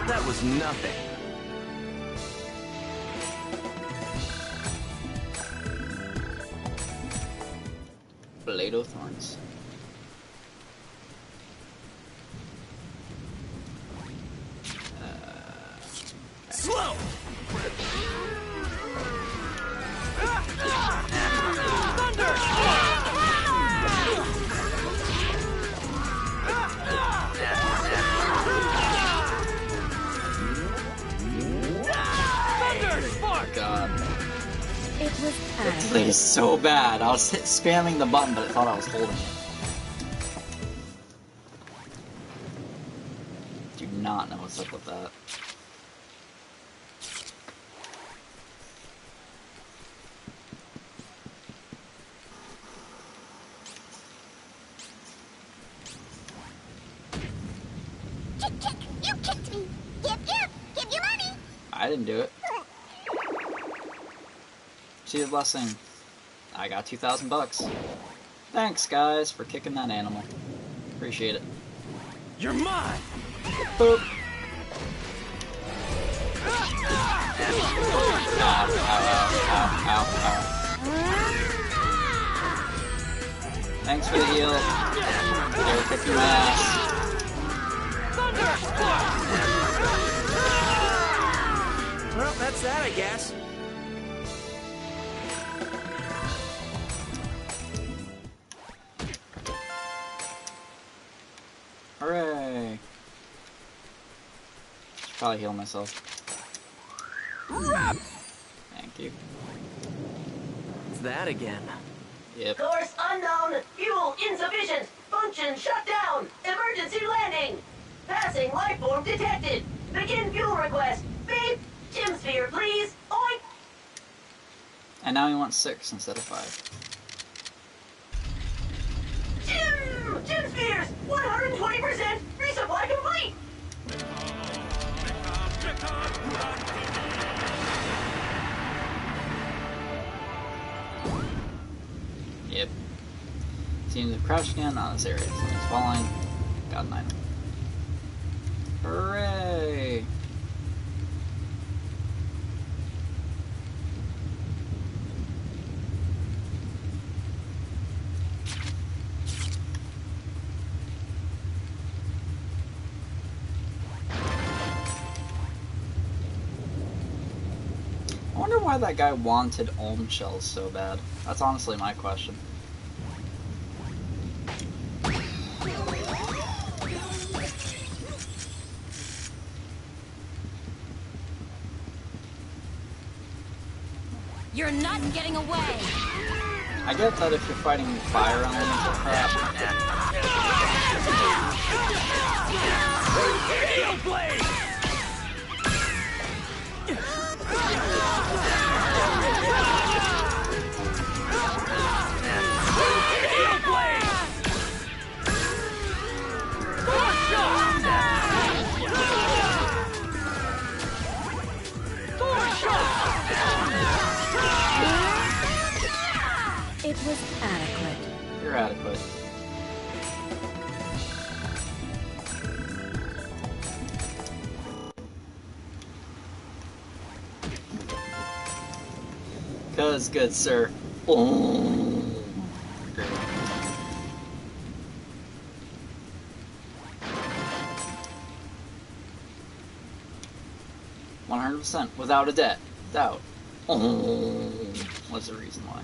That was nothing. Blade of Thorns. Slow! God. It was This blade is so bad. I was spamming the button, but I thought I was holding it. Do not know what's up with that. You kicked me. Give your money. I I didn't do it. See the blessing. I got 2,000 bucks. Thanks, guys, for kicking that animal. Appreciate it. You're mine! Boop. Ow. Thanks for the heal. They were kicking my ass. Well, that's that, I guess. Hooray! Should probably heal myself. Thank you. It's that again. Yep. Source unknown. Fuel insufficient. Function shut down. Emergency landing. Passing life form detected. Begin fuel request. Beep. Gym sphere, please. Oink. And now he wants 6 instead of 5. Gym spheres. 120%. Resupply complete. Yep. Seems to crouch again on this area. Something's falling. Got an item. Hooray! I wonder why that guy wanted Olm shells so bad. That's honestly my question. You're not getting away! I get that if you're fighting fire elements or crap. It was adequate. You're adequate. Cause good sir. Oh. Great. %, without a debt. Doubt. Oh. What's the reason why?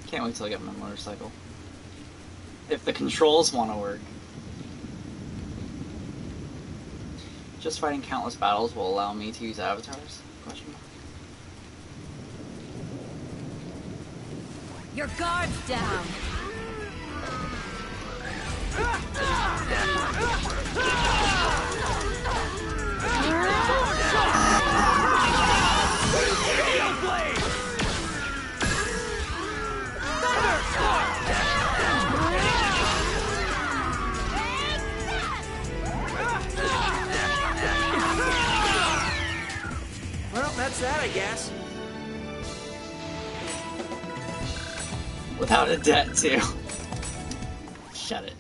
Can't wait till I get my motorcycle. If the controls want to work. Just fighting countless battles will allow me to use avatars? Question mark. Your guard's down. Well, that's that, I guess. Without a debt, too. Shut it.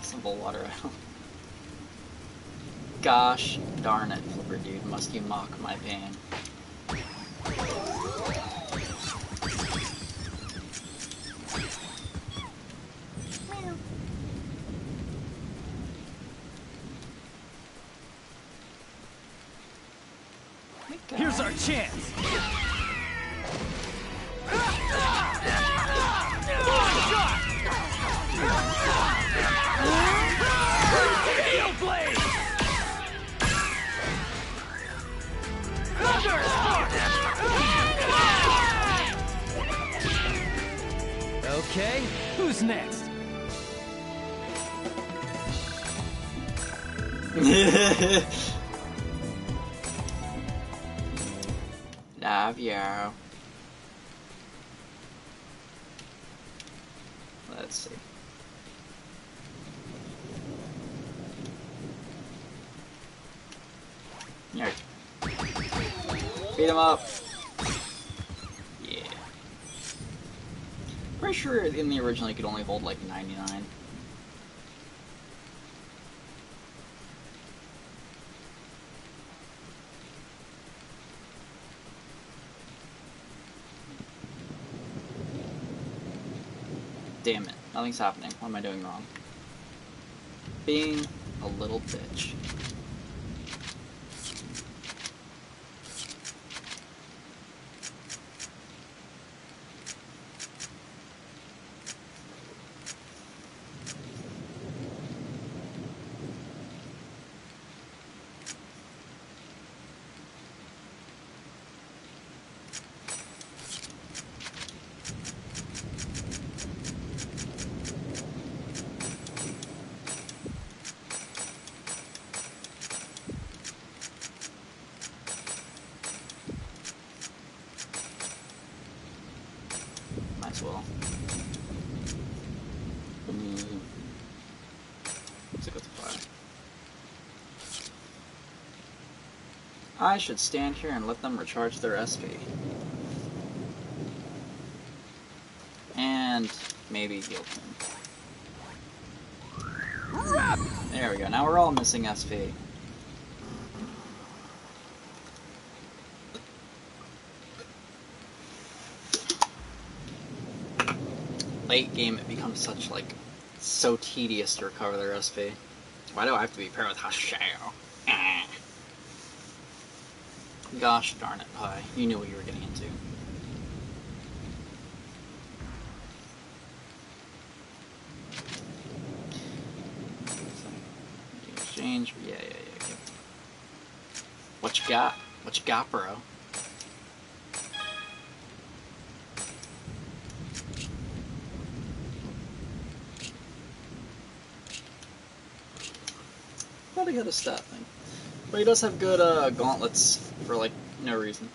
Simple water idol. Gosh darn it, Flipper Dude, must you mock my pain. Here's our chance. Okay, who's next? Love you. Yeah. Beat him up. Yeah. Pretty sure in the original you could only hold like 99. Damn it. Nothing's happening. What am I doing wrong? Being a little bitch. Well, let's go to fire. I should stand here and let them recharge their SP. And maybe heal him. There we go. Now we're all missing SP. Late game, it becomes such, like, so tedious to recover their SP. Why do I have to be paired with Haseo? Gosh darn it, Pi. You knew what you were getting into. Exchange? Yeah. Okay. What you got? What you got, bro? Probably got a stat thing. But he does have good gauntlets for, like, no reason.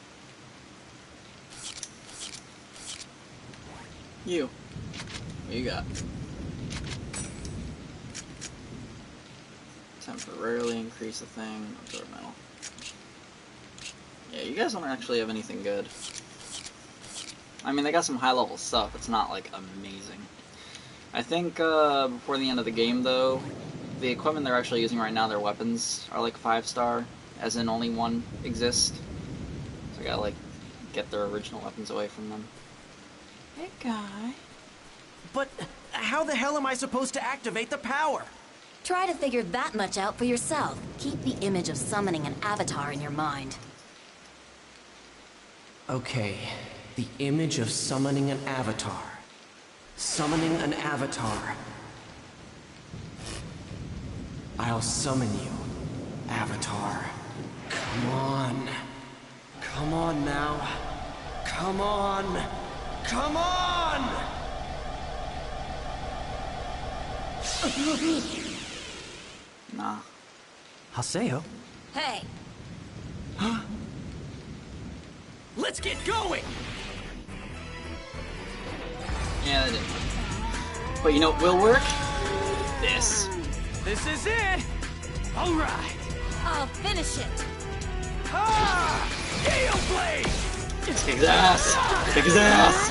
You. What you got? Temporarily increase the thing. Absorb metal. Yeah, you guys don't actually have anything good. I mean, they got some high-level stuff. It's not, like, amazing. I think before the end of the game, though, the equipment they're actually using right now, their weapons, are like 5-star, as in only one exists. So I gotta, like, get their original weapons away from them. Hey, guy. But how the hell am I supposed to activate the power? Try to figure that much out for yourself. Keep the image of summoning an avatar in your mind. Okay, the image of summoning an avatar. Summoning an avatar. I'll summon you, Avatar. Come on. Come on now. Come on. Come on! Nah. Haseo? Hey! Huh? Let's get going! Yeah, that didn't work. But you know what will work? This. This is it! Alright! I'll finish it! Ah! Gale Blade! Kick his ass! Kick his ass!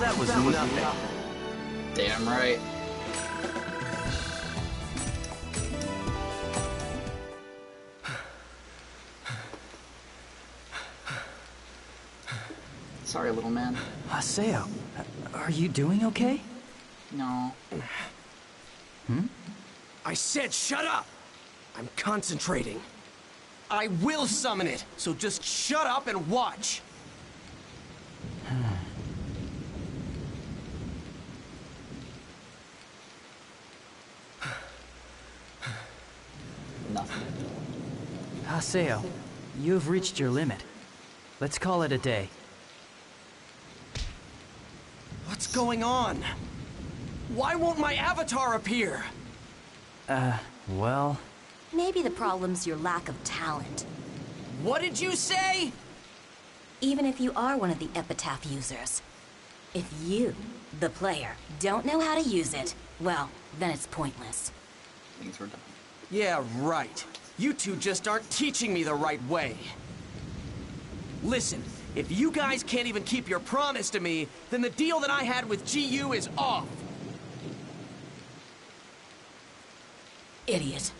That was nothing. Damn right. Sorry, little man. Haseo, are you doing okay? No. I said shut up! I'm concentrating. I will summon it, so just shut up and watch. Nothing. Haseo, you have reached your limit. Let's call it a day. What's going on? Why won't my avatar appear? Well... Maybe the problem's your lack of talent. What did you say? Even if you are one of the Epitaph users, If you, the player, don't know how to use it, well, then it's pointless. Things were done. Yeah, right. You two just aren't teaching me the right way. Listen, if you guys can't even keep your promise to me, then the deal that I had with GU is off. Idiot.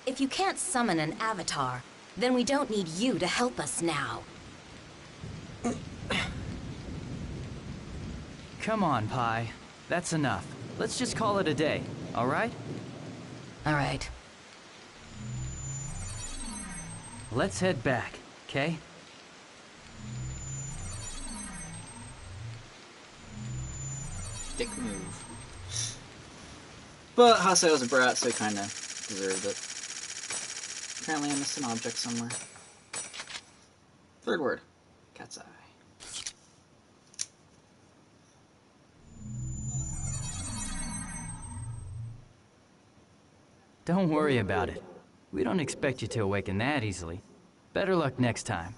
If you can't summon an avatar, then we don't need you to help us now. Come on, Pi. That's enough. Let's just call it a day, all right? All right. Let's head back, okay? Dick move. But Haseo's a brat, so he kinda deserved it. Apparently I missed an object somewhere. Third word. Cat's eye. Don't worry about it. We don't expect you to awaken that easily. Better luck next time.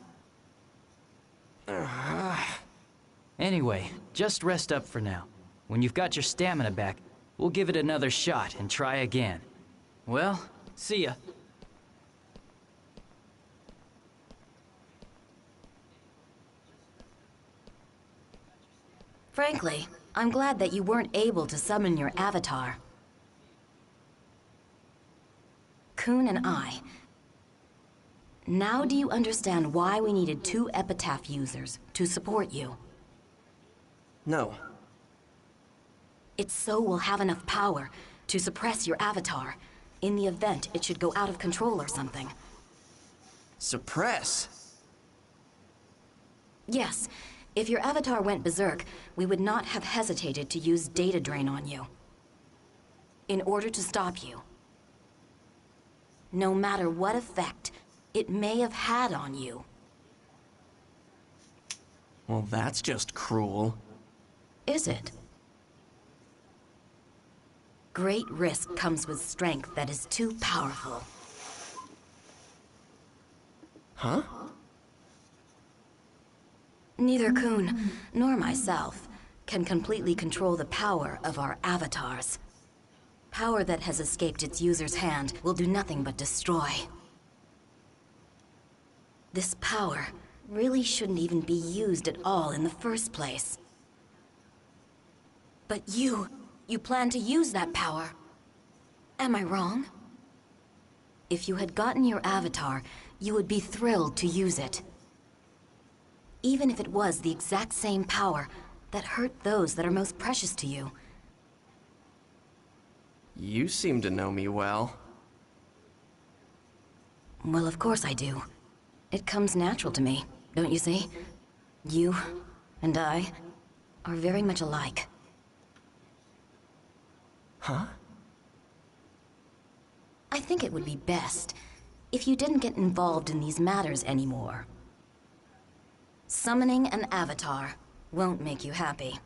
Anyway, just rest up for now. When you've got your stamina back, we'll give it another shot and try again. Well, see ya. Frankly, I'm glad that you weren't able to summon your avatar. Kun and I. Now do you understand why we needed 2 Epitaph users to support you? No. It's so we'll have enough power to suppress your avatar in the event it should go out of control or something. Suppress? Yes. If your avatar went berserk, we would not have hesitated to use data drain on you. In order to stop you. No matter what effect it may have had on you. Well, that's just cruel. Is it? Great risk comes with strength that is too powerful. Huh? Neither Kun nor myself can completely control the power of our avatars. Power that has escaped its user's hand will do nothing but destroy. This power really shouldn't even be used at all in the first place. But you plan to use that power. Am I wrong? If you had gotten your avatar, you would be thrilled to use it. Even if it was the exact same power that hurt those that are most precious to you. You seem to know me well. Well, of course I do. It comes natural to me, don't you see? You and I are very much alike. Huh? I think it would be best if you didn't get involved in these matters anymore. Summoning an avatar won't make you happy.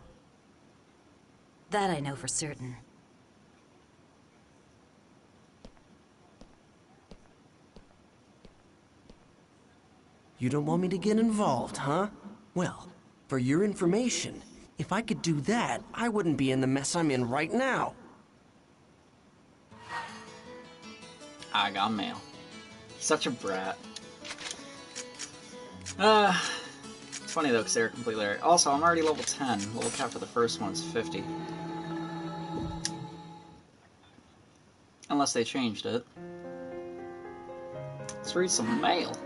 That I know for certain. You don't want me to get involved, huh? Well, for your information, if I could do that, I wouldn't be in the mess I'm in right now. I got mail. Such a brat. It's funny though, because they're completely right. Also, I'm already level 10. Level cap for the first one is 50. Unless they changed it. Let's read some mail.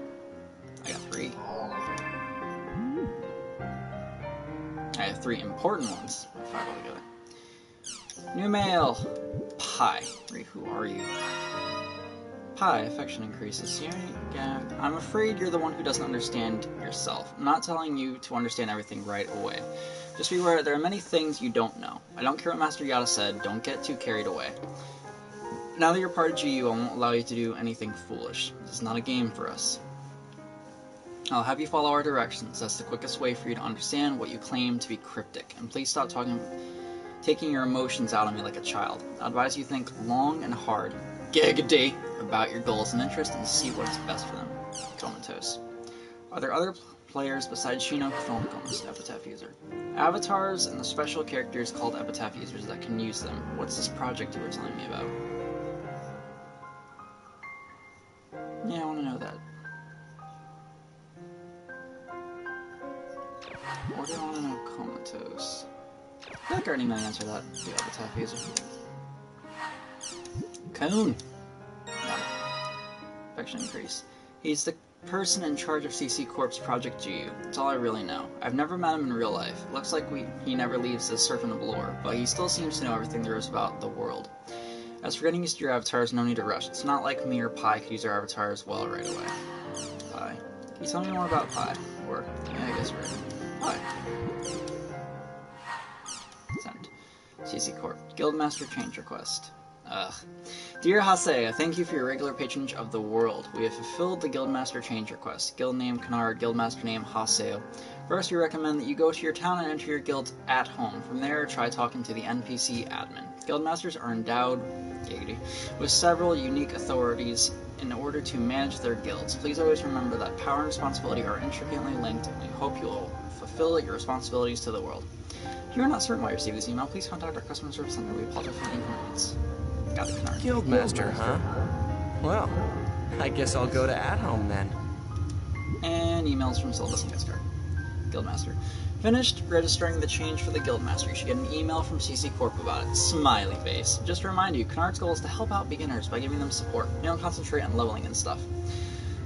I got 3. I have 3 important ones. 5 altogether. New mail. Pi. Read, who are you? Pi, affection increases. Yeah, I'm afraid you're the one who doesn't understand yourself. I'm not telling you to understand everything right away. Just be aware there are many things you don't know. I don't care what Master Yada said, don't get too carried away. Now that you're part of GU, I won't allow you to do anything foolish. This is not a game for us. I'll have you follow our directions. That's the quickest way for you to understand what you claim to be cryptic. And please stop taking your emotions out on me like a child. I advise you think long and hard, giggity, about your goals and interests and see what's best for them. Comatose. Are there other players besides Shino who don't become an Epitaph user. Avatars and the special characters called Epitaph users that can use them. What's this project you were telling me about? Yeah, I want to know that. Or do I want to know Comatose? I feel like I already know the answer to that. The Epitaph user. Coon! Affection increase. He's the person in charge of CC Corp's Project GU. That's all I really know. I've never met him in real life. Looks like he never leaves the Serpent of Lore, but he still seems to know everything there is about the world. As for getting used to your avatars, no need to rush. It's not like me or Pi could use our avatars well right away. Pi. Can you tell me more about Pi? Or, yeah, I guess right. Pi. Send. CC Corp. Guildmaster change request. Ugh. Dear Haseo, thank you for your regular patronage of the world. We have fulfilled the Guildmaster change request. Guild name Canard, Guildmaster name Haseo. First, we recommend that you go to your town and enter your guild at home. From there, try talking to the NPC admin. Guildmasters are endowed with several unique authorities in order to manage their guilds. Please always remember that power and responsibility are intricately linked, and we hope you will fulfill your responsibilities to the world. If you are not certain why you received this email, please contact our customer service center. We apologize for the inconvenience. Got the Canard. Guildmaster, huh? Well, I guess I'll go to At Home then. And emails from Sylvus and Guestcard. Guildmaster. Finished registering the change for the Guildmaster. You should get an email from CC Corp about it. Smiley face. Just to remind you, Canard's goal is to help out beginners by giving them support. You don't concentrate on leveling and stuff.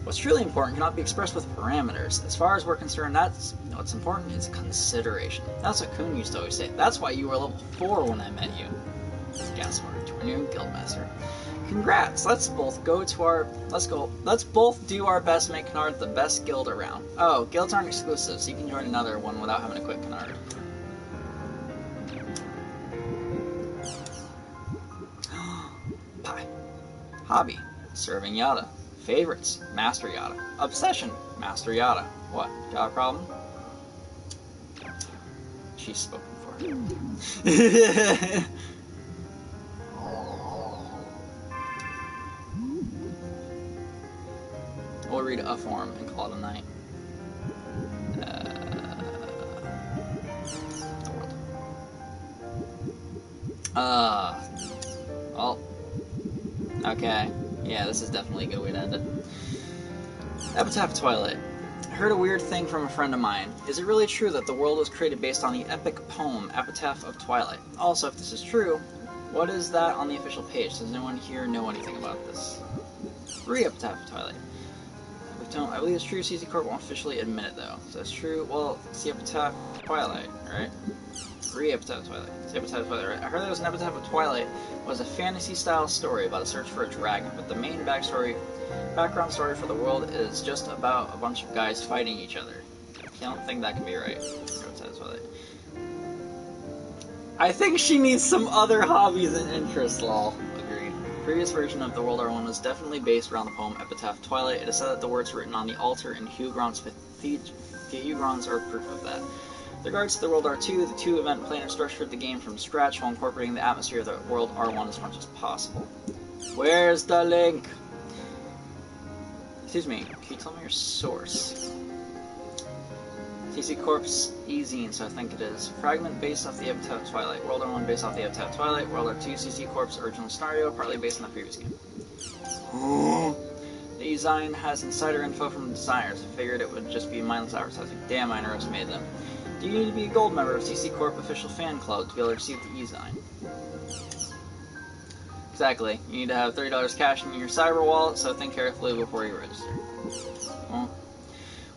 What's truly important cannot be expressed with parameters. As far as we're concerned, what's important is consideration. That's what Kun used to always say. That's why you were level 4 when I met you. Guess what? To our new Guildmaster. Congrats! Let's both do our best to make Canard the best guild around. Oh, guilds aren't exclusive, so you can join another one without having to quit Canard. Pie. Hobby. Serving Yada. Favorites. Master Yada. Obsession. Master Yada. What? Got a problem? She's spoken for. We'll read a form and call it a night. Well. Okay. Yeah, this is definitely a good way to end it. Epitaph of Twilight. I heard a weird thing from a friend of mine. Is it really true that the world was created based on the epic poem Epitaph of Twilight? Also, if this is true, what is that on the official page? Does anyone here know anything about this? Epitaph of Twilight. I believe it's true. CC Corp won't officially admit it, though. So that's true. Well, it's the Epitaph of Twilight, right? Epitaph of Twilight. It's the Epitaph of Twilight, right? I heard that it was an Epitaph of Twilight was a fantasy-style story about a search for a dragon, but the main background story for the world is just about a bunch of guys fighting each other. I don't think that can be right. Epitaph of Twilight. I think she needs some other hobbies and interests, lol. The previous version of the World R1 was definitely based around the poem Epitaph of Twilight. It is said that the words written on the altar in Hugrons are proof of that. With regards to the World R2, the two-event planner structured the game from scratch while incorporating the atmosphere of the World R1 as much as possible. Where's the link? Excuse me, can you tell me your source? CC Corp's e-zine, so I think it is. Fragment based off the Epitaph of Twilight. World R1 based off the Epitaph of Twilight. World R2 CC Corp's original scenario, partly based on the previous game. The e-zine has insider info from the designers. I figured it would just be mindless advertising. Damn, I underestimated them. Do you need to be a gold member of CC Corp official fan club to be able to receive the e-zine? Exactly. You need to have $30 cash in your cyber wallet, so think carefully before you register. Well,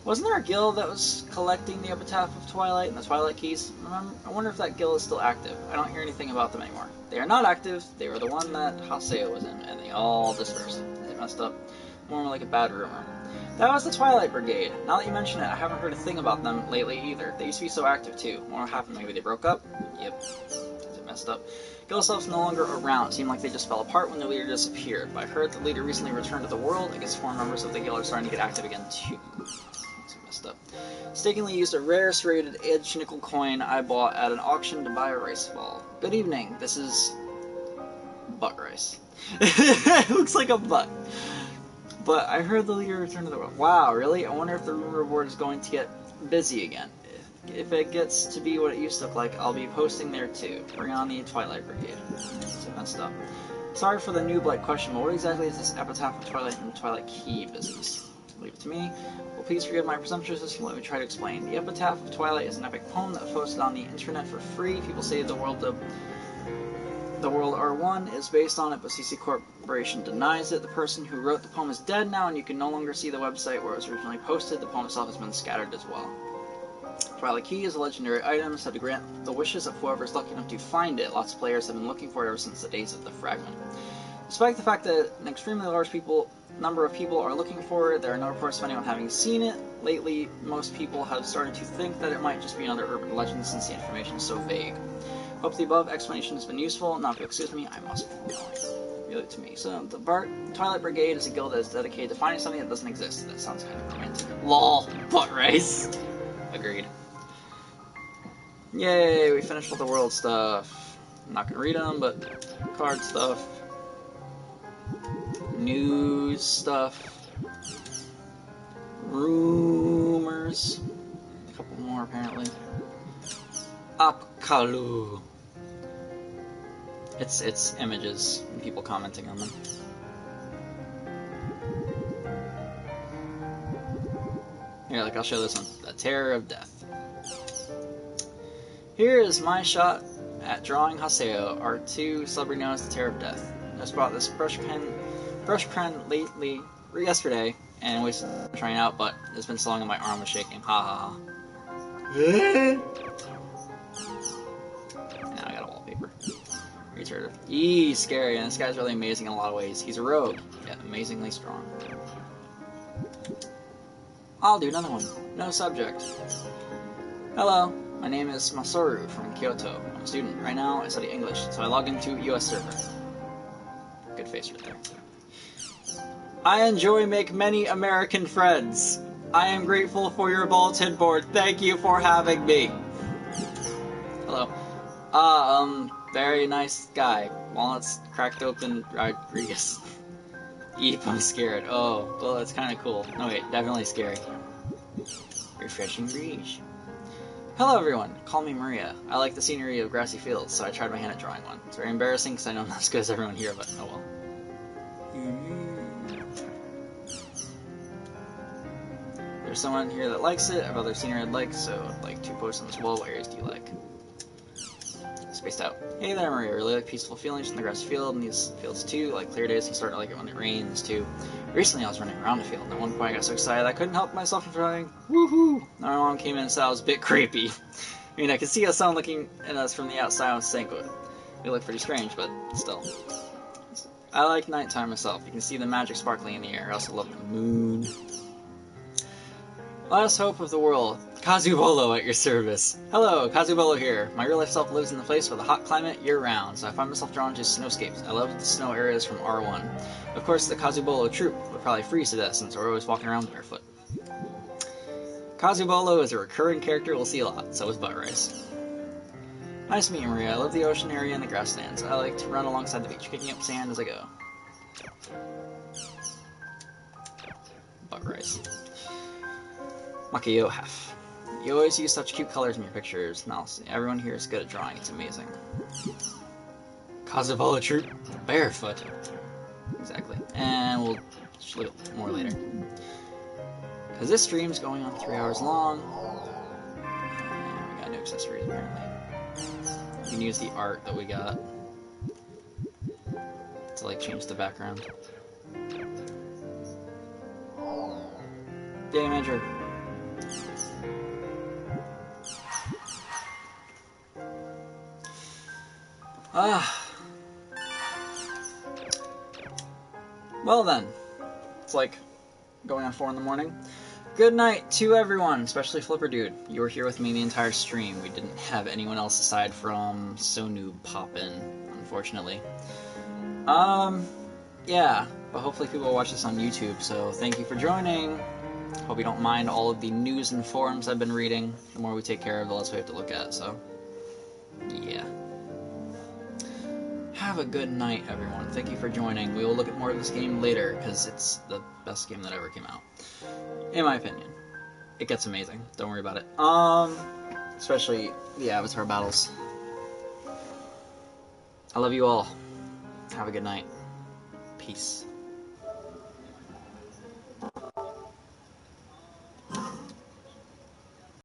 wasn't there a guild that was collecting the Epitaph of Twilight and the Twilight Keys? I wonder if that guild is still active. I don't hear anything about them anymore. They are not active. They were the one that Haseo was in, and they all dispersed. They messed up. More like a bad rumor. That was the Twilight Brigade. Now that you mention it, I haven't heard a thing about them lately either. They used to be so active too. What happened? Maybe they broke up? Yep. They messed up. Guild stuff's no longer around. It seemed like they just fell apart when the leader disappeared. But I heard the leader recently returned to the world. I guess foreign members of the guild are starting to get active again too. Up. Mistakenly used a rarest rated edge nickel coin I bought at an auction to buy a rice ball. Good evening, this is butt rice. It looks like a butt. But I heard the leader returned to the world. Wow, really? I wonder if the rumor board is going to get busy again. If it gets to be what it used to look like, I'll be posting there too. Bring on the Twilight Brigade. So messed up. Sorry for the noob-like question, but what exactly is this Epitaph of Twilight and Twilight Key business? Leave it to me. Well, please forgive my presumptuousness and let me try to explain. The Epitaph of Twilight is an epic poem that was posted on the internet for free. People say the world R1 is based on it, but CC Corporation denies it. The person who wrote the poem is dead now, and you can no longer see the website where it was originally posted. The poem itself has been scattered as well. Twilight Key is a legendary item said to grant the wishes of whoever is lucky enough to find it. Lots of players have been looking for it ever since the days of the fragment. Despite the fact that an extremely large number of people are looking for it, there are no reports of anyone having seen it. Lately, most people have started to think that it might just be another urban legend since the information is so vague. Hope the above explanation has been useful. Now, if you'll excuse me, I must be going. Leave it to me. So, the Twilight Brigade is a guild that is dedicated to finding something that doesn't exist. That sounds kind of romantic. LOL. Butt race. Agreed. Yay, we finished all the world stuff. I'm not gonna read them, but card stuff. News stuff. Rumors. A couple more, apparently. Apkalu. It's images and people commenting on them. Here, like, I'll show this one. The Terror of Death. Here is my shot at drawing Haseo, R2, celebrity known as the Terror of Death. I just bought this brush pen yesterday, and was trying out, but it's been so long and my arm was shaking. Ha ha ha. Now I got a wallpaper. Return. He's scary, and this guy's really amazing in a lot of ways. He's a rogue, yet amazingly strong. I'll do another one. No subject. Hello, my name is Masaru from Kyoto. I'm a student. Right now I study English, so I log into US server. Good face right there. I enjoy make many American friends. I am grateful for your bulletin board. Thank you for having me. Hello. Very nice guy. Walnuts cracked open Rodriguez. Eep, I'm scared. Oh, well, that's kind of cool. No, wait, definitely scary. Refreshing breeze. Hello, everyone. Call me Maria. I like the scenery of grassy fields, so I tried my hand at drawing one. It's very embarrassing because I know I'm not as good as everyone here, but oh well. There's someone here that likes it. I have other scenery I'd like, so I'd like to post on this wall. What areas do you like? Spaced out. Hey there, Maria. I really like peaceful feelings in the grassy field, and these fields too. Like clear days, I'm starting to like it when it rains too. Recently, I was running around the field, and at one point I got so excited I couldn't help myself from trying. Woohoo! My mom came in and said I was a bit creepy. I mean, I could see us someone looking at us from the outside. I was saying, it looked pretty strange, but still. I like nighttime myself. You can see the magic sparkling in the air. I also love the moon. Last hope of the world. Kazubolo at your service. Hello, Kazubolo here. My real life self lives in the place with a hot climate year-round, so I find myself drawn to snowscapes. I love the snow areas from R1. Of course, the Kazubolo troop would probably freeze to death since we're always walking around barefoot. Kazubolo is a recurring character we'll see a lot, so is Butt Rice. Nice to meet you, Maria. I love the ocean area and the grasslands. I like to run alongside the beach, picking up sand as I go. Butt Rice. Makiyohaf. You always use such cute colors in your pictures. Now, everyone here is good at drawing. It's amazing. Kazubolo troop. Barefoot. Exactly. And we'll look more later. Because this stream's going on 3 hours long. And we got new accessories, apparently. You can use the art that we got to, like, change the background. Damager. Well then, it's like going on 4 in the morning. Good night to everyone, especially Flipper Dude. You were here with me the entire stream. We didn't have anyone else aside from Sonu Poppin, unfortunately. Yeah, but hopefully people will watch this on YouTube, so thank you for joining. Hope you don't mind all of the news and forums I've been reading. The more we take care of, the less we have to look at, so yeah. have a good night, everyone. Thank you for joining. We will look at more of this game later, because it's the best game that ever came out. In my opinion. It gets amazing. Don't worry about it. Especially the Avatar battles. I love you all. Have a good night. Peace.